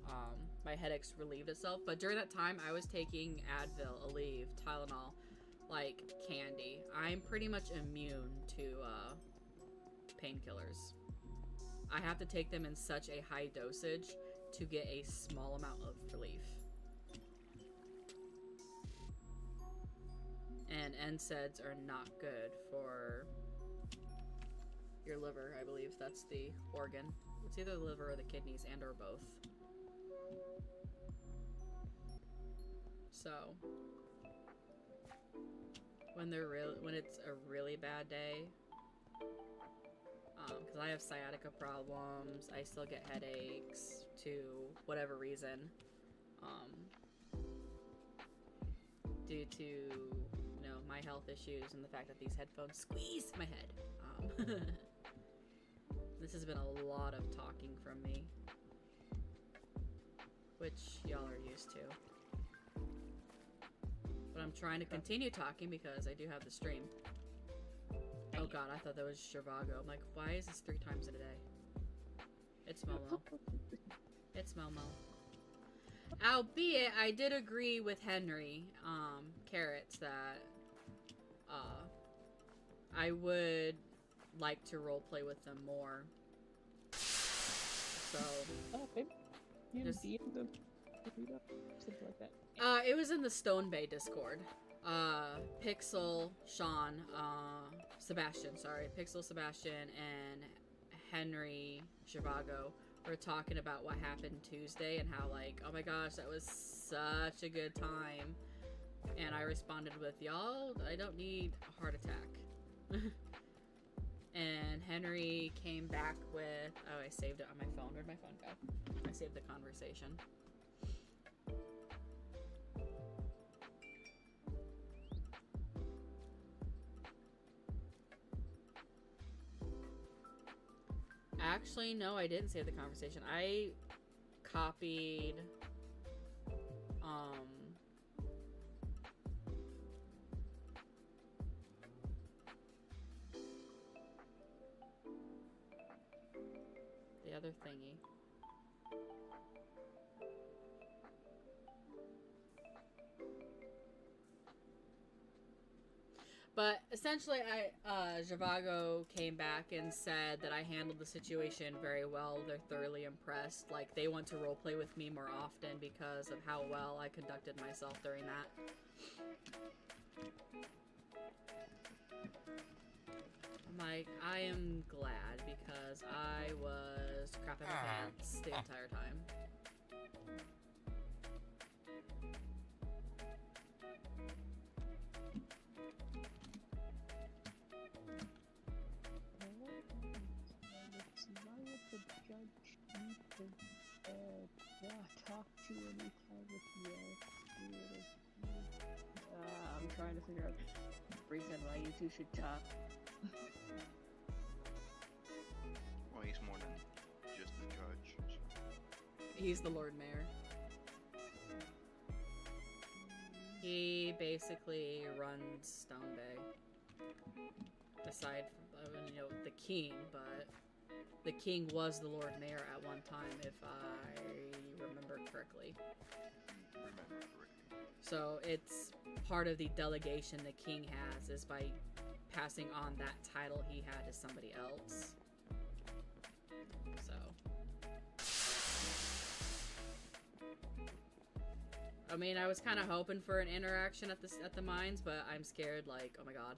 my headaches relieved itself. But during that time, I was taking Advil, Aleve, Tylenol, like candy. I'm pretty much immune to painkillers. I have to take them in such a high dosage to get a small amount of relief. And NSAIDs are not good for your liver, I believe. That's the organ. It's either the liver or the kidneys, and or both. So when it's a really bad day, because I have sciatica problems, I still get headaches to whatever reason, due to my health issues and the fact that these headphones squeeze my head. This has been a lot of talking from me. which y'all are used to. But I'm trying to continue talking because I do have the stream. Oh god, I thought that was Zhivago. I'm like, why is this 3 times in a day? It's Momo. It's Momo. Albeit, I did agree with Henry, Carrots, that, I would like to roleplay with them more. So... Oh, maybe you Just- DM them. Something like that. It was in the Stone Bay Discord. Pixel, Sean, Sebastian, sorry. Pixel, Sebastian, and Henry Zhivago were talking about what happened Tuesday and how, like, oh my gosh, that was such a good time. And I responded with, y'all, I don't need a heart attack. And Henry came back with, oh, I saved it on my phone. Where'd my phone go? I saved the conversation. Actually, no, I didn't save the conversation. I copied, the other thingy. But essentially, Zhivago came back and said that I handled the situation very well. They're thoroughly impressed. Like, they want to roleplay with me more often because of how well I conducted myself during that. I'm like, I am glad because I was crapping my pants the entire time. Talk to any kind of I'm trying to figure out the reason why you two should talk. Well, he's more than just the judge. So. He's the Lord Mayor. He basically runs Stone Bay. Aside from, you know, the king, but the king was the Lord Mayor at one time, if I remember correctly. So it's part of the delegation the king has is by passing on that title he had to somebody else. So. I mean, I was kind of hoping for an interaction at the mines, but I'm scared, like, oh my god.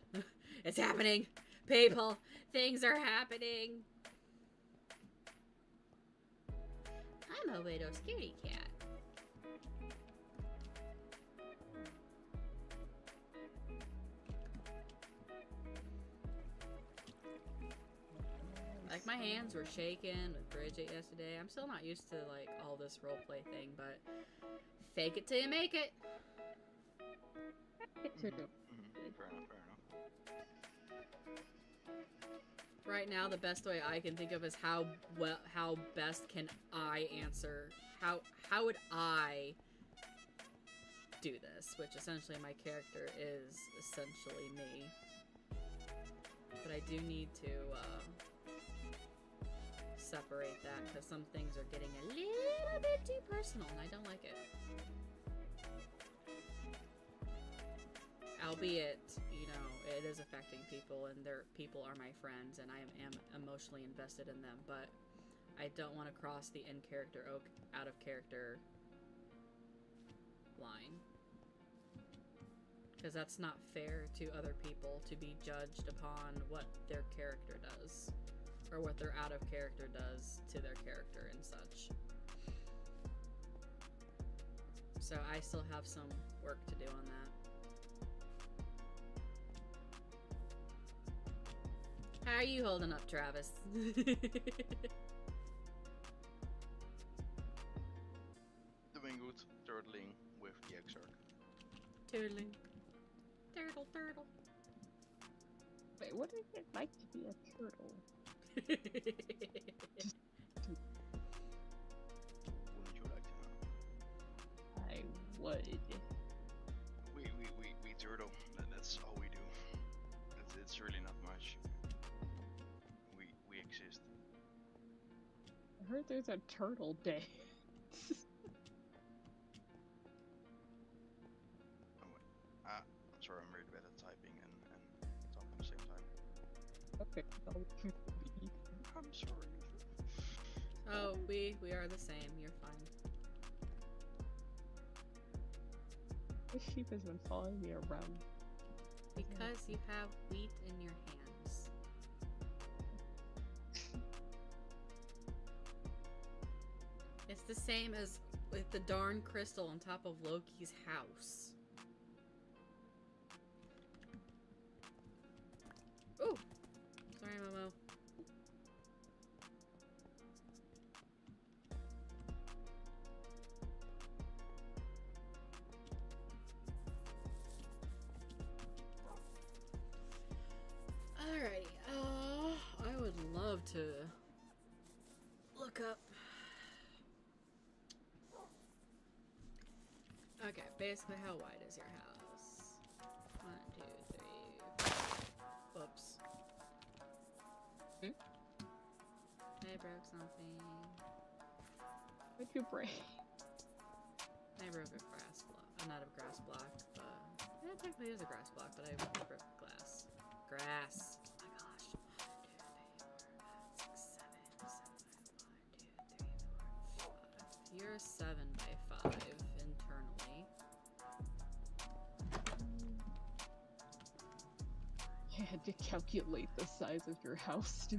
It's happening! People! Things are happening! I'm a widow scaredy cat. Like, my hands were shaking with Bridget yesterday. I'm still not used to, like, all this roleplay thing, but fake it till you make it. Fair enough, fair enough. Right now, the best way I can think of is how best can I answer? How would I do this? Which essentially my character is essentially me. But I do need to separate that because some things are getting a little bit too personal and I don't like it. Albeit, you know, it is affecting people and people are my friends and I am emotionally invested in them, but I don't want to cross the in-character out of character line. Because that's not fair to other people to be judged upon what their character does. Or what their out of character does to their character and such. So I still have some work to do on that. How are you holding up, Travis? Doing good, turtling with the Exarch. Turtling. Turtle. Wait, what is it like to be a turtle? Wouldn't you like to know? wood. We turtle. That's all we do. It's really not much. We exist. I heard there's a turtle day. I'm sorry, I'm really bad at typing and talking at the same time. Okay, I'm sorry. Oh, we are the same. You're fine. This sheep has been following me around. Because you have wheat in your hands. It's the same as with the darn crystal on top of Loki's house. Ooh! Sorry, Momo. Alrighty, I would love to look up. Okay, basically, how wide is your house? 1, 2, 3. Whoops. I broke something. What'd you break? I broke a grass block. Not a grass block, but yeah, it technically is a grass block, but I broke glass. Grass. Oh my gosh. 1, 2, 3, 4, 5, 6, 7, 1, 2, 3, 4, 5. You're 7 by 5 internally. I had to calculate the size of your house to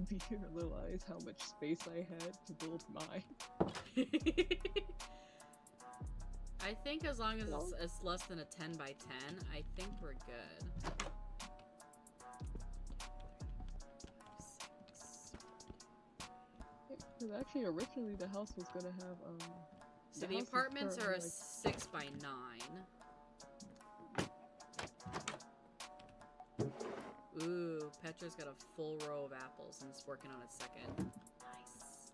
realize how much space I had to build mine. I think as long as it's less than a 10 by 10, I think we're good. Because actually, originally the house was gonna have So the apartments are a 6 by 9. Ooh, Petra's got a full row of apples and it's working on its second. Nice.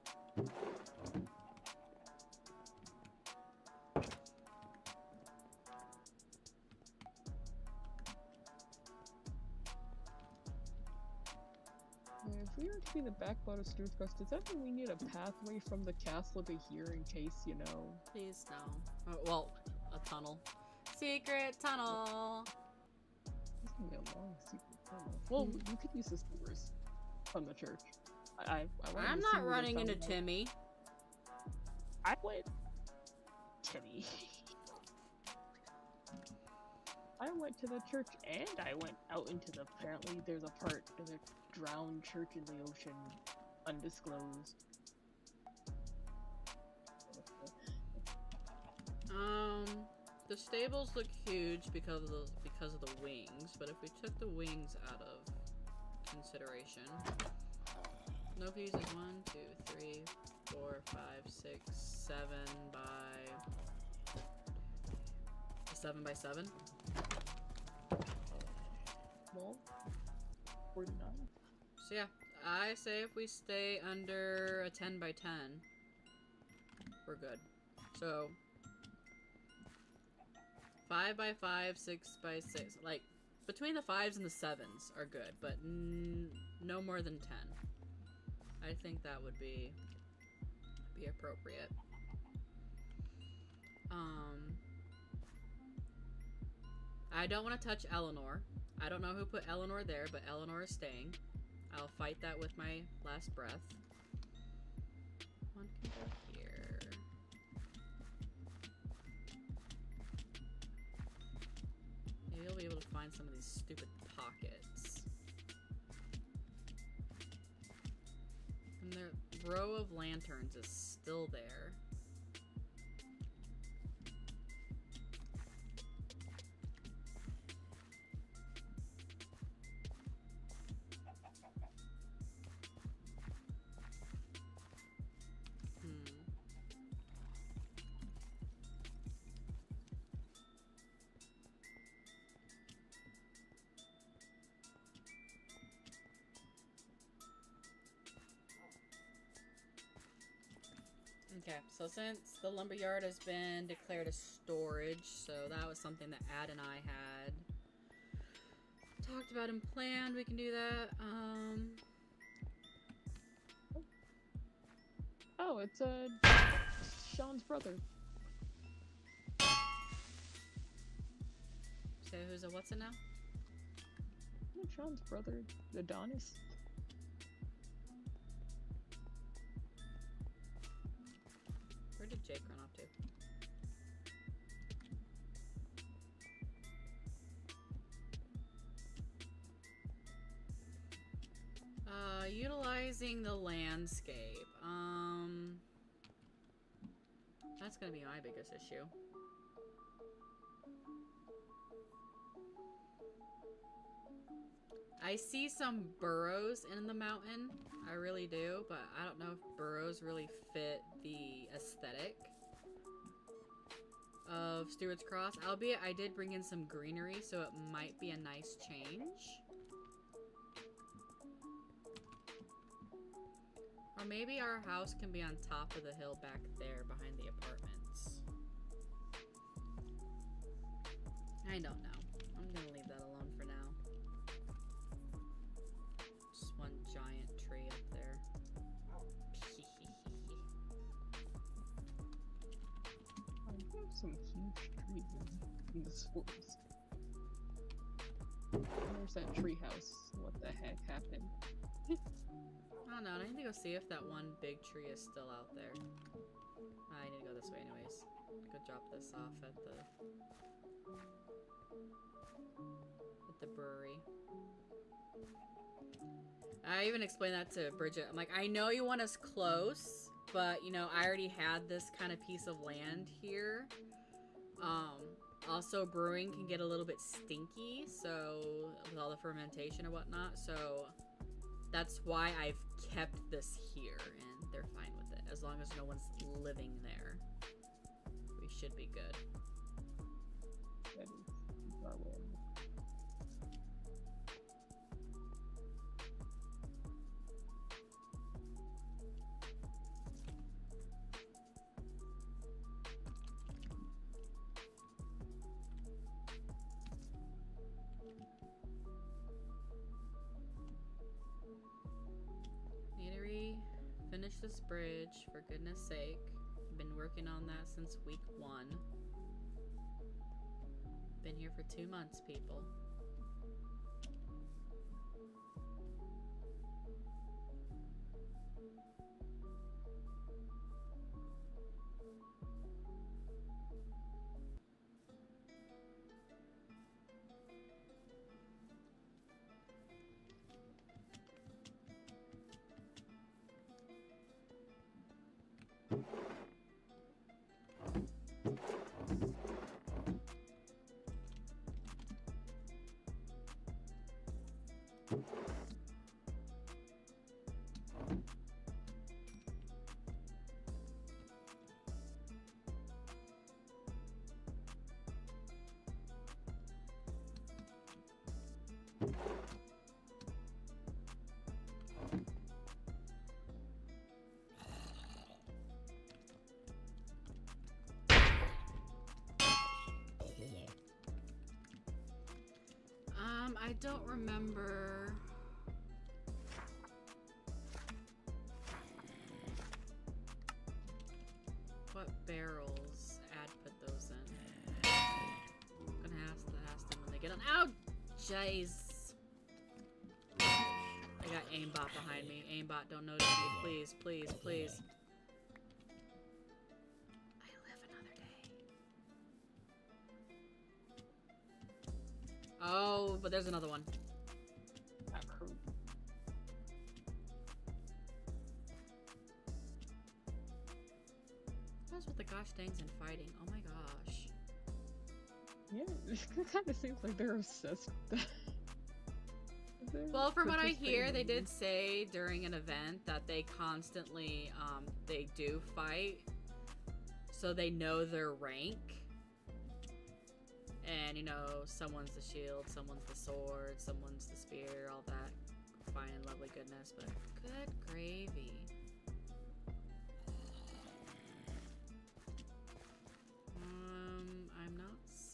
If we are to be the backbone of Stuart's Crest, does that mean we need a pathway from the castle to here in case, you know? Please no. Oh, well, a tunnel. Secret tunnel! This is gonna be a long secret tunnel. Well, you could use the sewers from the church. I'm not running into Timmy. I went... Timmy. I went to the church and I went out into the... Apparently there's a part of a drowned church in the ocean. Undisclosed. The stables look huge because of the wings, but if we took the wings out of consideration... No views is 1, 2, 3, 4, 5, 6, 7 by... 7 by 7? Well, 49. So yeah, I say if we stay under a 10 by 10, we're good. So 5 by 5, 6 by 6, like between the 5s and the 7s are good, but no more than 10. I think that would be appropriate. I don't want to touch Eleanor. I don't know who put Eleanor there, but Eleanor is staying. I'll fight that with my last breath. One can go here. Maybe you'll be able to find some of these stupid pockets. And the row of lanterns is still there. Okay, so since the lumberyard has been declared as storage, so that was something that Ad and I had talked about and planned. We can do that. Oh, it's Sean's brother. So who's a what's it now? Oh, Sean's brother, Adonis. Where did Jake run off to? Utilizing the landscape. That's gonna be my biggest issue. I see some burrows in the mountain. I really do, but I don't know if burrows really fit the aesthetic of Stewart's Cross. Albeit I did bring in some greenery, so it might be a nice change. Or maybe our house can be on top of the hill back there behind the apartments. I don't know. I'm gonna leave that alone for now. Just one giant tree up there. I have some huge trees in this forest. There's that tree house. What the heck happened? I don't know. I need to go see if that one big tree is still out there. I need to go this way anyways. Go drop this off at the brewery. I even explained that to Bridget. I'm like, I know you want us close, but you know, I already had this kind of piece of land here. Also brewing can get a little bit stinky, so with all the fermentation and whatnot, so that's why I've kept this here, and they're fine with it. As long as no one's living there, we should be good. That is far away. Finish this bridge, for goodness sake. Been working on that since week 1. Been here for 2 months, people. I don't remember. What barrels Ad put those in. I'm gonna ask them when they get on. Ow! Jeez. I got aimbot behind me. Aimbot, don't notice me. Please, please, please. I live another day. Oh, but there's another one. What's with the gosh dangs and fighting? Oh my gosh. Yeah, it kind of seems like they're obsessed with that. Well, from what I hear, they did say during an event that they constantly, they do fight. So they know their rank. And, you know, someone's the shield, someone's the sword, someone's the spear, all that fine and lovely goodness. But good gravy.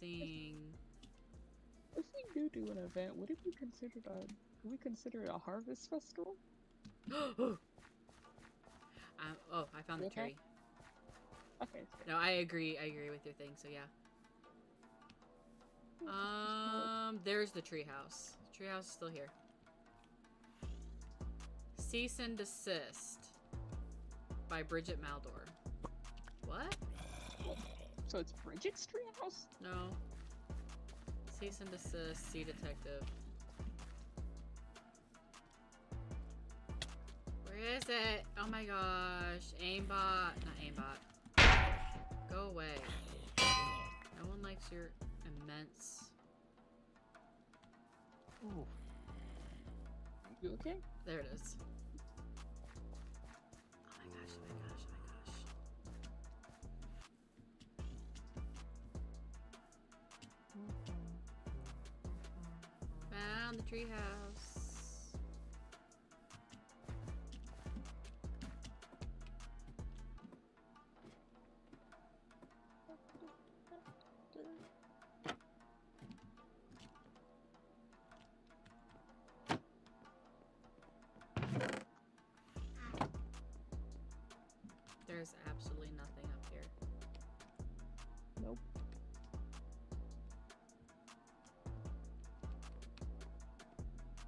seeing. If we do an event, would it be considered a? Could we consider it a harvest festival? Oh, I found the Okay. tree. Okay. It's good. No, I agree. I agree with your thing. So yeah. There's the treehouse. Treehouse is still here. Cease and Desist by Bridget Maldor. What? So it's Bridget's treehouse? No. Cease and Desist, Sea Detective. Where is it? Oh my gosh. Aimbot. Not aimbot. Go away. No one likes your immense... Ooh. You okay? There it is. Oh my gosh, oh my gosh, oh my gosh. Found the treehouse. There's absolutely nothing up here. Nope.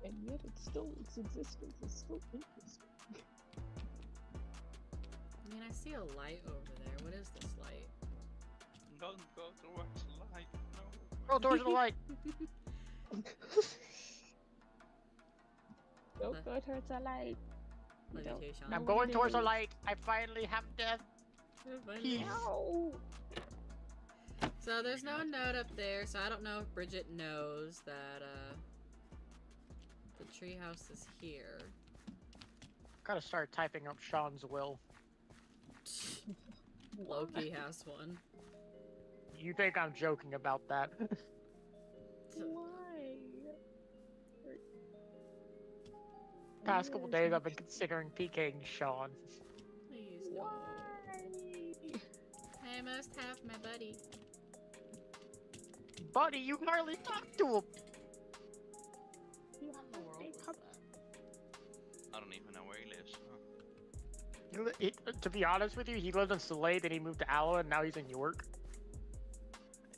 And yet its existence is still interesting. I mean, I see a light over there. What is this light? Don't go towards the light. No. Go towards the light. Don't go towards the light. You don't Levitation. know I'm what going it towards the is. light. I finally have death. Peace. No. So there's no note up there, so I don't know if Bridget knows that the treehouse is here. Gotta start typing up Sean's will. Loki has one. You think I'm joking about that? Why? Past couple days I've been considering PKing Sean. Please no. I must have my buddy. Buddy, you can hardly talk to him! What in the world was that? I don't even know where he lives. Huh. To be honest with you, he lived in Soleil, then he moved to Aloe, and now he's in York.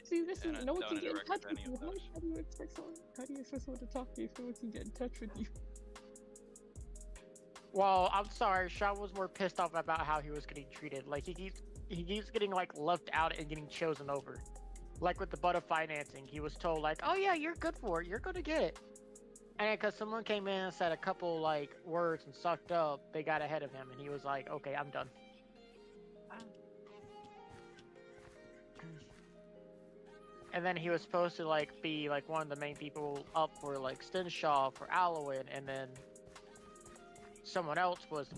See, this And is I no one don't can get in record touch with any you. of those. How do you expect someone? How do you expect someone to talk to you if no one can get in touch with you? Well, I'm sorry, Sean was more pissed off about how he was getting treated. Like, he keeps getting, like, left out and getting chosen over. Like, with the butt of financing, he was told, like, oh yeah, you're good for it, you're gonna get it. And because someone came in and said a couple, like, words and sucked up, they got ahead of him, and he was like, okay, I'm done. And then he was supposed to, like, be, like, one of the main people up for, like, Stinshaw for Alloy, and then someone else was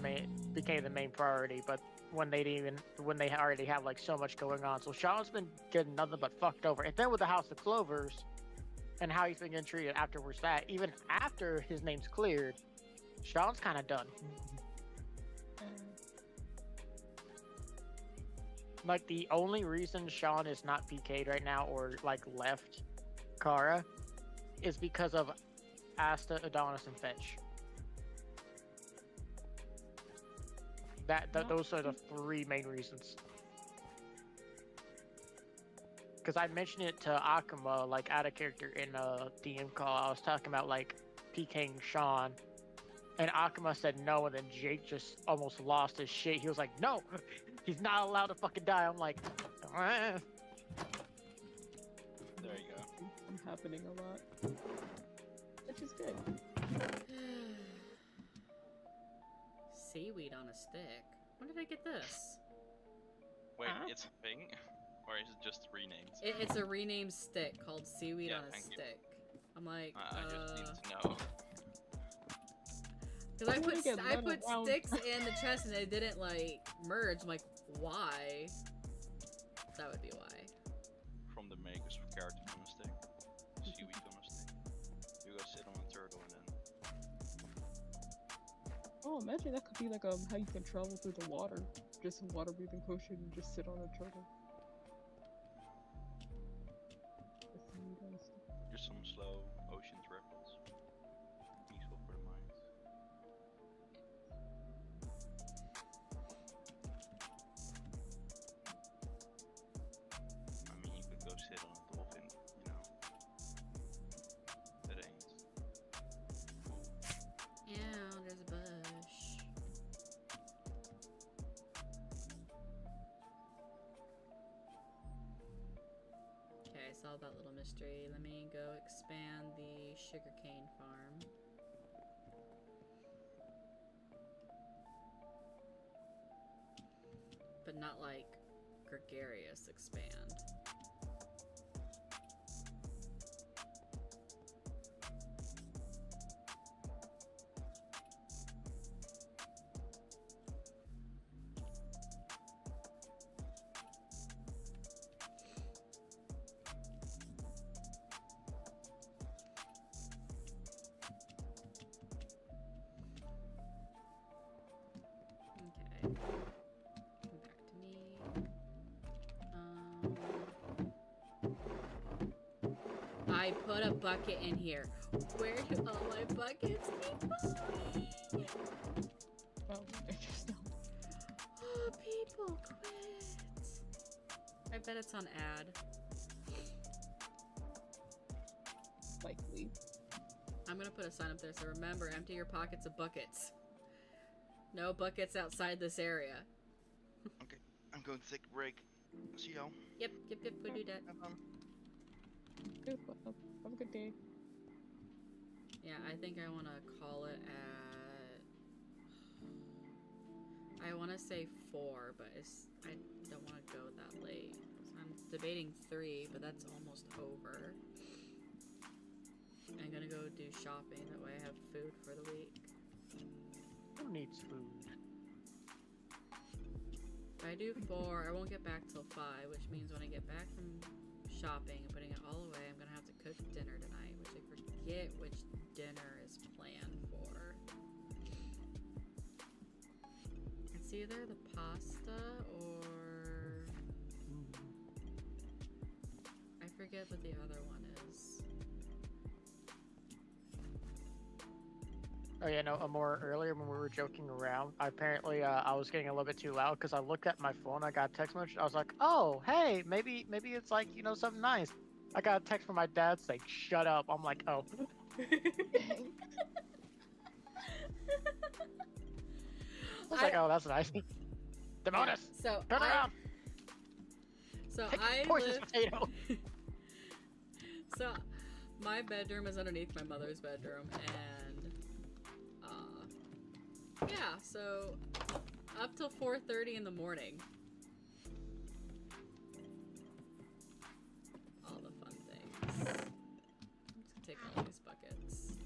became the main priority, but when they already have like so much going on. So Sean's been getting nothing but fucked over. And then with the House of Clovers and how he's been getting treated afterwards, that even after his name's cleared, Sean's kind of done. Like, the only reason Sean is not PK'd right now or like left Kara is because of Asta, Adonis, and Fetch. Those are the three main reasons. Because I mentioned it to Akuma, like, out of character in a DM call. I was talking about, like, PKing Sean. And Akuma said no, and then Jake just almost lost his shit. He was like, no! He's not allowed to fucking die. I'm like, There you go. It's happening a lot. Which is good. Seaweed on a stick. When did I get this? Wait, Huh? it's a thing? Or is it just renamed? It's a renamed stick called Seaweed Yeah, on a thank you. stick. I'm like, I just need to know. because I wanna get put led around. sticks in the chest and they didn't like merge. I'm like, why? That would be why. From the makers of Carrot on a stick. Seaweed on a stick. You go sit on a turtle and then... Oh, imagine that could be like how you can travel through the water. Just a water breathing potion and just sit on a turtle. some slow ocean's ripples. Peaceful for the mind. I mean, you could go sit on a dolphin, you know. It ain't. Yeah, there's a bush. Okay, solve that little mystery. Let me go expand the sugarcane farm. But not like gregarious expand. Okay. Come back to me. I put a bucket in here. Where do all my buckets keep going? Oh, interesting. Oh, people, quit. I bet it's on ad. Likely. I'm gonna put a sign up there, so remember, empty your pockets of buckets. No buckets outside this area. Okay, I'm going to take a break. See y'all. Yep, we do that. Good. Have a good day. Yeah, I think I want to call it at... I want to say 4, but I don't want to go that late. So I'm debating 3, but that's almost over. I'm gonna go do shopping, that way I have food for the week. Who needs food? If I do 4, I won't get back till 5, which means when I get back from shopping and putting it all away, I'm gonna have to cook dinner tonight, which I forget which dinner is planned for. It's either the pasta or... I forget what the other one is. Oh yeah, no, more earlier when we were joking around, apparently I was getting a little bit too loud because I looked at my phone, I got a text message, I was like, oh, hey, maybe it's like, you know, something nice. I got a text from my dad saying, shut up. I'm like, oh. I was like, oh, that's nice. Demonis, So turn around. So Take I poisonous live... potato. So my bedroom is underneath my mother's bedroom, and yeah, so up till 4:30 in the morning. All the fun things. I'm just gonna take all these buckets.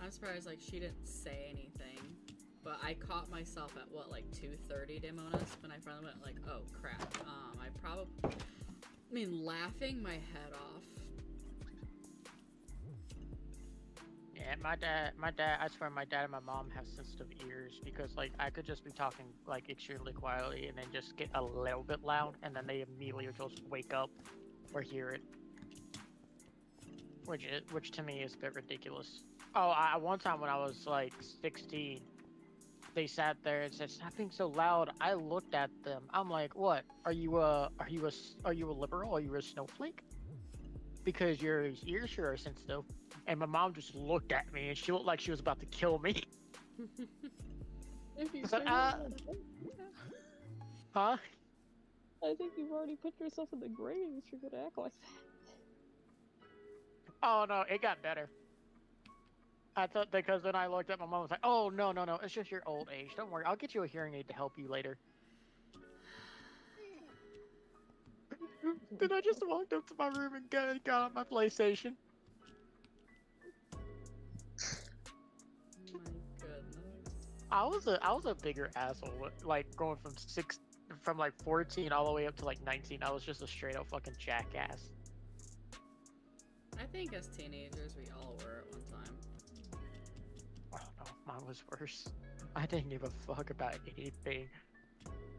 I'm surprised, like, she didn't say anything, but I caught myself at what, like 2:30 Demonis, when I finally went like, oh crap. I mean, laughing my head off. Yeah, my dad, I swear my dad and my mom have sensitive ears because, like, I could just be talking, like, extremely quietly and then just get a little bit loud and then they immediately just wake up or hear it. Which to me is a bit ridiculous. Oh, one time when I was, like, 16, they sat there and said, stop being so loud. I looked at them. I'm like, what? Are you a liberal? Are you a snowflake? Because your ears sure are sensitive. And my mom just looked at me and she looked like she was about to kill me. If you So, say huh? I think you've already put yourself in the grave if you're gonna act like that. Oh no, it got better. I thought, because then I looked at my mom and was like, oh no, it's just your old age. Don't worry, I'll get you a hearing aid to help you later. Then I just walked up to my room and got out my PlayStation. My goodness. I was a bigger asshole, like going from like 14 all the way up to like 19. I was just a straight up fucking jackass. I think as teenagers we all were at one time. Oh no, mine was worse. I didn't give a fuck about anything.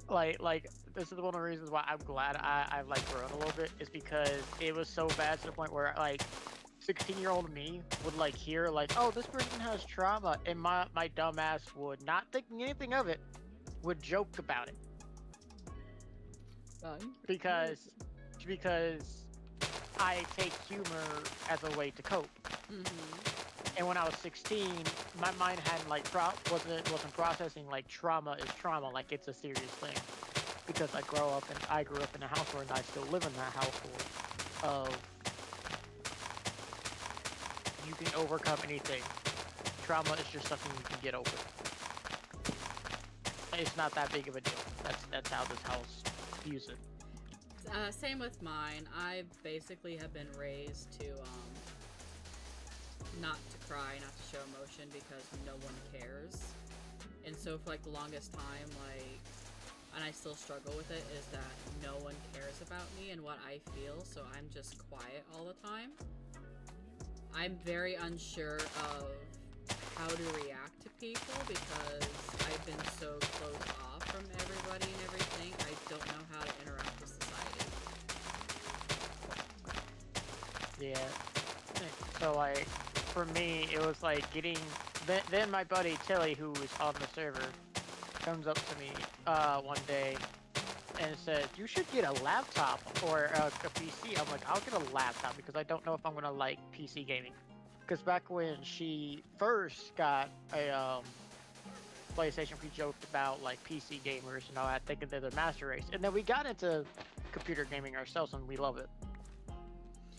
like this is one of the reasons why I'm glad I've like grown a little bit is because it was so bad to the point where like 16-year-old me would like hear like, oh, this person has trauma, and my dumb ass would, not thinking anything of it, would joke about it because I take humor as a way to cope. And when I was 16, my mind hadn't like wasn't processing like trauma is trauma, like it's a serious thing. Because I grew up in a household, and I still live in that household of you can overcome anything. Trauma is just something you can get over. It's not that big of a deal. That's how this house views it. Same with mine. I basically have been raised to not to cry, not to show emotion, because no one cares. And so for like the longest time, like, and I still struggle with it, is that no one cares about me and what I feel, so I'm just quiet all the time. I'm very unsure of how to react to people because I've been so closed off from everybody and everything. I don't know how to interact with society. Yeah. So like, for me, it was like getting. Then my buddy Tilly, who was on the server, comes up to me one day and said, "You should get a laptop or a PC." I'm like, "I'll get a laptop because I don't know if I'm gonna like PC gaming." Because back when she first got a PlayStation, we joked about like PC gamers and all that, thinking they're the master race. And then we got into computer gaming ourselves, and we love it.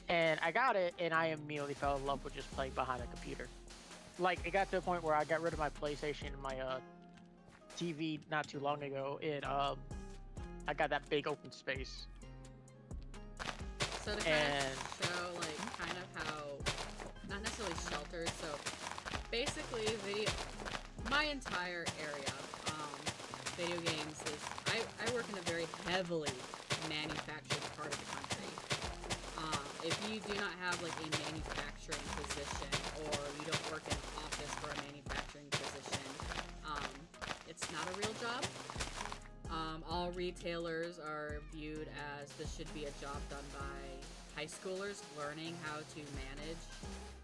And I got it, and I immediately fell in love with just playing behind a computer. Like, it got to a point where I got rid of my PlayStation and my TV not too long ago, and I got that big open space. So to kind of show, like, kind of how, not necessarily sheltered, so basically my entire area, video games is, I work in a very heavily manufactured part of the country. If you do not have like a manufacturing position, or you don't work in an office for a manufacturing position, it's not a real job. All retailers are viewed as this should be a job done by high schoolers learning how to manage.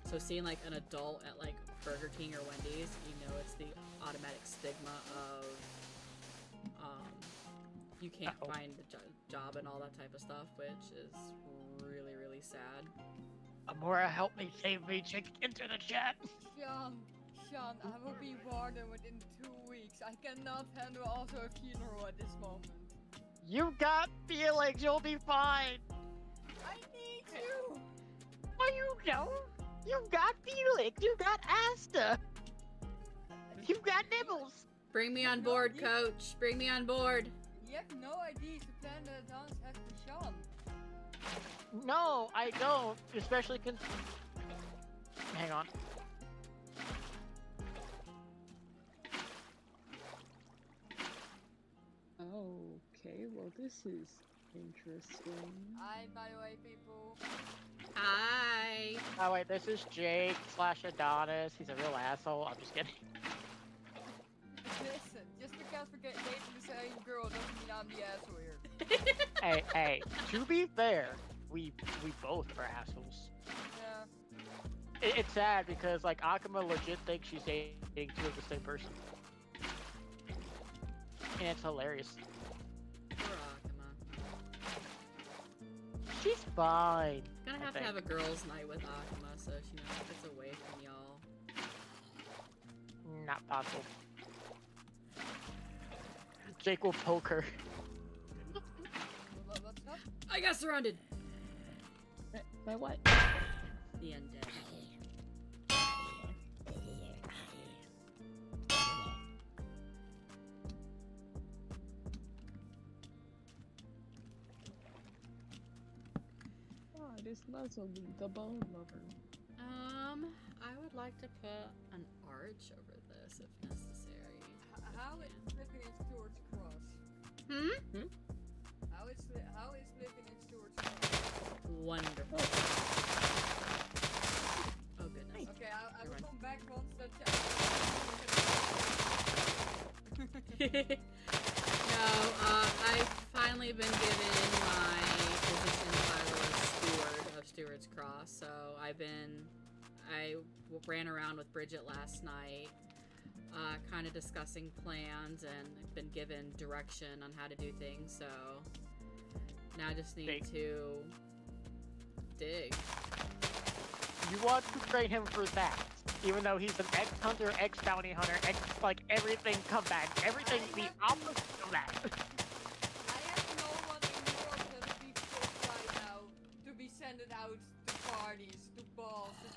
So seeing like an adult at like Burger King or Wendy's, you know, it's the automatic stigma of you can't find a job and all that type of stuff, which is really, really sad. Amora, help me, save me, check into the chat. Sean, I will be warden within 2 weeks. I cannot handle also a funeral at this moment. You got Felix, you'll be fine. I need you. No, you don't. You got Felix, you got Asta. You got Nibbles. Bring me on board, coach. Bring me on board. You have no idea to plan the dance after Sean. No, I don't. Especially hang on. Okay, well this is interesting. Hi, by the way, people. Hi. Oh wait, this is Jake / Adonis. He's a real asshole. I'm just kidding. Listen, just because we're dating the same girl doesn't mean I'm the asshole here. Hey, to be fair, we both are assholes. Yeah. It's sad because like Akuma legit thinks she's dating two of the same person. And it's hilarious. Poor Akuma. She's fine. Gonna have to have a girls' night with Akuma so she gets away from y'all. Not possible. Jake will poke her. What's up? I got surrounded. By what? The undead. Oh, it is nuzzled the bone lover. I would like to put an arch over this if necessary. How is living in Stewart's Cross? How is living in Stewart's Cross? Wonderful. Oh goodness. Okay, I will come back once the No, Stewart's Cross. So I ran around with Bridget last night, kind of discussing plans, and I've been given direction on how to do things. So now I just need to dig. You want to train him for that, even though he's an ex-hunter, ex-bounty hunter, like everything combined. Everything the opposite of that. I have no one in Europe that would be fit right now to be sent out to parties, to balls, to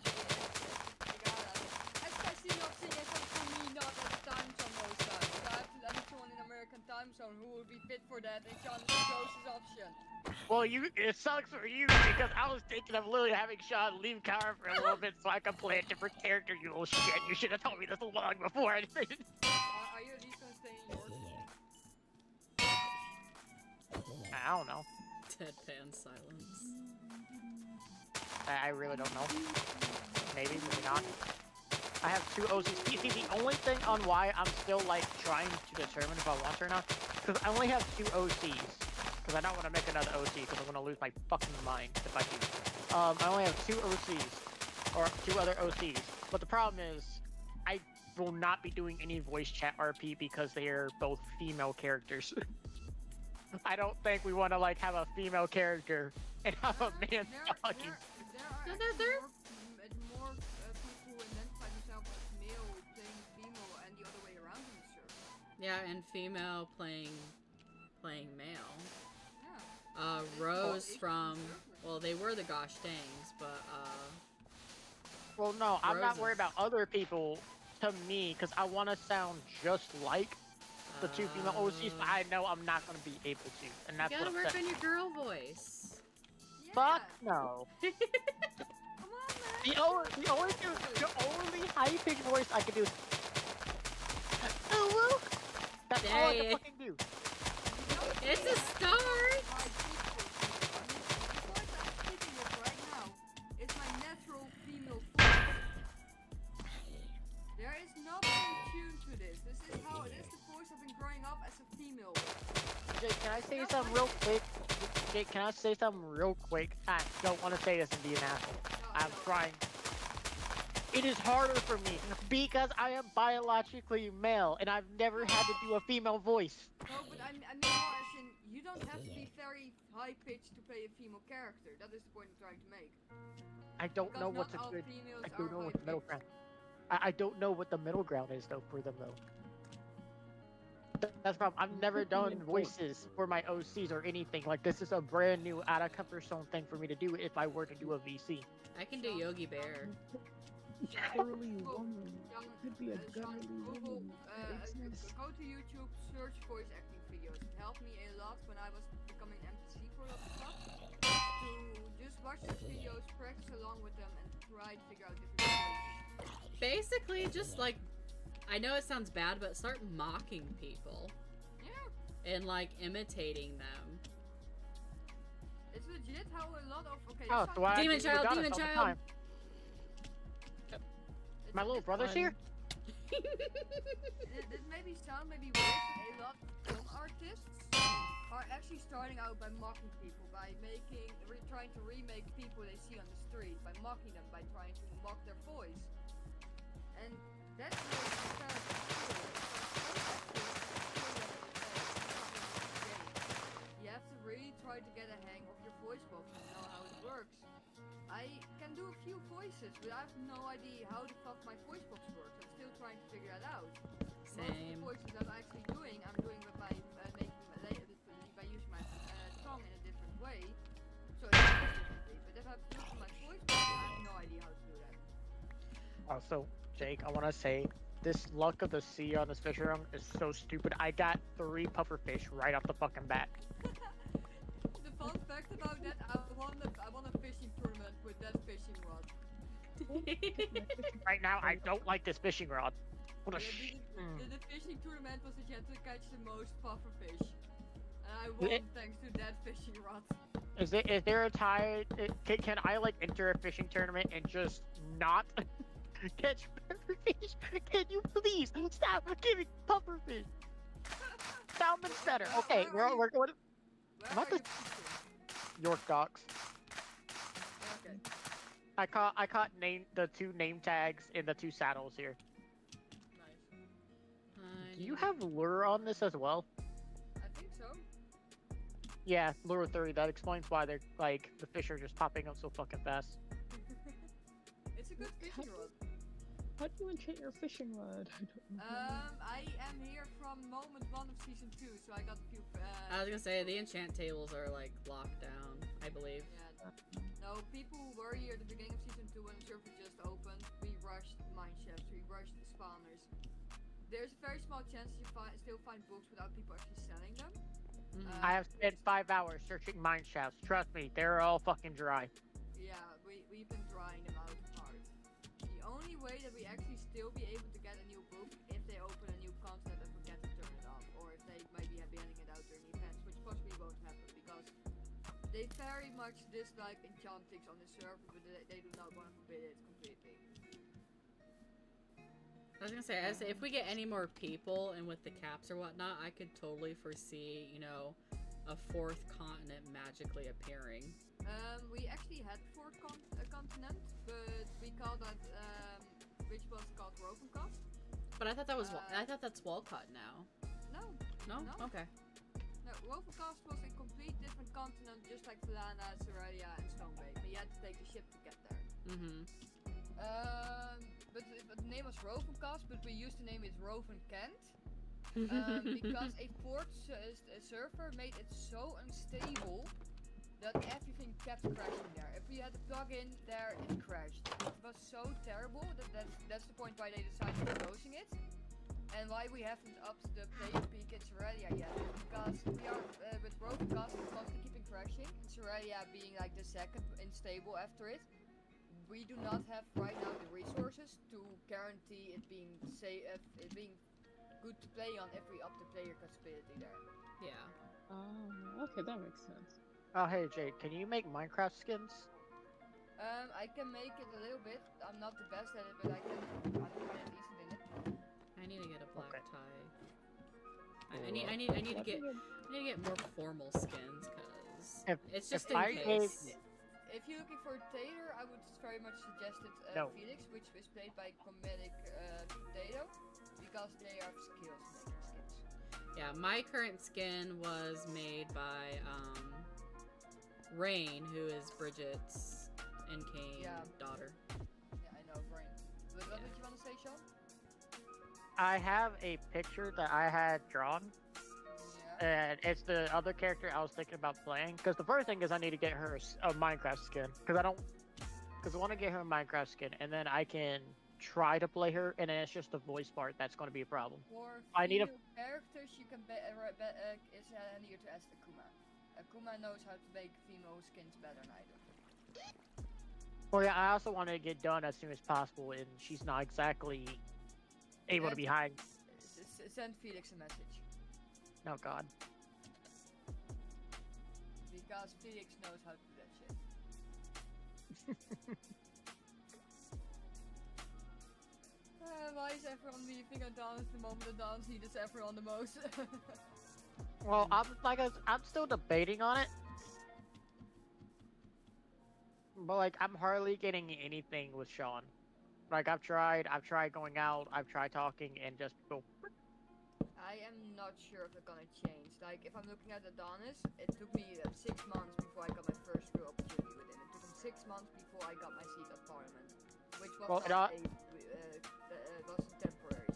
especially not seeing for me, not at the time zone most times. So I need someone in American time zone who would be fit for that, and Sean is the closest option. Well, it sucks for you because I was thinking of literally having Sean leave Kara for a little bit so I could play a different character, you little shit. You should have told me this long before. Are you at least gonna stay in York? I don't know. Deadpan silence. I really don't know. Maybe not. I have 2 OCs. See, the only thing on why I'm still, like, trying to determine if I want to or not, because I only have 2 OCs. Because I don't want to make another OC, because I'm going to lose my fucking mind if I do. I only have 2 OCs, or 2 other OCs. But the problem is, I will not be doing any voice chat RP because they are both female characters. I don't think we want to, like, have a female character and have a man talking. There are more people who identify themselves as male playing female and the other way around in the server. Yeah, and female playing male. Yeah. Rose from, well, they were the Gosh Dangs, but Well, no, I'm not Roses. worried about other people to me, because I want to sound just like the 2 female OCs, but I know I'm not going to be able to, and that's you what gotta work on your girl voice. Fuck no. Come on, man. The only high-pitched voice I can do is... Hello? That's all I can Hey. fucking do. It's a start! It's my natural female voice. There is nothing tuned to this. This is the voice I've been growing up as a female with. Jake, can I say something real quick? Jake, can I say something real quick? I don't want to say this and be an asshole. I'm trying. It is harder for me because I am biologically male and I've never had to do a female voice. No, but I mean more as in, you don't have to be very high-pitched to play a female character. That is the point I'm trying to make. I don't know Because what's not a all good... females I don't are know what the middle ground... high-pitched. I don't know what the middle ground is though for them though. That's the problem. I've never done voices for my OCs or anything. Like this is a brand new out of comfort zone thing for me to do if I were to do a VC. I can do Yogi Bear. Girly woman. Could be a Sean, girly Google, woman. go to YouTube, search voice acting videos. It helped me a lot when I was becoming an NPC for a lot of stuff. To just watch those videos, practice along with them, and try to figure out different ways. Basically, just like, I know it sounds bad, but start mocking people. Yeah. And like imitating them. It's legit how a lot of Oh, so I Demon do child, Madonna demon all the child. time. My little brother's here? It maybe sound maybe weird, but a lot of film artists are actually starting out by mocking people, by trying to remake people they see on the street, by mocking them, by trying to mock their voice. And that's really you have to really try to get a hang of your voice box and know how it works. I can do a few voices, but I have no idea how the fuck my voice box works. I'm still trying to figure that out. Most of the Same. voices that I'm actually doing, I'm doing with by using my tongue in a different way. So it's differently. But if I put my voice box, I have no idea how to do that. Also, Jake, I want to say, this luck of the sea on this fishing run is so stupid. I got 3 pufferfish right off the fucking bat. The fun fact about that, I won a fishing tournament with that fishing rod. Right now, I don't like this fishing rod. What a The fishing tournament was a chance to catch the most puffer fish. And I won thanks to that fishing rod. Is there a tie? Can I like enter a fishing tournament and just not catch pufferfish? Can you please stop giving pufferfish? Salmon's better. Okay, we're going. Where Am I are the you fishing? York docks? Okay. I caught the 2 name tags in the 2 saddles here. Nice. Do you have lure on this as well? I think so. Yeah, lure 3. That explains why they're like the fish are just popping up so fucking fast. It's a good fishing rod. How do you enchant your fishing rod? I don't know. I am here from moment 1 of season 2, so I got a few. I was gonna say the enchant tables are like locked down, I believe. Yeah. No, people who were here at the beginning of season 2 when the server just opened. We rushed mine shafts, we rushed the spawners. There's a very small chance you still find books without people actually selling them. I have spent 5 hours searching mine shafts. Trust me, they're all fucking dry. Yeah, we've been drying them out hard. The only way that we actually still be able to get a new book if they open a new continent and forget to turn it off, or if they maybe have banning it out during events, which possibly won't happen because they very much dislike enchantings on the server, but they do not want to forbid it completely. I was gonna say, if we get any more people and with the caps or whatnot, I could totally foresee, you know, a 4th continent magically appearing. We actually had 4th continent, but we called that, which was called Rovencast. But I thought that was, I thought that's Walcott now. No. No? Okay. No, Rovencast was a complete different continent, just like Falana, Soralia, and Stonebait, but you had to take the ship to get there. But the name was Rovencast, but we used to name it Roven Kent. Because a 4th server made it so unstable that everything kept crashing there. If we had a plugin there, it crashed. It was so terrible that's the point why they decided on closing it. And why we haven't upped the player peak in Soralia yet. Because we are, with Rovencast, it's constantly keeping crashing. And Soralia being like the 2nd unstable after it. We do not have right now the resources to guarantee it being good to play on if we up the player capability there. Yeah. Oh, okay, that makes sense. Oh, hey Jade, can you make Minecraft skins? I can make it a little bit. I'm not the best at it, but I'm kind of decent in it. I need to get a black Okay. tie. I need to get more formal skins because it's just in case. If you're looking for a tailor, I would very much suggest it Felix, which is played by comedic Potato, because they have skills making skins. Yeah, my current skin was made by Rain, who is Bridget's and Kane's daughter. Yeah, I know, Rain. But what did you want to say, Sean? I have a picture that I had drawn. And it's the other character I was thinking about playing. Because the first thing is I need to get her a Minecraft skin. Because I want to get her a Minecraft skin, and then I can try to play her, and then it's just the voice part that's going to be a problem. For I need a characters, you can it's handier to ask Akuma. Akuma knows how to make female skins better than I do. Well, yeah, I also want to get done as soon as possible, and she's not exactly able to be hiding. Send Felix a message. Oh God. Because Felix knows how to do that shit. Why is everyone leaving Adonis the moment Adonis needs everyone the most? Well, I'm still debating on it. But like, I'm hardly getting anything with Sean. Like, I've tried going out, I've tried talking, and just people. I am not sure if it's gonna change. Like, if I'm looking at Adonis, it took me 6 months before I got my first real opportunity with him. It took him 6 months before I got my seat at Parliament, which was was a temporary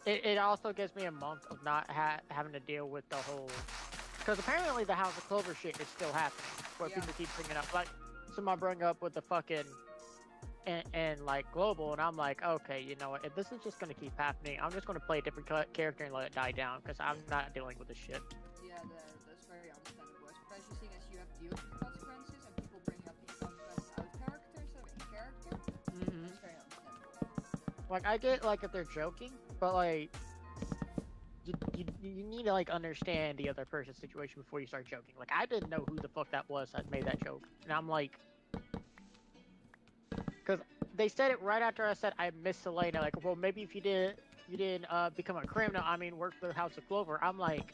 seat. It also gives me a month of not having to deal with the whole, because apparently the House of Clover shit is still happening. Where people keep bringing up, like, someone bring up with the fucking. And like global, and I'm like, okay, you know what? If this is just gonna keep happening, I'm just gonna play a different character and let it die down because I'm not dealing with this shit. Yeah, that's very understandable, especially seeing as you have to deal with the consequences and people bring up these consequences out of character instead of in character. That's very understandable. Like, I get like if they're joking, but like you need to like understand the other person's situation before you start joking. Like, I didn't know who the fuck that was that made that joke, and I'm like. Because they said it right after I said I miss Selena. Like, well, maybe if you didn't become a criminal, I mean, work for the House of Clover. I'm like,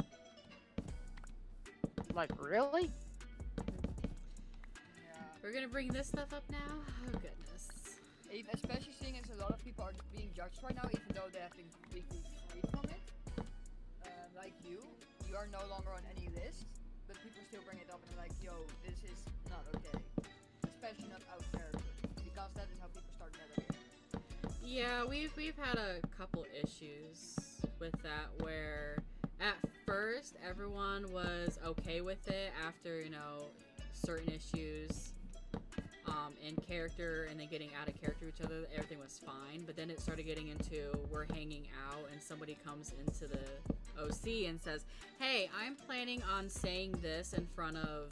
We're gonna bring this stuff up now? Oh, goodness. Especially seeing as a lot of people are being judged right now, even though they have been completely free from it. Like you are no longer on any list, but people still bring it up and are like, yo, this is not okay. Especially not out of character, because that is how people start metagaming. Yeah, we've had a couple issues with that where at first everyone was okay with it after, you know, certain issues in character and then getting out of character with each other, everything was fine. But then it started getting into we're hanging out and somebody comes into the OC and says, hey, I'm planning on saying this in front of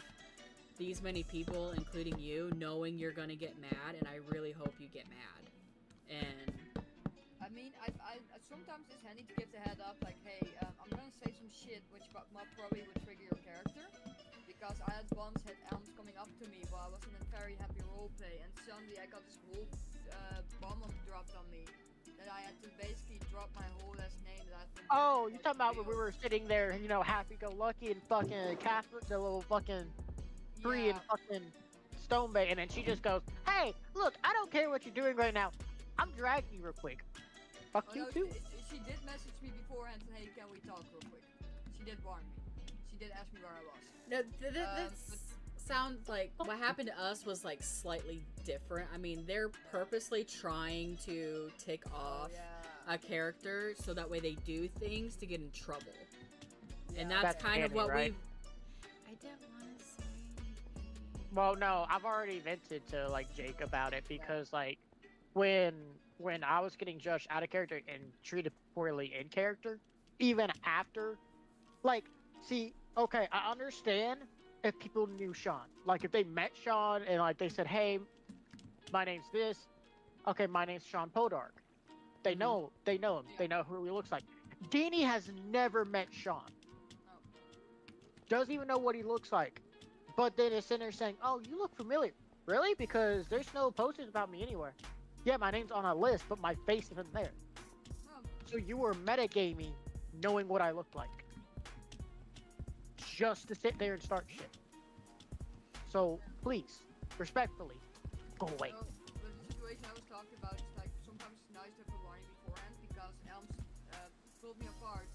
these many people, including you, knowing you're gonna get mad, and I really hope you get mad. And I mean, I sometimes it's handy to give the head up, like, hey, I'm gonna say some shit which probably would trigger your character, because I had once had elms coming up to me while I was in a very happy roleplay, and suddenly I got this whole bomb dropped on me, that I had to basically drop my whole last name that I've been Oh, you talking about when we were sitting there, you know, happy-go-lucky and fucking Catholic, the little fucking free and fucking Stone Bay, and then she just goes, hey, look, I don't care what you're doing right now. I'm dragging you real quick. Fuck you no, too. She did message me beforehand and hey, can we talk real quick? She did warn me. She did ask me where I was. No, this sounds like what happened to us was like slightly different. I mean, they're purposely trying to tick off a character so that way they do things to get in trouble. And that's kind of what right? I don't want to say anything. Well, no, I've already vented to like Jake about it because like when I was getting judged out of character and treated poorly in character, even after, like, see, okay, I understand if people knew Sean, like if they met Sean and like they said, hey, my name's this, okay, my name's Sean Podark. They know him. Yeah. They know who he looks like. Danny has never met Sean. Doesn't even know what he looks like. But then it's in there saying, oh, you look familiar. Really? Because there's no posters about me anywhere. Yeah, my name's on a list, but my face isn't there. So you were metagaming knowing what I looked like. Just to sit there and start shit. So, please, respectfully, go away. So, the situation I was talking about is like, sometimes it's nice to have a warning beforehand, because Elms pulled me apart,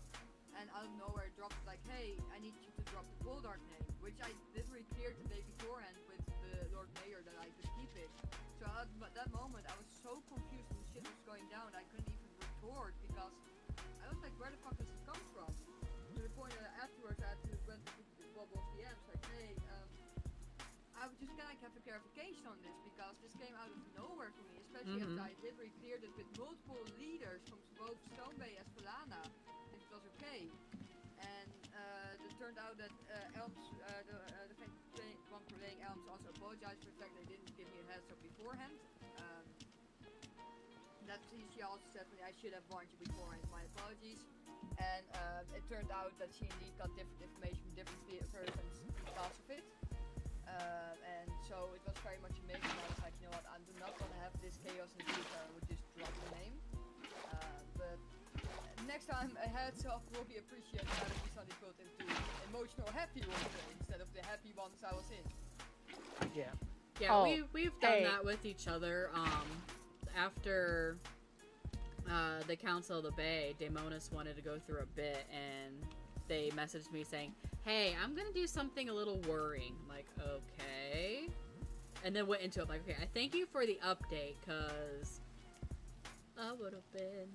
and out of nowhere dropped like, hey, I need you to drop the Goldark name, which I literally cleared the day beforehand with the Lord Mayor that I could keep it. So at that moment, I was so confused when shit was going down, I couldn't even retort, because I was like, where the fuck does it come from? To the point that afterwards I had to went to the bubble of the M's, like, hey, I just kind of have a clarification on this, because this came out of nowhere for me, especially after I literally cleared it with multiple leaders from both Stone Bay and Spalana, if it was okay. And it turned out that Elms, the one playing Elms also apologized for the fact they didn't give me a heads up beforehand. That she also said I should have warned you beforehand, my apologies. And it turned out that she indeed got different information from different persons because of it. And so it was very much amazing. I was like, you know what, I'm not gonna have this chaos in the future. I would just drop the name. But next time a heads up will be appreciated now that we suddenly put into emotional happy ones instead of the happy ones I was in. Yeah. Yeah, we've done that with each other. After the Council of the Bay, Daemonis wanted to go through a bit, and they messaged me saying, hey, I'm gonna do something a little worrying. I'm like, okay. And then went into it, like, okay, I thank you for the update, cause I would have been.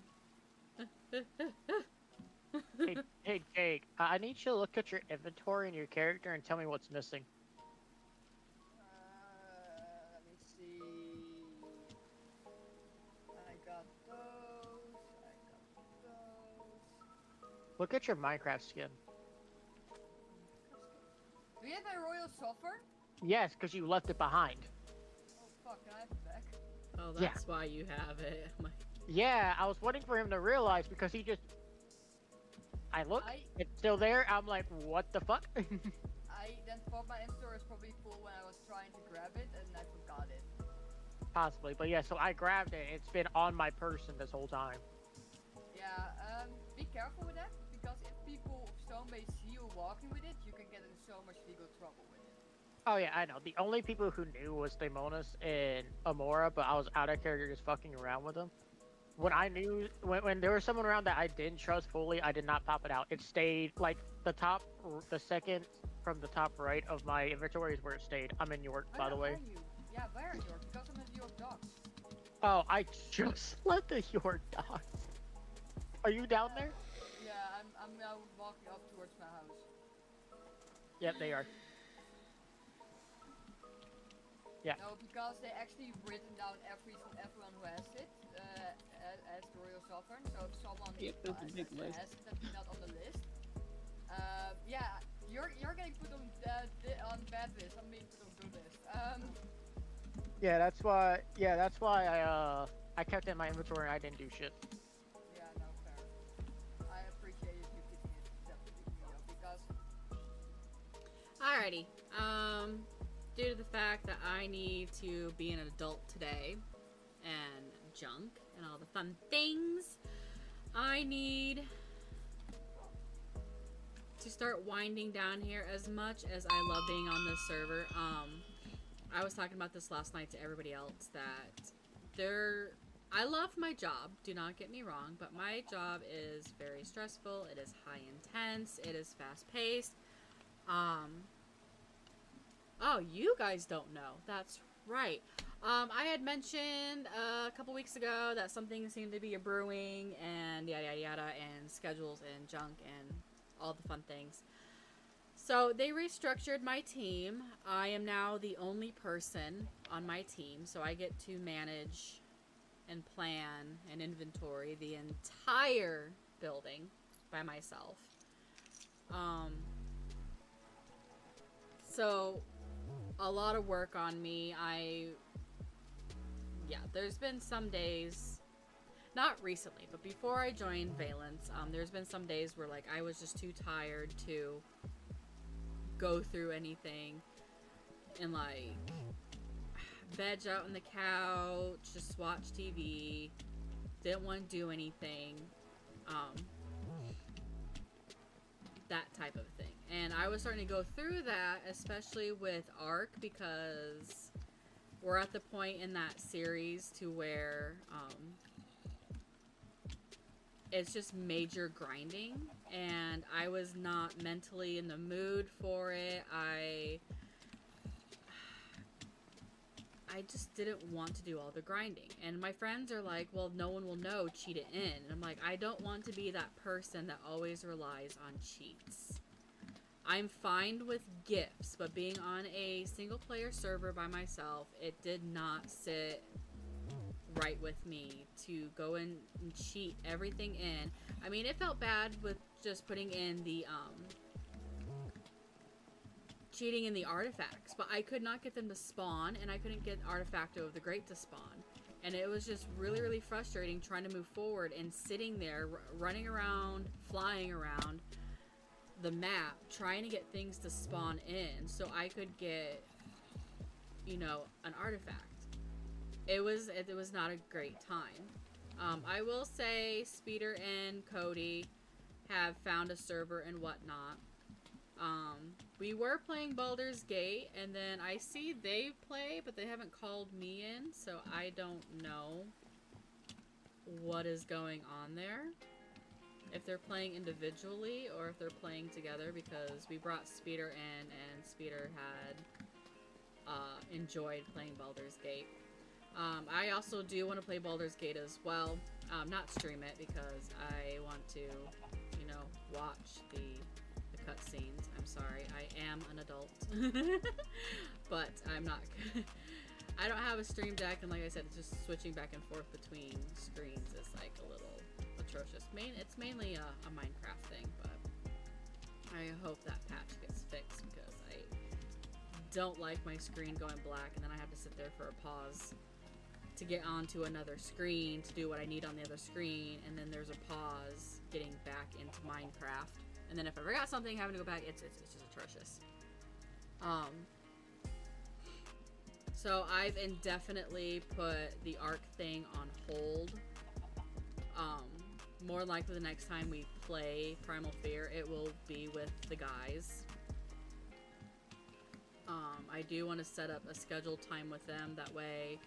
hey, Jake, I need you to look at your inventory and your character and tell me what's missing. Let me see. I got those. Look at your Minecraft skin. Do you have a Royal Sovereign? Yes, because you left it behind. Oh fuck, can I have it back? Oh, that's why you have it. Yeah, I was waiting for him to realize because he just... it's still there. I'm like, what the fuck? I then thought my inventory was probably full when I was trying to grab it, and I forgot it. Possibly, but yeah, so I grabbed it. It's been on my person this whole time. Yeah, be careful with that, because if people of Stone Bay see you walking with it, you can get in so much legal trouble with it. Oh yeah, I know. The only people who knew was Daemonis and Amora, but I was out of character just fucking around with them. When I knew, when there was someone around that I didn't trust fully, I did not pop it out. It stayed, like, the second from the top right of my inventory is where it stayed. I'm in York, by the way. Where are you? Yeah, where in York? Because I'm at York Docks. Oh, I just left the York dock. Are you down there? Yeah, I'm now walking up towards my house. Yep, they are. Yeah. No, because they actually written down everyone who has it as the Royal Sovereign. So if someone Yep, that's a big list. has it that's not on the list, yeah, you're getting put on bad list. I'm being put on good list. Yeah, that's why. Yeah, that's why I kept it in my inventory and I didn't do shit. Yeah, no, fair. I appreciate you keeping it separately, because. Alrighty. Due to the fact that I need to be an adult today and junk and all the fun things, I need to start winding down here. As much as I love being on this server, I was talking about this last night to everybody else that I love my job, do not get me wrong, but my job is very stressful, it is high intense, it is fast paced. Oh, you guys don't know. That's right. I had mentioned a couple weeks ago that something seemed to be a brewing and yada yada yada and schedules and junk and all the fun things. So they restructured my team. I am now the only person on my team, so I get to manage and plan and inventory the entire building by myself. So a lot of work on me. There's been some days, not recently, but before I joined Valence, there's been some days where, like, I was just too tired to go through anything and, like, veg out on the couch, just watch TV, didn't want to do anything, that type of thing. And I was starting to go through that, especially with Ark, because we're at the point in that series to where it's just major grinding, and I was not mentally in the mood for it. I just didn't want to do all the grinding. And my friends are like, well, no one will know, cheat it in. And I'm like, I don't want to be that person that always relies on cheats. I'm fine with gifts, but being on a single player server by myself, it did not sit right with me to go in and cheat everything in. I mean, it felt bad with just putting in the cheating in the artifacts, but I could not get them to spawn, and I couldn't get Artifacto of the Great to spawn. And it was just really, really frustrating trying to move forward and sitting there, running around, flying around the map, trying to get things to spawn in so I could get, you know, an artifact. It was not a great time. I will say Speeder and Cody have found a server and whatnot. We were playing Baldur's Gate, and then I see they play, but they haven't called me in, so I don't know what is going on there. If they're playing individually, or if they're playing together, because we brought Speeder in, and Speeder had enjoyed playing Baldur's Gate. I also do want to play Baldur's Gate as well. Not stream it, because I want to, you know, watch the cutscenes. I'm sorry, I am an adult. But I'm not. I don't have a stream deck, and like I said, it's just switching back and forth between screens is like a little atrocious. It's mainly a Minecraft thing, but I hope that patch gets fixed, because I don't like my screen going black, and then I have to sit there for a pause to get onto another screen to do what I need on the other screen, and then there's a pause getting back into Minecraft. And then if I forgot something, having to go back, it's just atrocious. So I've indefinitely put the Ark thing on hold. More likely the next time we play Primal Fear, it will be with the guys. I do want to set up a scheduled time with them. That way,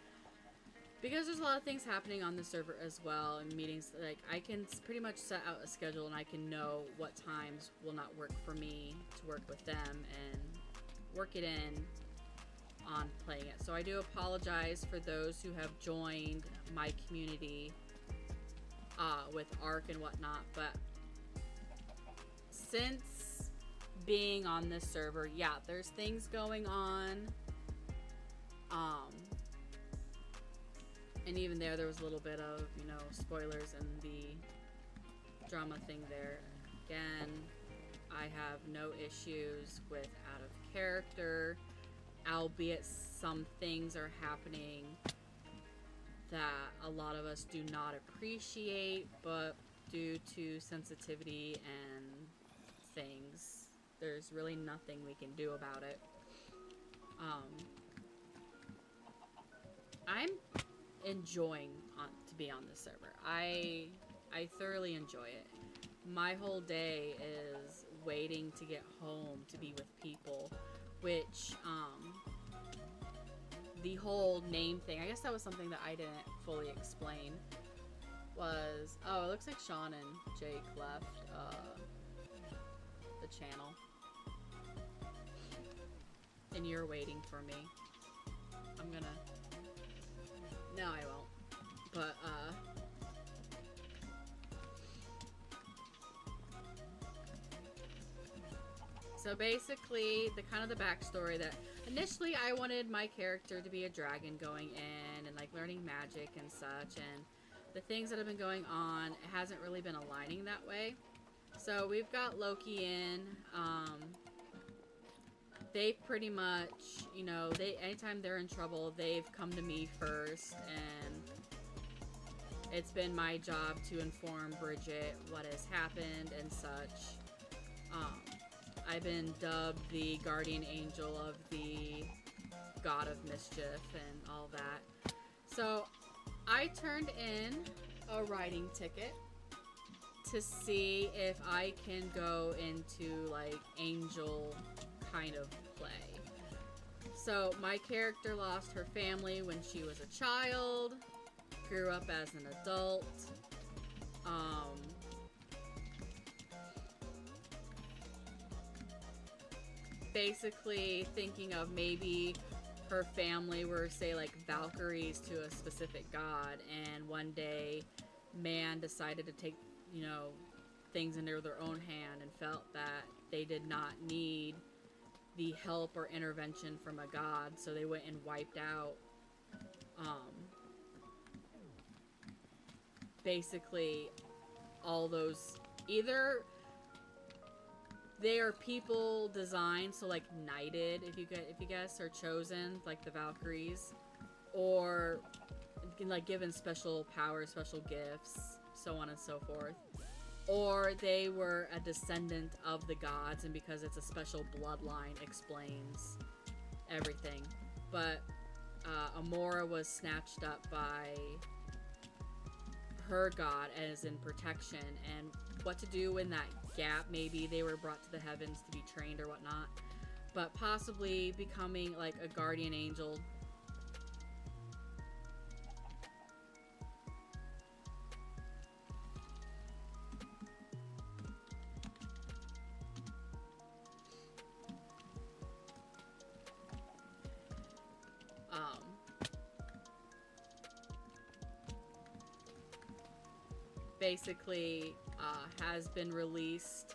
because there's a lot of things happening on the server as well, and meetings, like, I can pretty much set out a schedule and I can know what times will not work for me to work with them and work it in on playing it. So I do apologize for those who have joined my community with ARC and whatnot, but since being on this server, yeah, there's things going on. And even there was a little bit of, you know, spoilers and the drama thing there. Again, I have no issues with out of character, albeit some things are happening that a lot of us do not appreciate, but due to sensitivity and things, there's really nothing we can do about it. I'm enjoying to be on this server. I thoroughly enjoy it. My whole day is waiting to get home to be with people, which the whole name thing, I guess that was something that I didn't fully explain, was, oh, it looks like Sean and Jake left the channel. And you're waiting for me. I'm gonna... No, I won't. But, so basically, the kind of the backstory that initially I wanted my character to be a dragon going in and like learning magic and such, and the things that have been going on, it hasn't really been aligning that way. So we've got Loki in. They've pretty much, you know, anytime they're in trouble, they've come to me first, and it's been my job to inform Bridget what has happened and such. I've been dubbed the guardian angel of the god of mischief and all that. So I turned in a writing ticket to see if I can go into like angel kind of play. So my character lost her family when she was a child, grew up as an adult, basically thinking of maybe her family were, say, like Valkyries to a specific god, and one day man decided to take, you know, things into their own hand and felt that they did not need the help or intervention from a god, so they went and wiped out basically all those, either they are people designed, so like knighted, if you guess, are chosen, like the Valkyries, or like given special powers, special gifts, so on and so forth. Or they were a descendant of the gods, and because it's a special bloodline, explains everything. But Amora was snatched up by her god as in protection, and what to do in that gap. Maybe they were brought to the heavens to be trained or whatnot, but possibly becoming like a guardian angel. Basically has been released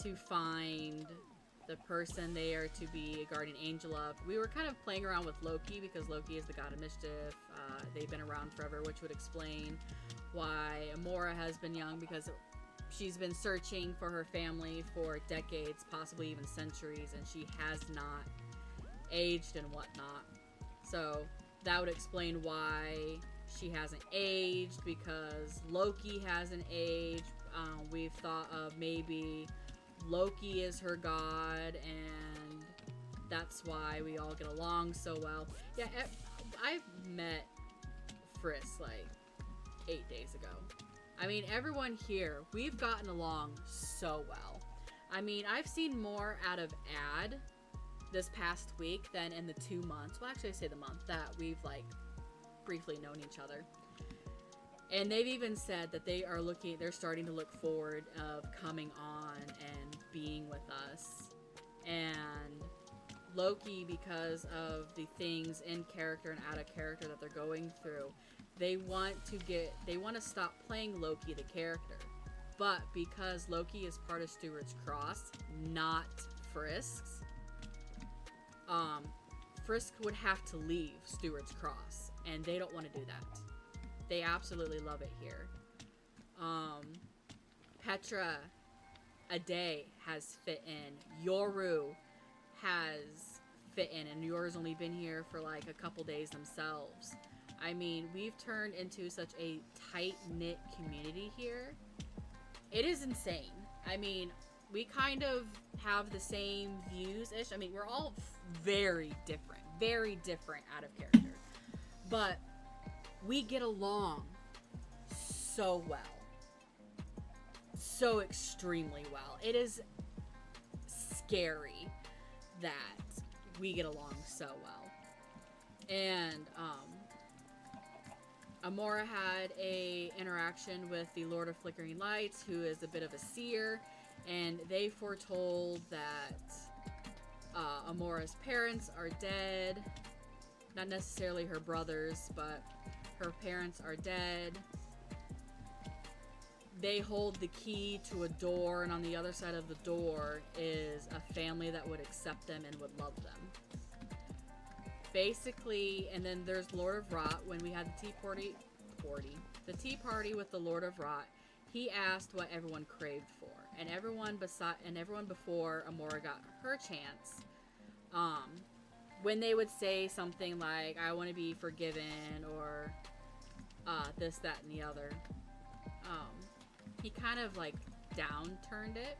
to find the person they are to be a guardian angel of. We were kind of playing around with Loki because Loki is the god of mischief. They've been around forever, which would explain why Amora has been young, because she's been searching for her family for decades, possibly even centuries, and she has not aged and whatnot. So that would explain why she hasn't aged, because Loki hasn't aged. We've thought of maybe Loki is her god, and that's why we all get along so well. Yeah, I've met Friss like 8 days ago. I mean, everyone here, we've gotten along so well. I mean, I've seen more out of Ad this past week than in the 2 months. Well, actually, I say the month that we've like briefly known each other. And they've even said that they're starting to look forward of coming on and being with us. And Loki, because of the things in character and out of character that they're going through, they want to stop playing Loki the character. But because Loki is part of Stewart's Cross, not Frisk's, Frisk would have to leave Stewart's Cross, and they don't want to do that. They absolutely love it here. Petra, Ade has fit in. Yoru has fit in, and Yoru's only been here for like a couple days themselves. I mean, we've turned into such a tight-knit community here. It is insane. I mean, we kind of have the same views-ish. I mean, we're all very different out of character. But we get along so well. So extremely well. It is scary that we get along so well. And, Amora had a interaction with the Lord of Flickering Lights, who is a bit of a seer, and they foretold that Amora's parents are dead. Not necessarily her brothers, but her parents are dead. They hold the key to a door, and on the other side of the door is a family that would accept them and would love them. Basically, and then there's Lord of Rot. When we had the tea party with the Lord of Rot, he asked what everyone craved for, and everyone before Amora got her chance, when they would say something like, "I want to be forgiven," or this, that, and the other, he kind of like downturned it.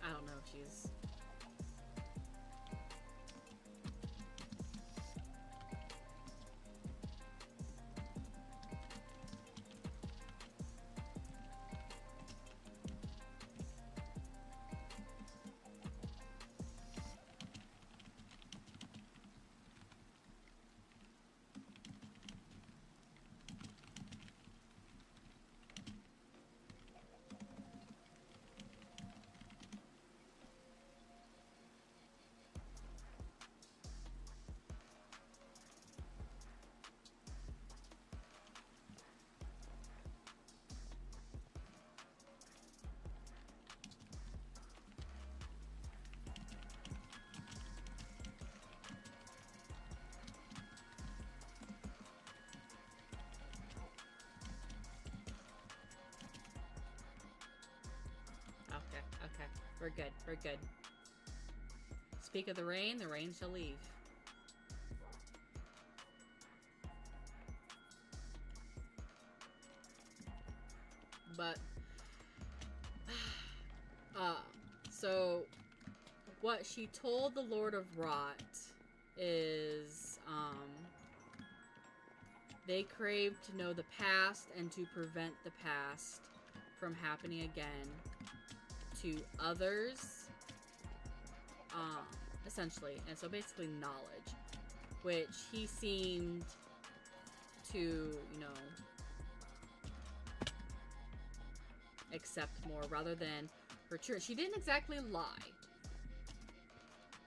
I don't know if she's... Okay. We're good. Speak of the rain shall leave. But, so, what she told the Lord of Rot is, they crave to know the past and to prevent the past from happening again to others, essentially. And so basically knowledge, which he seemed to, you know, accept more rather than her truth. She didn't exactly lie.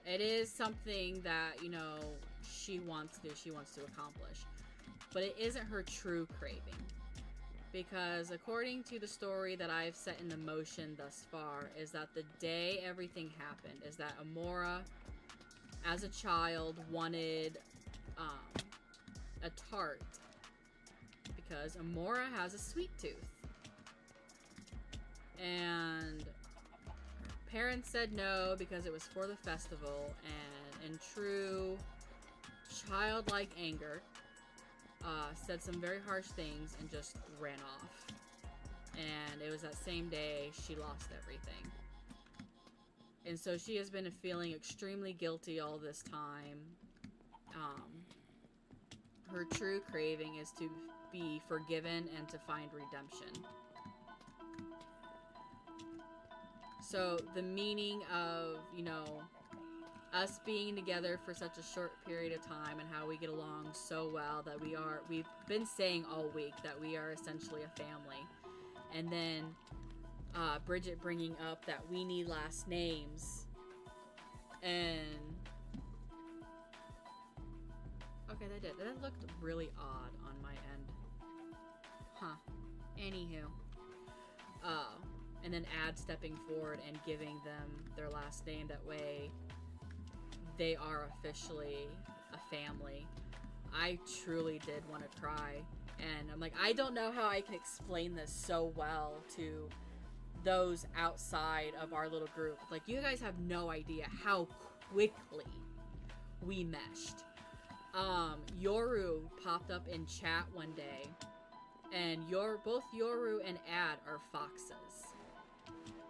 It is something that, you know, she wants to accomplish. But it isn't her true craving. Because according to the story that I've set into motion thus far, is that the day everything happened, is that Amora, as a child, wanted a tart. Because Amora has a sweet tooth. And parents said no because it was for the festival, and in true childlike anger, said some very harsh things and just ran off. And it was that same day she lost everything. And so she has been feeling extremely guilty all this time. her true craving is to be forgiven and to find redemption. So the meaning of, you know, us being together for such a short period of time and how we get along so well that we've been saying all week that we are essentially a family. And then Bridget bringing up that we need last names. And okay, that looked really odd on my end. Huh. Anywho. And then Ad stepping forward and giving them their last name. That way they are officially a family. I truly did want to cry. And I'm like, I don't know how I can explain this so well to those outside of our little group. Like, you guys have no idea how quickly we meshed. Yoru popped up in chat one day, and both Yoru and Ad are foxes.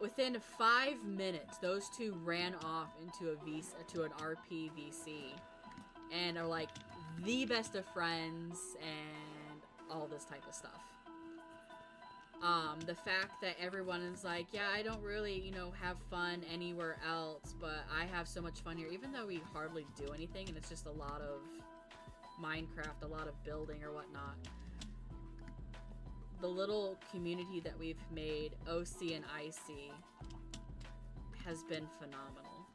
Within 5 minutes, those two ran off into an RP VC, and are like the best of friends and all this type of stuff. The fact that everyone is like, yeah, I don't really, you know, have fun anywhere else, but I have so much fun here, even though we hardly do anything, and it's just a lot of Minecraft, a lot of building or whatnot. The little community that we've made, OC and IC, has been phenomenal.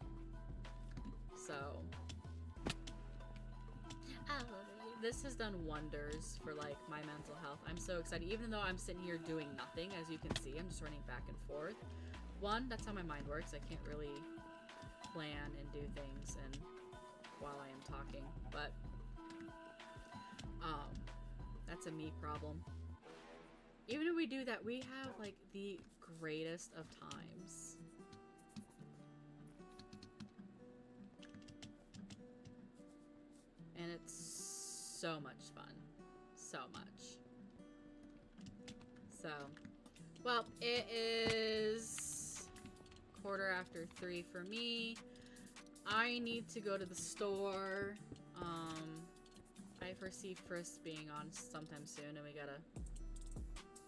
So, this has done wonders for, like, my mental health. I'm so excited, even though I'm sitting here doing nothing. As you can see, I'm just running back and forth. One, that's how my mind works. I can't really plan and do things and while I am talking, but that's a me problem. Even if we do that, we have, like, the greatest of times. And it's so much fun. So much. So, well, it is 3:15 for me. I need to go to the store. I foresee Frisk being on sometime soon, and we gotta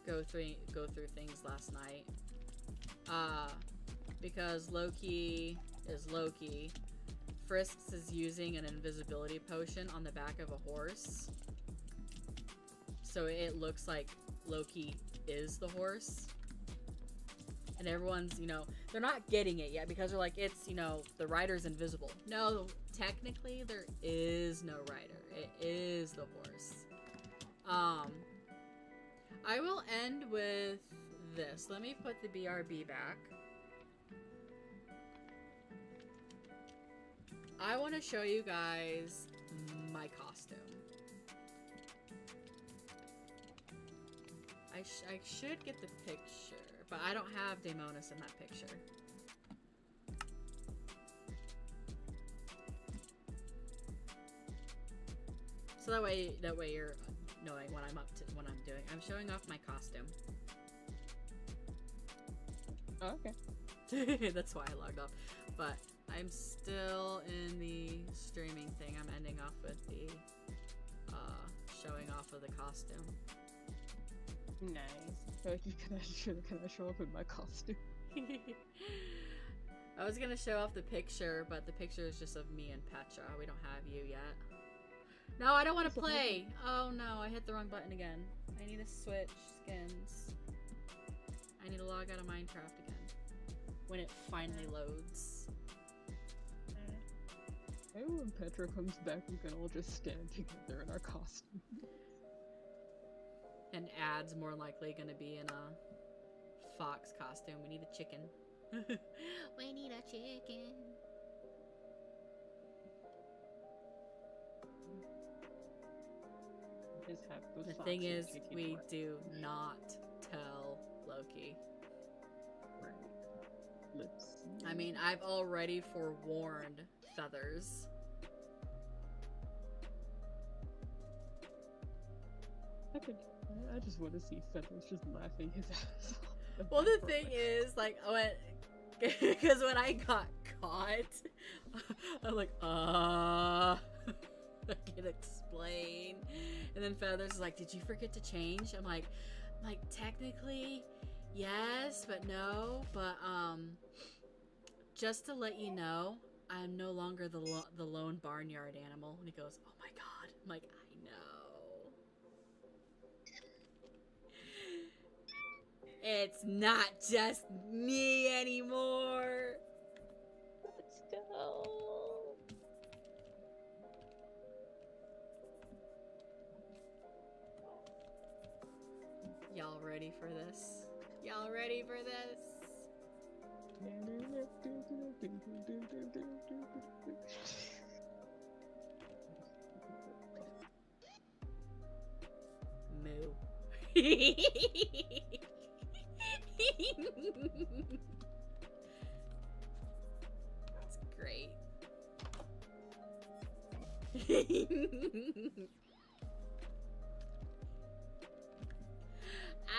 go through things last night. Because Loki is Loki. Frisks is using an invisibility potion on the back of a horse. So it looks like Loki is the horse. And everyone's, you know, they're not getting it yet because they're like, it's, you know, the rider's invisible. No, technically there is no rider. It is the horse. I will end with this. Let me put the BRB back. I want to show you guys my costume. I should get the picture, but I don't have Daemonis in that picture. So that way you're knowing what I'm doing. I'm showing off my costume. Oh, okay. That's why I logged off. But I'm still in the streaming thing. I'm ending off with the showing off of the costume. Nice. I feel like can I show up in my costume? I was gonna show off the picture, but the picture is just of me and Petra. We don't have you yet. No, I don't want to play. Oh no, I hit the wrong button again. I need to switch skins. I need to log out of Minecraft again when it finally loads. Maybe when Petra comes back, we can all just stand together in our costume. And Ad's more likely gonna be in a fox costume. We need a chicken. We need a chicken. Just have those The thing is, foxes we do not tell Loki. Right. Let's see. I mean, I've already forewarned Feathers. I just want to see Feathers just laughing his ass off. Well, the thing is, like, because when I got caught, I'm like, fucking explain. And then Feathers is like, did you forget to change? I'm like, technically, yes, but no. But, just to let you know, I'm no longer the lone barnyard animal. And he goes, oh my god. I'm like, I know. It's not just me anymore. Let's go. Y'all ready for this? Y'all ready for this? Moo. That's great.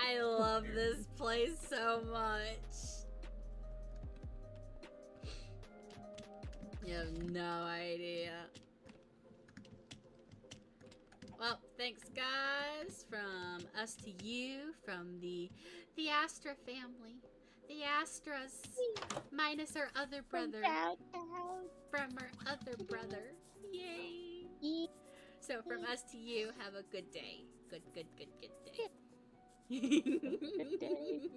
I love this place so much. You have no idea. Well, thanks guys from us to you, from the Astra family. The Astras, minus our other brother. From our other brother. Yay! So from us to you, have a good day. Good day. Good day.